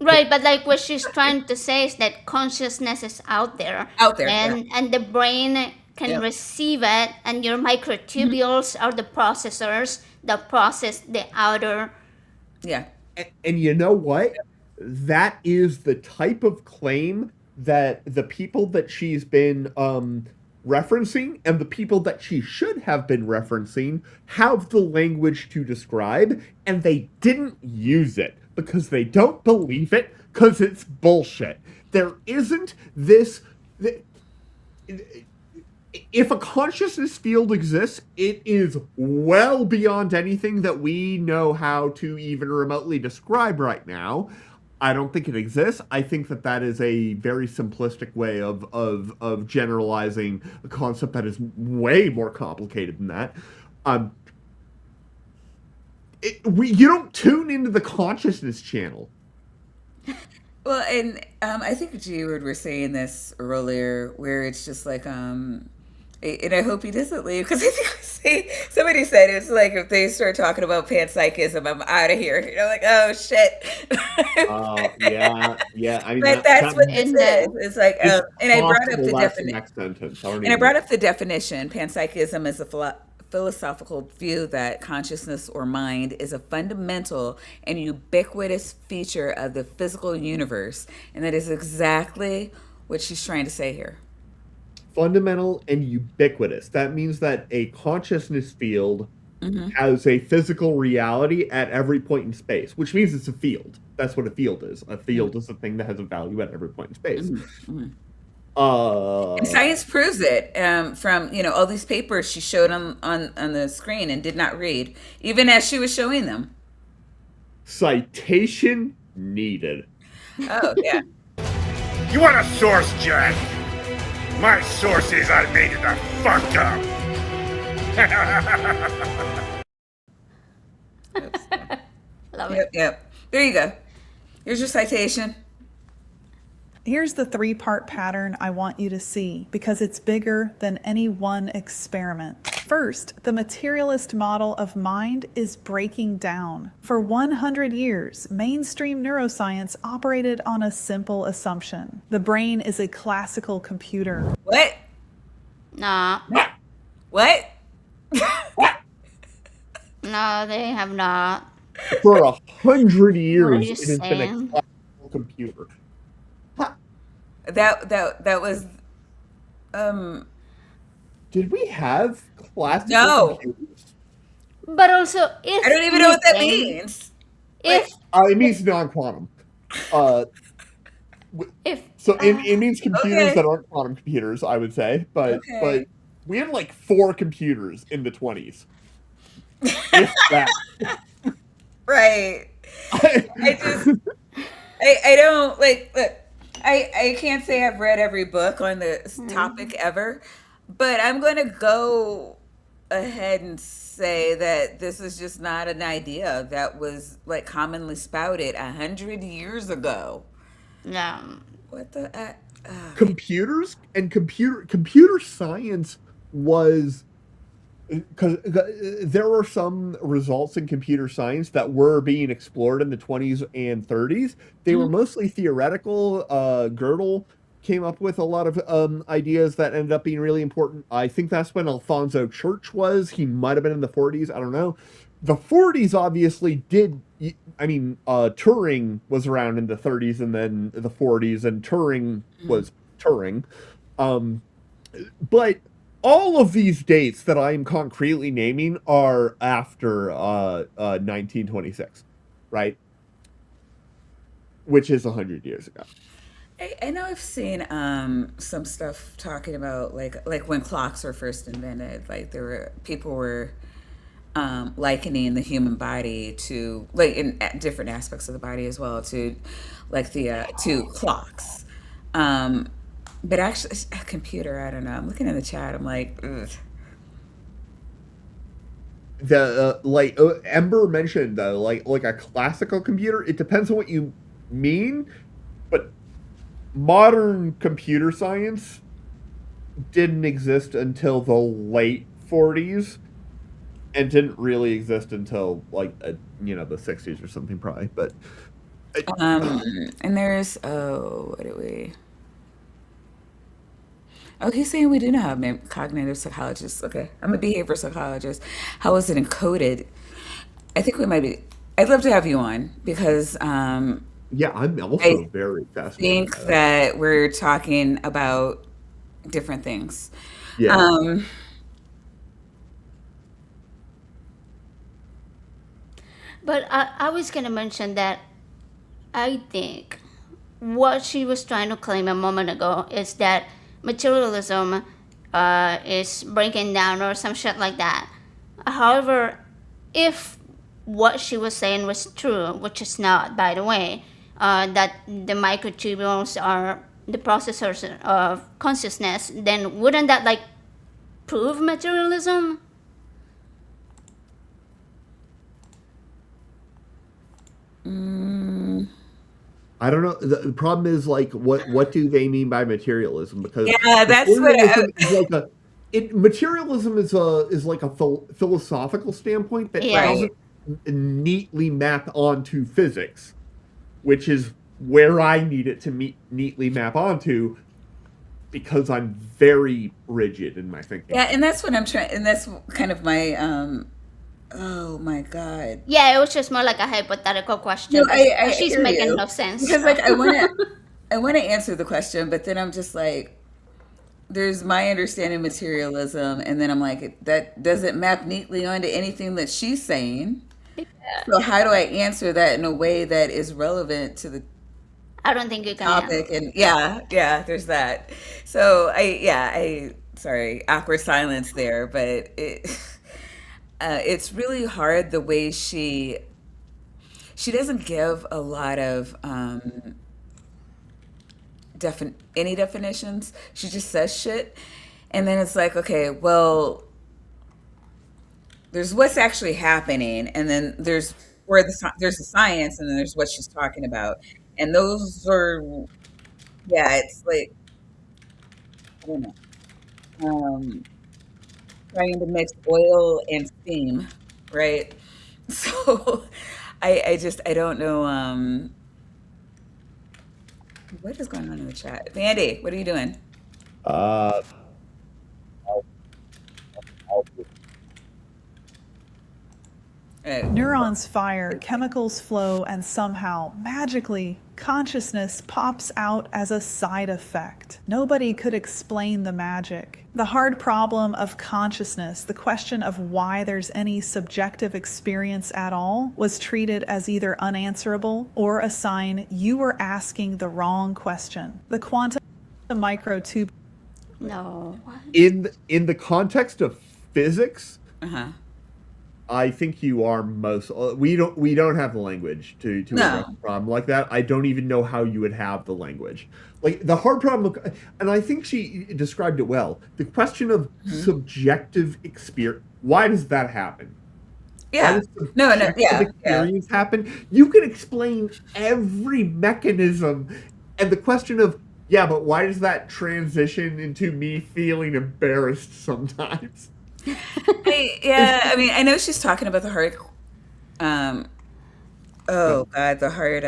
Right, but like what she's trying to say is that consciousness is out there, out there. Yeah. and the brain can Yep. receive it, and your Mhm. microtubules are the processors that process the outer. Yeah. And you know what? That is the type of claim that the people that she's been referencing and the people that she should have been referencing have the language to describe, and they didn't use it because they don't believe it because it's bullshit. There isn't this. If a consciousness field exists, it is well beyond anything that we know how to even remotely describe right now. I don't think it exists. I think that that is a very simplistic way of generalizing a concept that is way more complicated than that. Um, you don't tune into the consciousness channel. Well, and I think G-Word were saying this earlier, where it's just like, and I hope he doesn't leave because I think somebody said it's like if they start talking about panpsychism, I'm out of here. Like, oh shit. Yeah. I mean But that that's what this In is. the It's like, it's and I brought up possible the that's the definition. next sentence. I don't And I even brought know. up the definition. Panpsychism is a philosophical view that consciousness or mind is a fundamental and ubiquitous feature of the physical universe. And that is exactly what she's trying to say here. Fundamental and ubiquitous. That means that a consciousness field Hmm. has a physical reality at every point in space, which means it's a field. That's what a field is. A field is a thing that has a value at every point in space. Hmm. Hmm. And Uh, science proves it from all these papers she showed on the screen and did not read, even as she was showing them. citation needed. Oh yeah. You want a source, Jack? My sources I made it the fuck up. Oops. love it. Yep. There you go. Here's your citation. Here's the three-part pattern I want you to see because it's bigger than any one experiment. First, the materialist model of mind is breaking down. For 100 years, mainstream neuroscience operated on a simple assumption. The brain is a classical computer. What? Nah, What? no, they have not. For 100 What are years, you it has been a saying? classical computer. That was Did we have classical No. computers? But also, if I don't even know what that methane, means. if It means non-quantum. Uh, if so it means computers Okay. that aren't quantum computers, I would say. But Okay. we had like 4 computers in the 20s, if that. Right. I just I don't like look, I can't say I've read every book on this topic ever, but I'm going to go ahead and say that this is just not an idea that was like commonly spouted 100 years ago. um, What the Computers and computer science was, because there were some results in computer science that were being explored in the 20s and 30s. They were mostly theoretical. Gödel came up with a lot of ideas that ended up being really important. I think that's when Alfonso Church was. He might have been in the 40s. I don't know. The 40s obviously did. I mean, Turing was around in the 30s and then the 40s, and Turing was Turing. Um, but all of these dates that I am concretely naming are after 1926, right? Which is 100 years ago. I know I've seen some stuff talking about like when clocks were first invented, like there were people were likening the human body to like in different aspects of the body as well to like the to clocks. Um, but actually, a computer. I don't know. I'm looking in the chat. I'm like, ugh. The Ember mentioned though, like a classical computer. It depends on what you mean, but modern computer science didn't exist until the late 40s and didn't really exist until like the 60s or something probably. But Um, and there's what do we? Oh, he's saying we do not have cognitive psychologists. Okay, I'm a behavior psychologist. How is it encoded? I think we might be. I'd love to have you on because yeah, I'm also I very fascinated think by that. that we're talking about different things. Yeah. Um, but I was gonna mention that I think what she was trying to claim a moment ago is that materialism is breaking down or some shit like that. However, if what she was saying was true, which is not, by the way, that the microtubules are the processors of consciousness, then wouldn't that like prove materialism? mm, I don't know. The problem is like what do they mean by materialism? Because yeah, that's what. materialism is like materialism is like a philosophical standpoint that Yeah. Right. doesn't neatly map onto physics, which is where I need it to neatly map onto, because I'm very rigid in my thinking. Yeah, and that's what I'm trying. And that's kind of my. Oh my God. Yeah, it was just more like a hypothetical No, question because I she's hear making you no sense. because like I want to answer the question, but then I'm just like, there's my understanding of materialism, and then I'm like, that doesn't map neatly onto anything that she's saying. So how do I answer that in a way that is relevant to the I don't think you can. topic? And yeah, there's that. So I sorry, awkward silence there, but it's really hard the way she doesn't give a lot of any definitions. She just says shit, and then it's like, okay, well, there's what's actually happening, and then there's there's the science, and then there's what she's talking about, and those are yeah, it's like I don't know, trying to mix oil and steam, right? So I don't know what is going on in the chat. Andy, what are you doing? Uh, Neurons fire, chemicals flow, and somehow, magically, consciousness pops out as a side effect. Nobody could explain the magic. The hard problem of consciousness, the question of why there's any subjective experience at all, was treated as either unanswerable or a sign you were asking the wrong question. The quantum microtube. No. In the context of physics, Uh-huh. I think you are most. We don't have the language to address a problem like that. I don't even know how you would have the language. Like the hard problem, and I think she described it well. The question of subjective experience. Why does that happen? Yeah. Why does No, subjective experience happen? You can explain every mechanism, and the question of but why does that transition into me feeling embarrassed sometimes? I mean, I know she's talking about the hard. The hard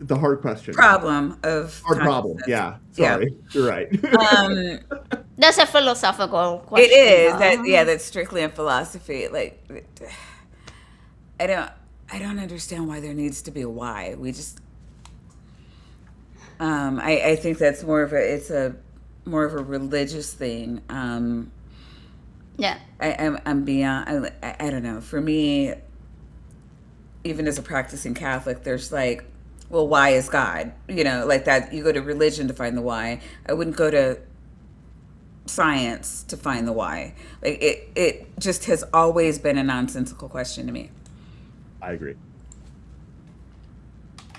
The hard question. problem of Hard problem. consciousness. Yeah. Sorry. You're right. That's a philosophical question. It is huh? that's strictly in philosophy. Like, I don't understand why there needs to be a why. We just, I think that's more of a religious thing. Yeah. I'm beyond. I don't know. For me, even as a practicing Catholic, there's like, well, why is God? You know, like that. You go to religion to find the why. I wouldn't go to science to find the why. Like it just has always been a nonsensical question to me. I agree.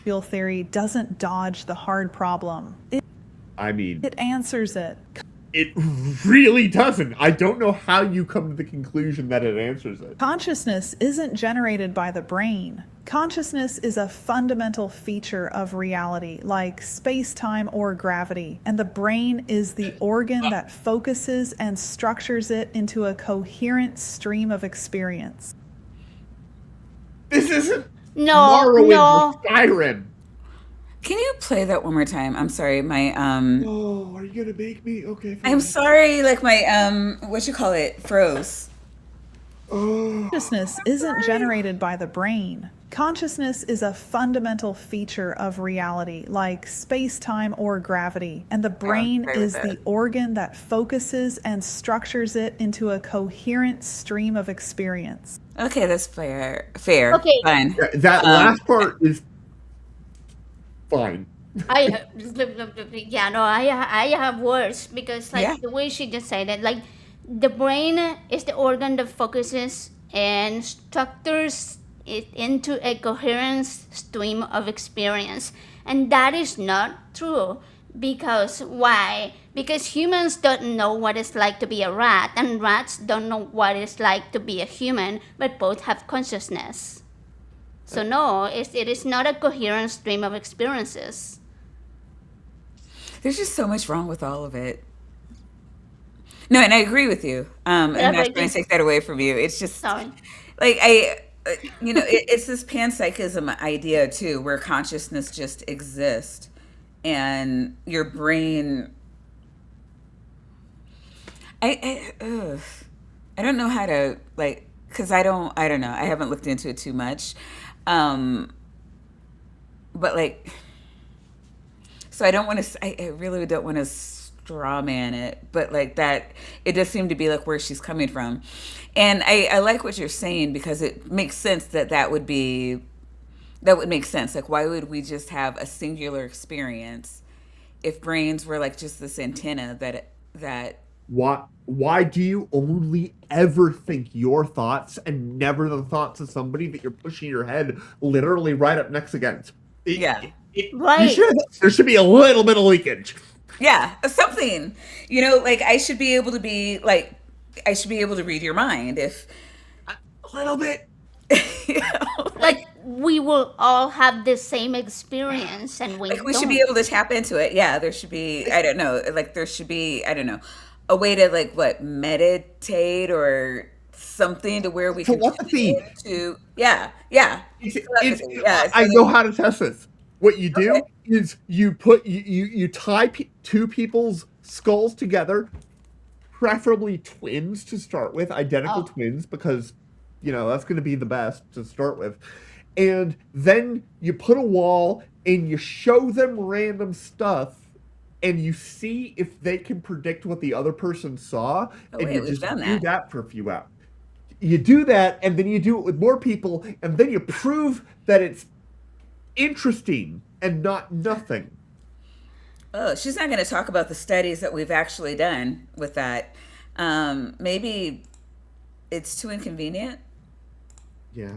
Field theory doesn't dodge the hard problem. It answers it. It really doesn't. I don't know how you come to the conclusion that it answers it. Consciousness isn't generated by the brain. Consciousness is a fundamental feature of reality, like space-time or gravity, and the brain is the organ that focuses and structures it into a coherent stream of experience. This isn't No. or Skyrim. Can you play that one more time? I'm sorry, my Oh, are you gonna make me? Okay. Fine. I'm sorry, like my what you call it, froze. Consciousness isn't generated by the brain. Consciousness is a fundamental feature of reality, like space-time or gravity, and the brain is the organ that focuses and structures it into a coherent stream of experience. Okay, that's fair. Okay. Fine. That last part is fine. I have words because the way she just said it, like the brain is the organ that focuses and structures it into a coherent stream of experience, and that is not true. Because why? Because humans don't know what it's like to be a rat, and rats don't know what it's like to be a human, but both have consciousness. So no, it is not a coherent stream of experiences. There's just so much wrong with all of it. No, and I agree with you. I'm not going to take that away from you. It's just Sorry. like it's this panpsychism idea too, where consciousness just exists, and your brain. I don't know how to because I don't know. I haven't looked into it too much. But so I don't want to, I really don't want to straw man it, but like that, it does seem to be like where she's coming from. And I like what you're saying because it makes sense that would make sense. Like, why would we just have a singular experience if brains were like just this antenna that Why do you only ever think your thoughts and never the thoughts of somebody that you're pushing your head literally right up next against? Right. There should be a little bit of leakage. Yeah, something. Like I should be able to read your mind if A little bit. Like we will all have the same experience, and we should be able to tap into it. Yeah, there should be, I don't know, a way to meditate or something to where we can telepathy. I know how to test this. What you do is you tie two people's skulls together, preferably twins to start with, identical twins, because that's going to be the best to start with. And then you put a wall and you show them random stuff and you see if they can predict what the other person saw, Oh, and wait, you we've just done do that. that for a few hours. You do that, and then you do it with more people, and then you prove that it's interesting and not nothing. Oh, she's not going to talk about the studies that we've actually done with that. Maybe it's too inconvenient. Yeah.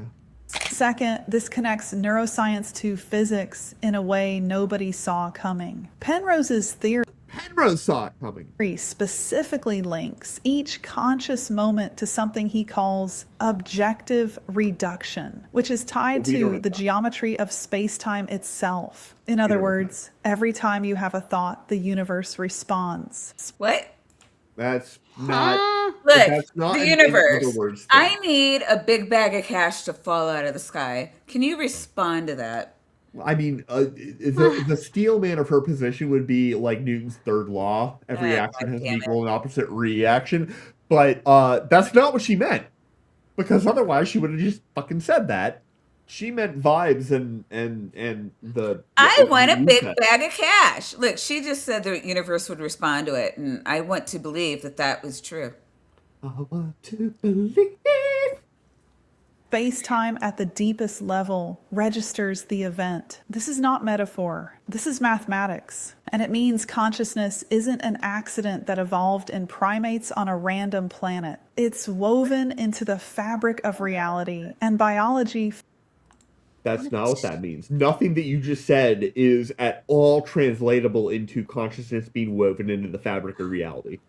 Second, this connects neuroscience to physics in a way nobody saw coming. Penrose's theory Penrose saw it coming. specifically links each conscious moment to something he calls objective reduction, which is tied to the geometry of space-time itself. In other words, every time you have a thought, the universe responds. What? That's not. Look, that's not the an universe. in other words thing. I need a big bag of cash to fall out of the sky. Can you respond to that? I mean, the steel man of her position would be like Newton's third law. Every action has an equal and opposite reaction. But that's not what she meant. Because otherwise she would have just fucking said that. She meant vibes and the... I want a big bag of cash. Look, she just said the universe would respond to it. And I want to believe that that was true. I want to believe... Space-time at the deepest level registers the event. This is not metaphor. This is mathematics. And it means consciousness isn't an accident that evolved in primates on a random planet. It's woven into the fabric of reality. And biology... That's not what that means. Nothing that you just said is at all translatable into consciousness being woven into the fabric of reality.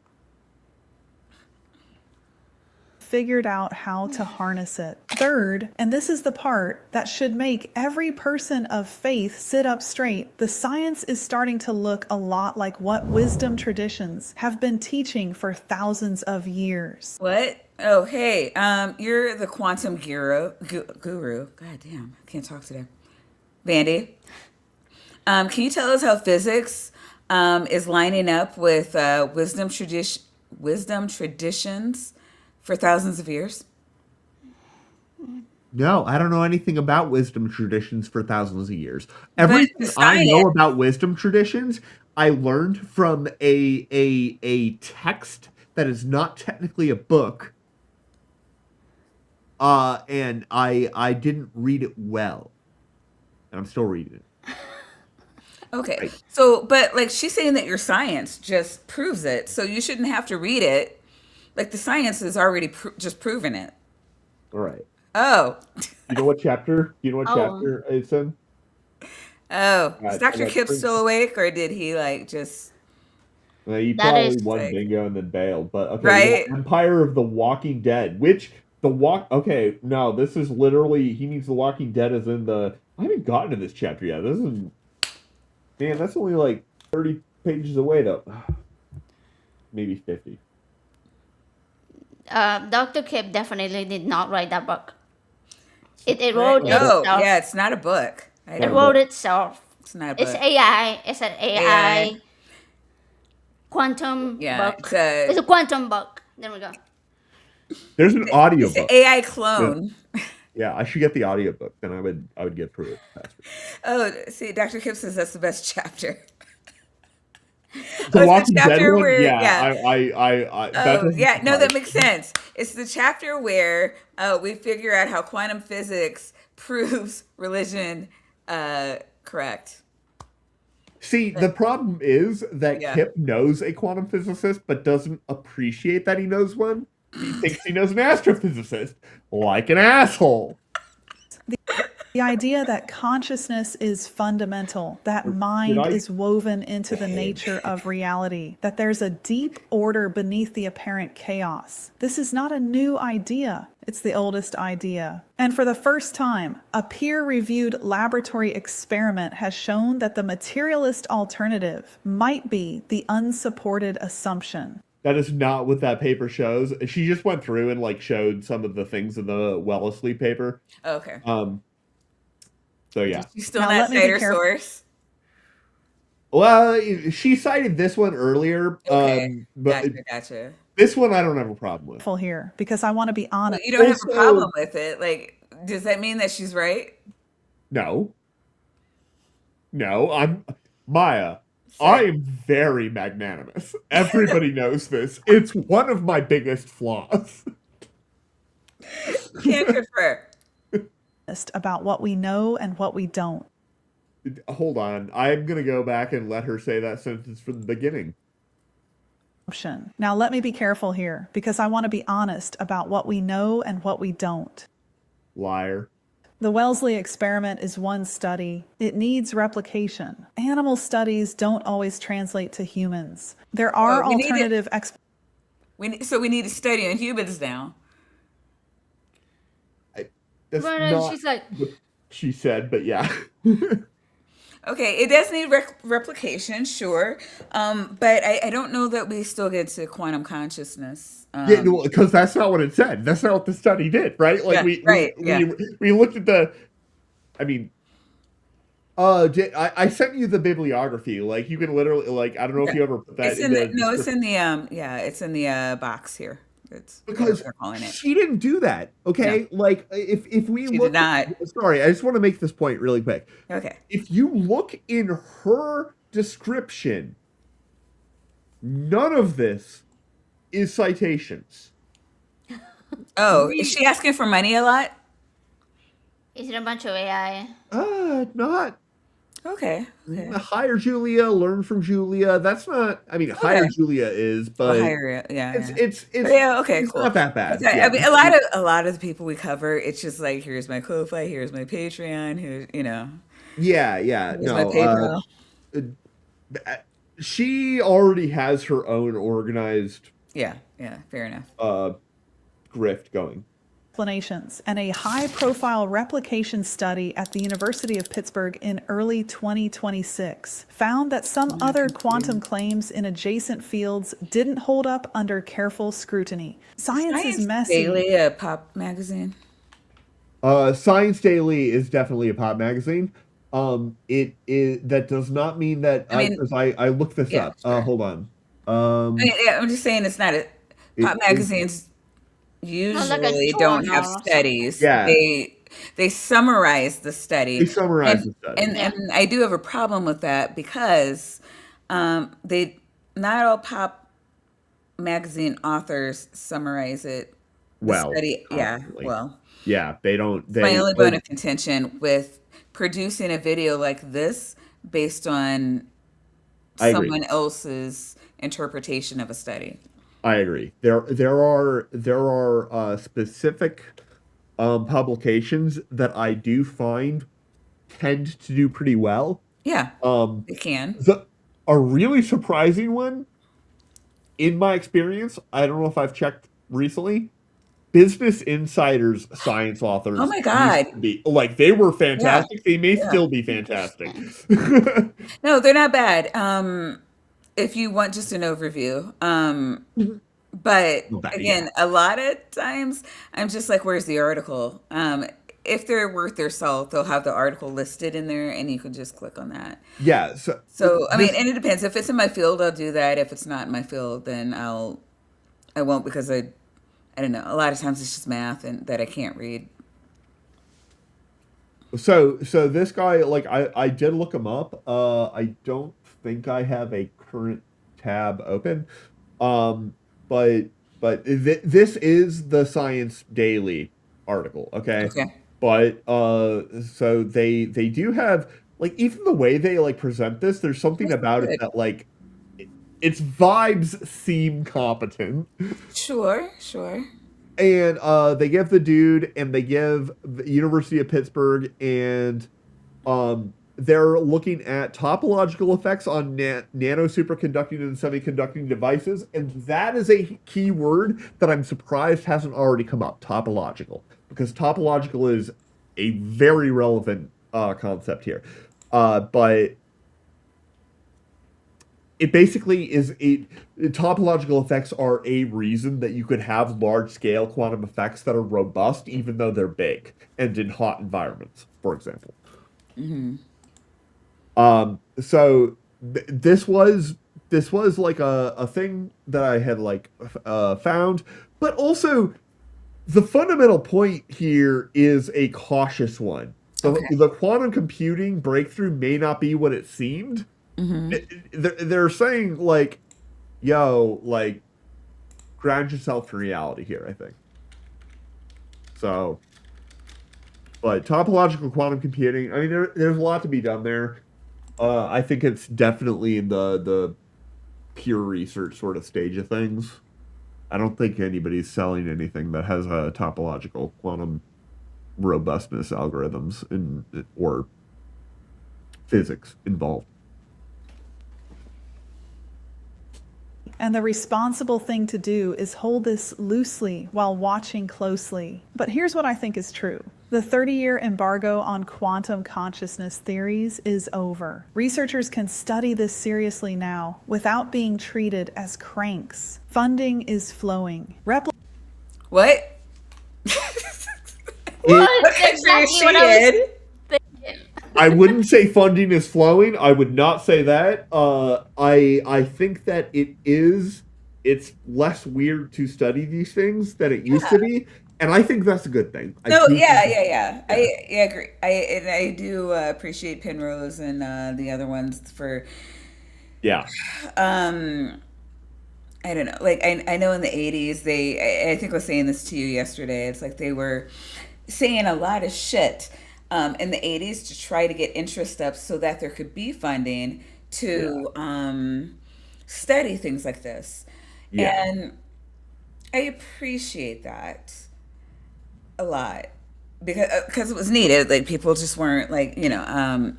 Figured out how to harness it. Third, and this is the part that should make every person of faith sit up straight, the science is starting to look a lot like what wisdom traditions have been teaching for thousands of years. What? Oh, hey, you're the quantum guru. God damn, I can't talk today. Vandy, can you tell us how physics is lining up with wisdom traditions for thousands of years? No, I don't know anything about wisdom traditions for thousands of years. Everything I know about wisdom traditions, I learned from a text that is not technically a book. And I didn't read it well. And I'm still reading it. Okay. Right. So, but like she's saying that your science just proves it. So you shouldn't have to read it. Like the science has already just proven it. All right. Oh. You know what chapter? Chapter it's in? Oh. Is Dr. Kip still awake, or did he like just... He probably won bingo and then bailed. But okay, right? Empire of the Walking Dead, which okay, no, this is literally, he means The Walking Dead is in the... I haven't gotten to this chapter yet. This is... Man, that's only like 30 pages away though. Maybe 50. Dr. Kip definitely did not write that book. It wrote itself. Yeah, it's not a book. It wrote itself. It's not a book. It's AI. It's an AI. Quantum book. It's a quantum book. There we go. There's an audio book. It's an AI clone. Yeah, I should get the audiobook. Then I would get through it faster. Oh, see, Dr. Kip says that's the best chapter. The Walking Dead one? Where, that makes sense. It's the chapter where we figure out how quantum physics proves religion correct. See, the problem is that Kip knows a quantum physicist, but doesn't appreciate that he knows one. He thinks he knows an astrophysicist, like an asshole. The idea that consciousness is fundamental, that mind is woven into the nature of reality, that there's a deep order beneath the apparent chaos. This is not a new idea. It's the oldest idea. And for the first time, a peer-reviewed laboratory experiment has shown that the materialist alternative might be the unsupported assumption. That is not what that paper shows. She just went through and like showed some of the things in the Wellesley paper. Okay. So yeah. You still not cite her source? Well, she cited this one earlier. Okay. But Gotcha. This one I don't have a problem with. Careful here because I want to be honest. You don't have a Also- problem with it. Like, does that mean that she's right? No. No, I'm Maya. Say. I am very magnanimous. Everybody knows this. It's one of my biggest flaws. Can't confer. About what we know and what we don't. Hold on. I'm going to go back and let her say that sentence from the beginning. Now let me be careful here because I want to be honest about what we know and what we don't. Liar. The Wellesley experiment is one study. It needs replication. Animal studies don't always translate to humans. There are Well, we need it. alternative So we need to study on humans now. That's But not she's like, what she said, but yeah. Okay, it does need replication, sure. But I don't know that we still get to quantum consciousness. Yeah, because that's not what it said. That's not what the study did, right? Like Yeah, we looked at the. I mean, I sent you the bibliography. Like you can literally like I don't know if you ever put that. It's in the no, it's in the it's in the box here. It's because they're calling it. she didn't do that. Okay, like if we She look, did not. Sorry, I just want to make this point really quick. Okay. If you look in her description, none of this is citations. Oh, is she asking for money a lot? is it a bunch of AI? Not Okay. hire Julia, learn from Julia. That's not. I mean, hire Julia is, but Well, higher, yeah. it's Yeah, okay, it's cool. not that bad. Okay, Yeah. I mean, a lot of the people we cover, it's just like, here's my Ko-fi, here's my Patreon, here's Yeah, here's no. my PayPal. She already has her own organized Yeah, fair enough. grift going. explanations, and a high-profile replication study at the University of Pittsburgh in early 2026 found that some other quantum claims in adjacent fields didn't hold up under careful scrutiny. Science is messy. Daily, a pop magazine. Science Daily is definitely a pop magazine. It is that does not mean that I mean, because I looked this yeah, up. sure. Hold on. I mean, yeah, I'm just saying it's not a pop magazines usually don't have journal. studies. Yeah. They summarize the study. They summarize the study. And I do have a problem with that because they not all pop magazine authors summarize it. The Well, study, yeah, constantly. well, Yeah, they don't. it's my only bone of contention with producing a video like this based on I agree. someone else's interpretation of a study. I agree. There are specific publications that I do find tend to do pretty well. Yeah, they can. A really surprising one, in my experience, I don't know if I've checked recently. Business Insider's science authors. Oh my God. used to be, like they were fantastic. They may Yeah. still be fantastic. No, they're not bad. If you want just an overview. But Not bad, again, a lot of times I'm just like, where's the article? If they're worth their salt, they'll have the article listed in there and you can just click on that. Yeah. So, I mean, and it depends. If it's in my field, I'll do that. If it's not in my field, then I won't because I don't know. A lot of times it's just math and that I can't read. So this guy, like I did look him up. I don't think I have a current tab open. But this is the Science Daily article, okay? Okay. But so they do have like even the way they like present this, there's something That's about it good. that like its vibes seem competent. Sure. And they give the dude and they give the University of Pittsburgh and they're looking at topological effects on nano superconducting and semiconducting devices, and that is a key word that I'm surprised hasn't already come up, topological, because topological is a very relevant concept here. But it basically is topological effects are a reason that you could have large-scale quantum effects that are robust, even though they're big and in hot environments, for example. Mm-hmm. So this was this was like a thing that I had like found, but also the fundamental point here is a cautious one. The quantum computing breakthrough may not be what it seemed. They're saying like, yo, like, ground yourself in reality here, I think. So, but topological quantum computing, I mean, there's a lot to be done there. I think it's definitely in the pure research sort of stage of things. I don't think anybody's selling anything that has a topological quantum robustness algorithms or physics involved. And the responsible thing to do is hold this loosely while watching closely. But here's what I think is true. The 30-year embargo on quantum consciousness theories is over. Researchers can study this seriously now without being treated as cranks. Funding is flowing. What? What? That's exactly what I was thinking. I wouldn't say funding is flowing. I would not say that. I think that it's less weird to study these things than it used to be, and I think that's a good thing. No, yeah. I agree. I do appreciate Penrose and the other ones for. Yeah. I don't know. Like I know in the 80s I think I was saying this to you yesterday. It's like they were saying a lot of shit in the 80s to try to get interest up so that there could be funding to study things like this. Yeah. And I appreciate that a lot because it was needed. Like people just weren't like, in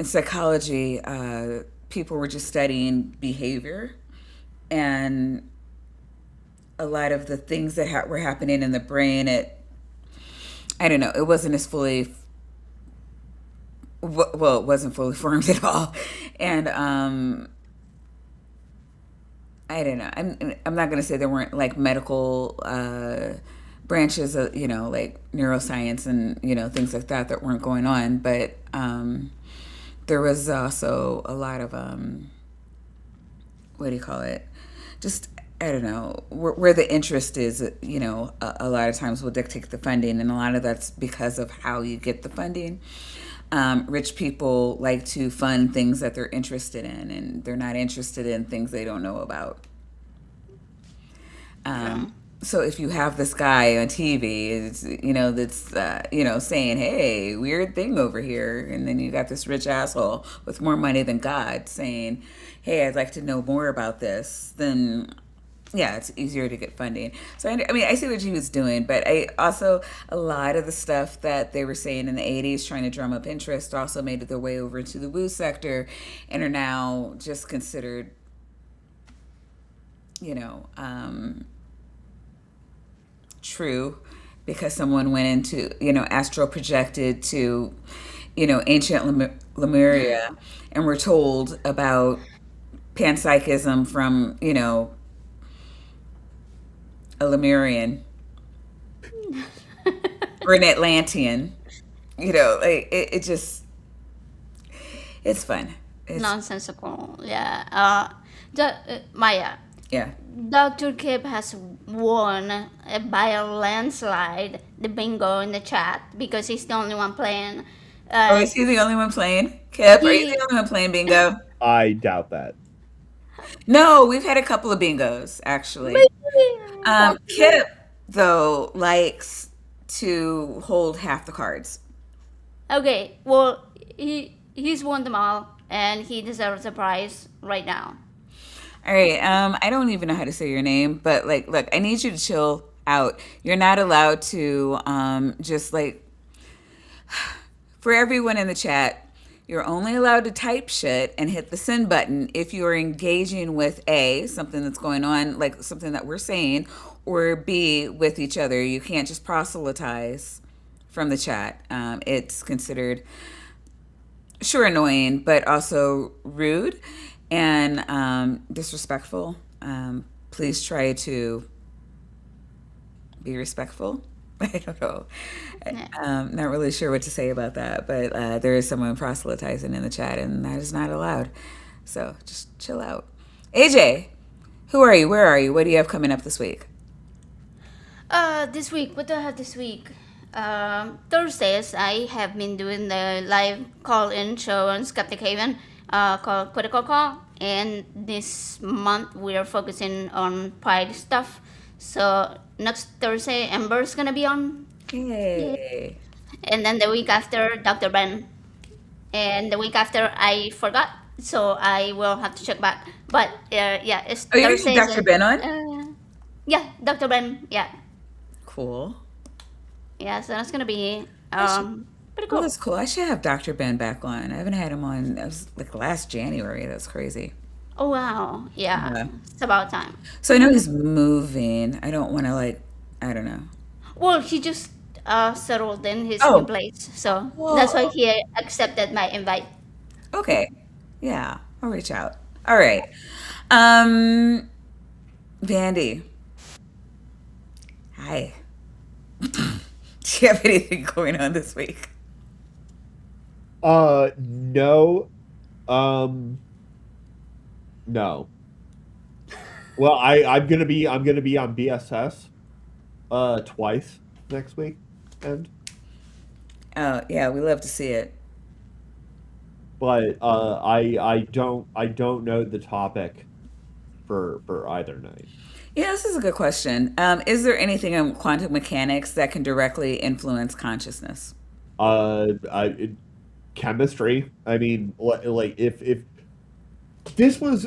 psychology, people were just studying behavior and a lot of the things that were happening in the brain. I don't know. It wasn't as fully, well, it wasn't fully formed at all. And I don't know. I'm not going to say there weren't like medical branches of, like neuroscience and, things like that weren't going on. But there was also a lot of, what do you call it? Just, I don't know, where the interest is, a lot of times will dictate the funding. And a lot of that's because of how you get the funding. Rich people like to fund things that they're interested in, and they're not interested in things they don't know about. So if you have this guy on TV, that's saying, "Hey, weird thing over here," and then you got this rich asshole with more money than God saying, "Hey, I'd like to know more about this," then yeah, it's easier to get funding. So I see what he was doing, but I also, a lot of the stuff that they were saying in the 80s, trying to drum up interest, also made their way over into the woo sector, and are now just considered, true, because someone went into, astral projected to, ancient Lemuria, and were told about panpsychism from, a Lemurian or an Atlantean, it just, it's fun. It's Nonsensical. Yeah. Maya. Yeah. Dr. Kip has won by a landslide the bingo in the chat because he's the only one playing. Is he the only one playing? Kip, are you the only one playing bingo? I doubt that. No, we've had a couple of bingos, actually. Kip, though, likes to hold half the cards. Okay, well, he's won them all, and he deserves a prize right now. All right, I don't even know how to say your name, but, look, I need you to chill out. You're not allowed to just, for everyone in the chat, you're only allowed to type shit and hit the send button if you are engaging with A, something that's going on, like something that we're saying, or B, with each other. You can't just proselytize from the chat. It's considered, sure, annoying, but also rude and disrespectful. Please try to be respectful. I don't know. I'm not really sure what to say about that, but there is someone proselytizing in the chat, and that is not allowed. So just chill out. AJ, who are you? Where are you? What do you have coming up this week? This week, what do I have this week? Thursdays, I have been doing the live call-in show on Skeptic Haven called Critical Call. And this month, we are focusing on Pride stuff. So next Thursday, Ember's going to be on. Yay. And then the week after, Dr. Ben. And the week after, I forgot. So I will have to check back. But yeah, it's Are you Thursdays. getting Dr. Ben on? Yeah, Dr. Ben. Yeah. Cool. Yeah, so that's gonna be pretty Well, cool. that's cool. I should have Dr. Ben back on. I haven't had him on. It was like last January. That's crazy. Oh wow, yeah, Yeah. it's about time. So I know he's moving. I don't want to I don't know. Well, he just settled in his Oh. new place, so Well, that's why he accepted my invite. okay. Yeah, I'll reach out. All right. Vandy. Hi. Do you have anything going on this week? No. No. Well, I'm gonna be on BSS twice next week, and Oh, yeah, we love to see it. but I don't know the topic for either night. Yeah, this is a good question. Is there anything in quantum mechanics that can directly influence consciousness? Chemistry. I mean, like if this was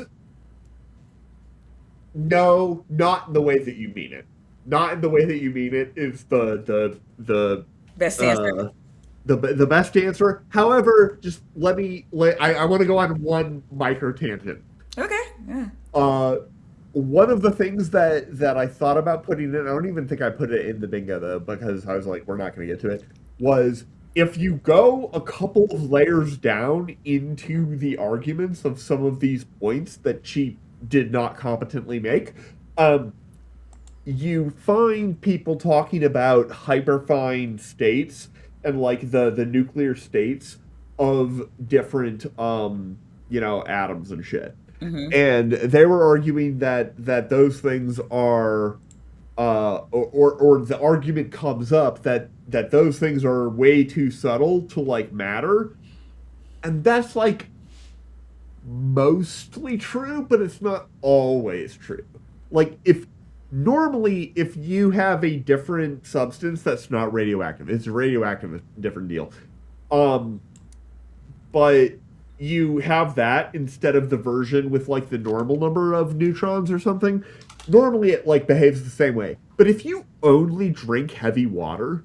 no, not in the way that you mean it. Not in the way that you mean it is the Best answer. the best answer. However, just I want to go on one micro tangent. Okay, yeah. One of the things that I thought about putting in, I don't even think I put it in the bingo though, because I was like, we're not going to get to it, was if you go a couple of layers down into the arguments of some of these points that she did not competently make, you find people talking about hyperfine states and like the nuclear states of different atoms and shit. Mm-hmm. And they were arguing that those things are or the argument comes up that those things are way too subtle to like matter. And that's like mostly true, but it's not always true. Like if you have a different substance that's not radioactive, it's radioactive, a different deal. But you have that instead of the version with like the normal number of neutrons or something. Normally it like behaves the same way. But if you only drink heavy water,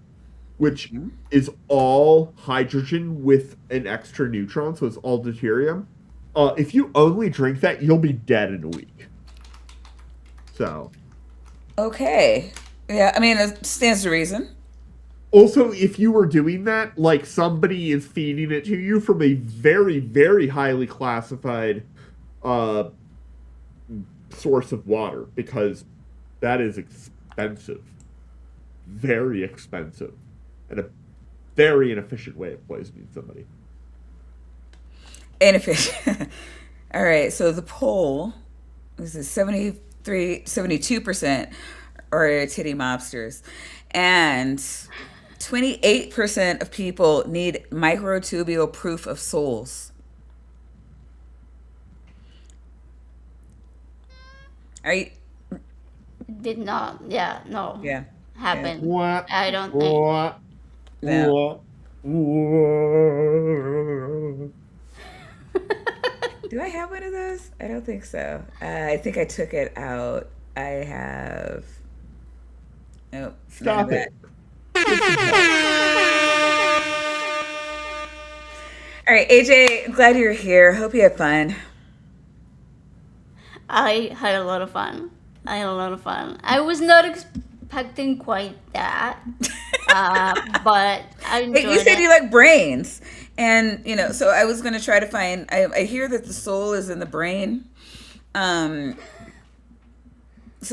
which is all hydrogen with an extra neutron, so it's all deuterium, if you only drink that, you'll be dead in a week. So. Okay. Yeah, I mean, it stands to reason. Also, if you were doing that, like somebody is feeding it to you from a very, very highly classified source of water, because that is expensive. Very expensive. And a very inefficient way of poisoning somebody. Inefficient. All right, so the poll is 72% are titty mobsters. And 28% of people need microtubule proof of souls. Are you? Did not, yeah, no, Yeah. happen. What? I don't think. What? No. What? Do I have one of those? I don't think so. I think I took it out. I have. Nope. Stop none of it. All right, AJ, I'm glad you're here. Hope you had fun. I had a lot of fun. I was not expecting quite that, but I Hey, enjoyed you said it. you like brains, and so I was going to try to find. I hear that the soul is in the brain, so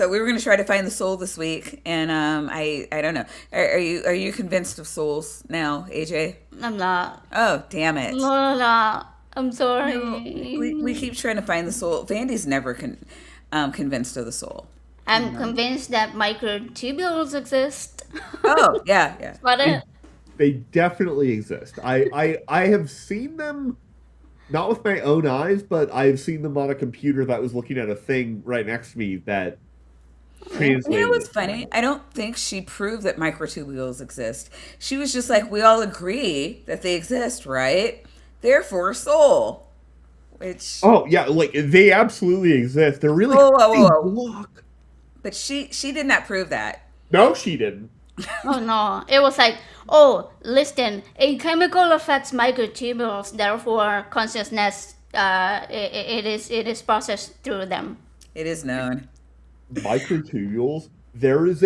we were going to try to find the soul this week, and I don't know. Are you convinced of souls now, AJ? I'm not. Oh, damn it! La, la, la. I'm No, we sorry. keep trying to find the soul. Vandy's never convinced of the soul. I'm convinced that microtubules exist. Oh, yeah, yeah. But They definitely exist. I have seen them, not with my own eyes, but I've seen them on a computer that was looking at a thing right next to me that You know translated what's it for funny? me. I don't think she proved that microtubules exist. She was just like, we all agree that they exist, right? Therefore, soul. Which, Oh yeah, like they absolutely exist. They're really whoa, whoa, they whoa, whoa. block. But she did not prove that. No, she didn't. oh no, it was like, oh, listen, a chemical affects microtubules, therefore consciousness, it is processed through them. It is known. Microtubules. There is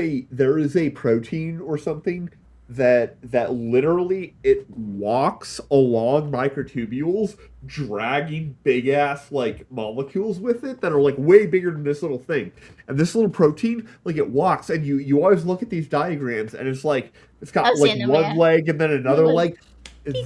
a protein or something that literally it walks along microtubules, dragging big ass like molecules with it that are like way bigger than this little thing. And this little protein, like it walks, and you always look at these diagrams, and it's like it's got I've like seen them, one yeah. leg and then another leg.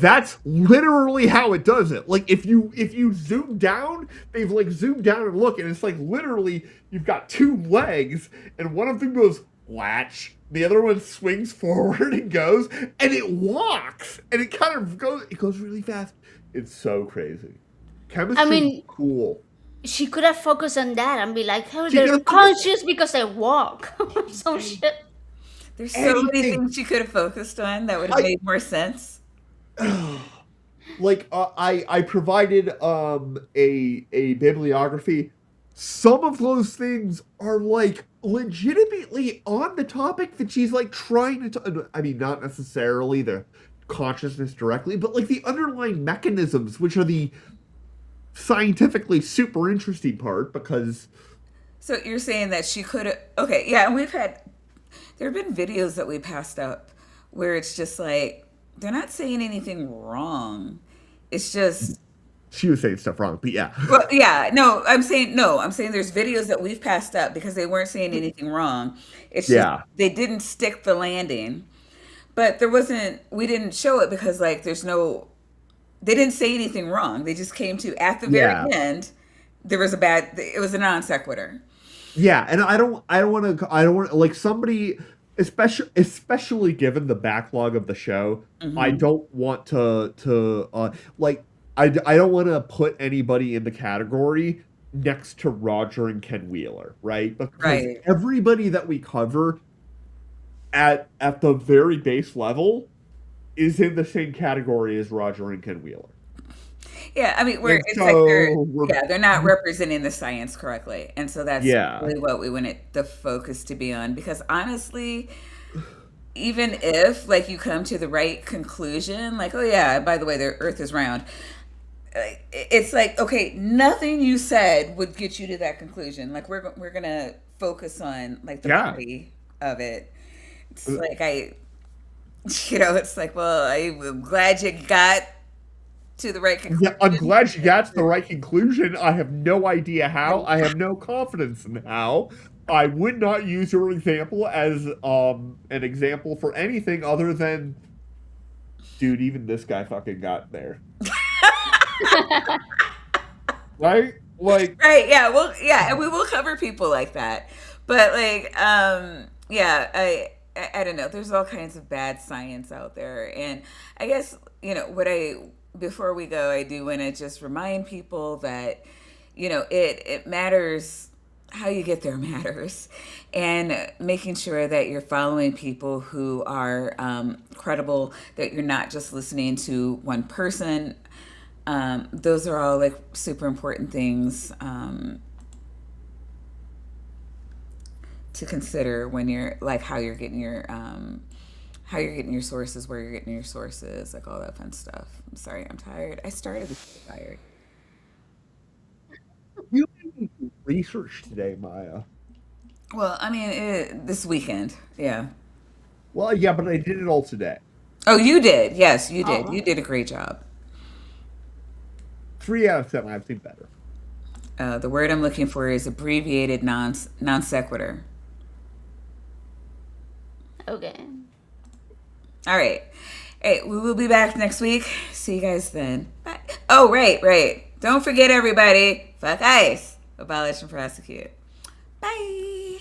That's literally how it does it. Like if you zoom down, they've like zoomed down and look, and it's like literally you've got two legs, and one of them goes latch, the other one swings forward and goes, and it walks, and it kind of goes really fast. It's so crazy. Chemistry I mean, cool. she could have focused on that and be like, oh, She they're doesn't- conscious because they walk. or some shit. There's so many Anything. things she could have focused on that would have I- made more sense. Like I provided a bibliography. Some of those things are like legitimately on the topic that she's like trying to. I mean, not necessarily the consciousness directly, but like the underlying mechanisms, which are the scientifically super interesting part. Because So you're saying that she could have. Okay, yeah, and there have been videos that we passed up where it's just like, they're not saying anything wrong. It's just, she was saying stuff wrong, but yeah, well, yeah, no, I'm saying there's videos that we've passed up because they weren't saying anything wrong. It's just Yeah. they didn't stick the landing. But we didn't show it because like they didn't say anything wrong. They just came to at the very Yeah. end. It was a non sequitur. yeah, and I don't want like somebody, especially given the backlog of the show. I don't want to like I don't want to put anybody in the category next to Roger and Ken Wheeler, right? Because Right. everybody that we cover at the very base level is in the same category as Roger and Ken Wheeler. Yeah, I mean, And it's like so they're not representing the science correctly, and so that's Yeah. really what we wanted the focus to be on. Because honestly, even if like you come to the right conclusion, like, oh yeah, by the way, the Earth is round, it's like, okay, nothing you said would get you to that conclusion. Like we're gonna focus on like the Yeah. body of it. It's like it's like, well, I'm glad you got to the right conclusion. Yeah, I'm glad you got to the right conclusion. I have no idea how. I have no confidence in how. I would not use your example as an example for anything other than, dude, even this guy fucking got there. Right? Like, Right, yeah, well, yeah, and we will cover people like that. But like, yeah, I don't know. There's all kinds of bad science out there, and I guess before we go, I do want to just remind people that it matters. How you get there matters, and making sure that you're following people who are credible, that you're not just listening to one person. Those are all like super important things to consider when you're like how you're getting your sources, where you're getting your sources, like all that fun stuff. I'm sorry, I'm tired. I started this tired. you did research today, Maya. Well, I mean, this weekend, yeah. Well, yeah, but I did it all today. Oh, you did. Yes, you did. Oh. You did a great job. 3 out of 7, I've seen better. The word I'm looking for is abbreviated non sequitur. Okay. All right. Hey, we will be back next week. See you guys then. Bye. Oh, right. Don't forget, everybody. Fuck ICE. Abolish and prosecute. Bye.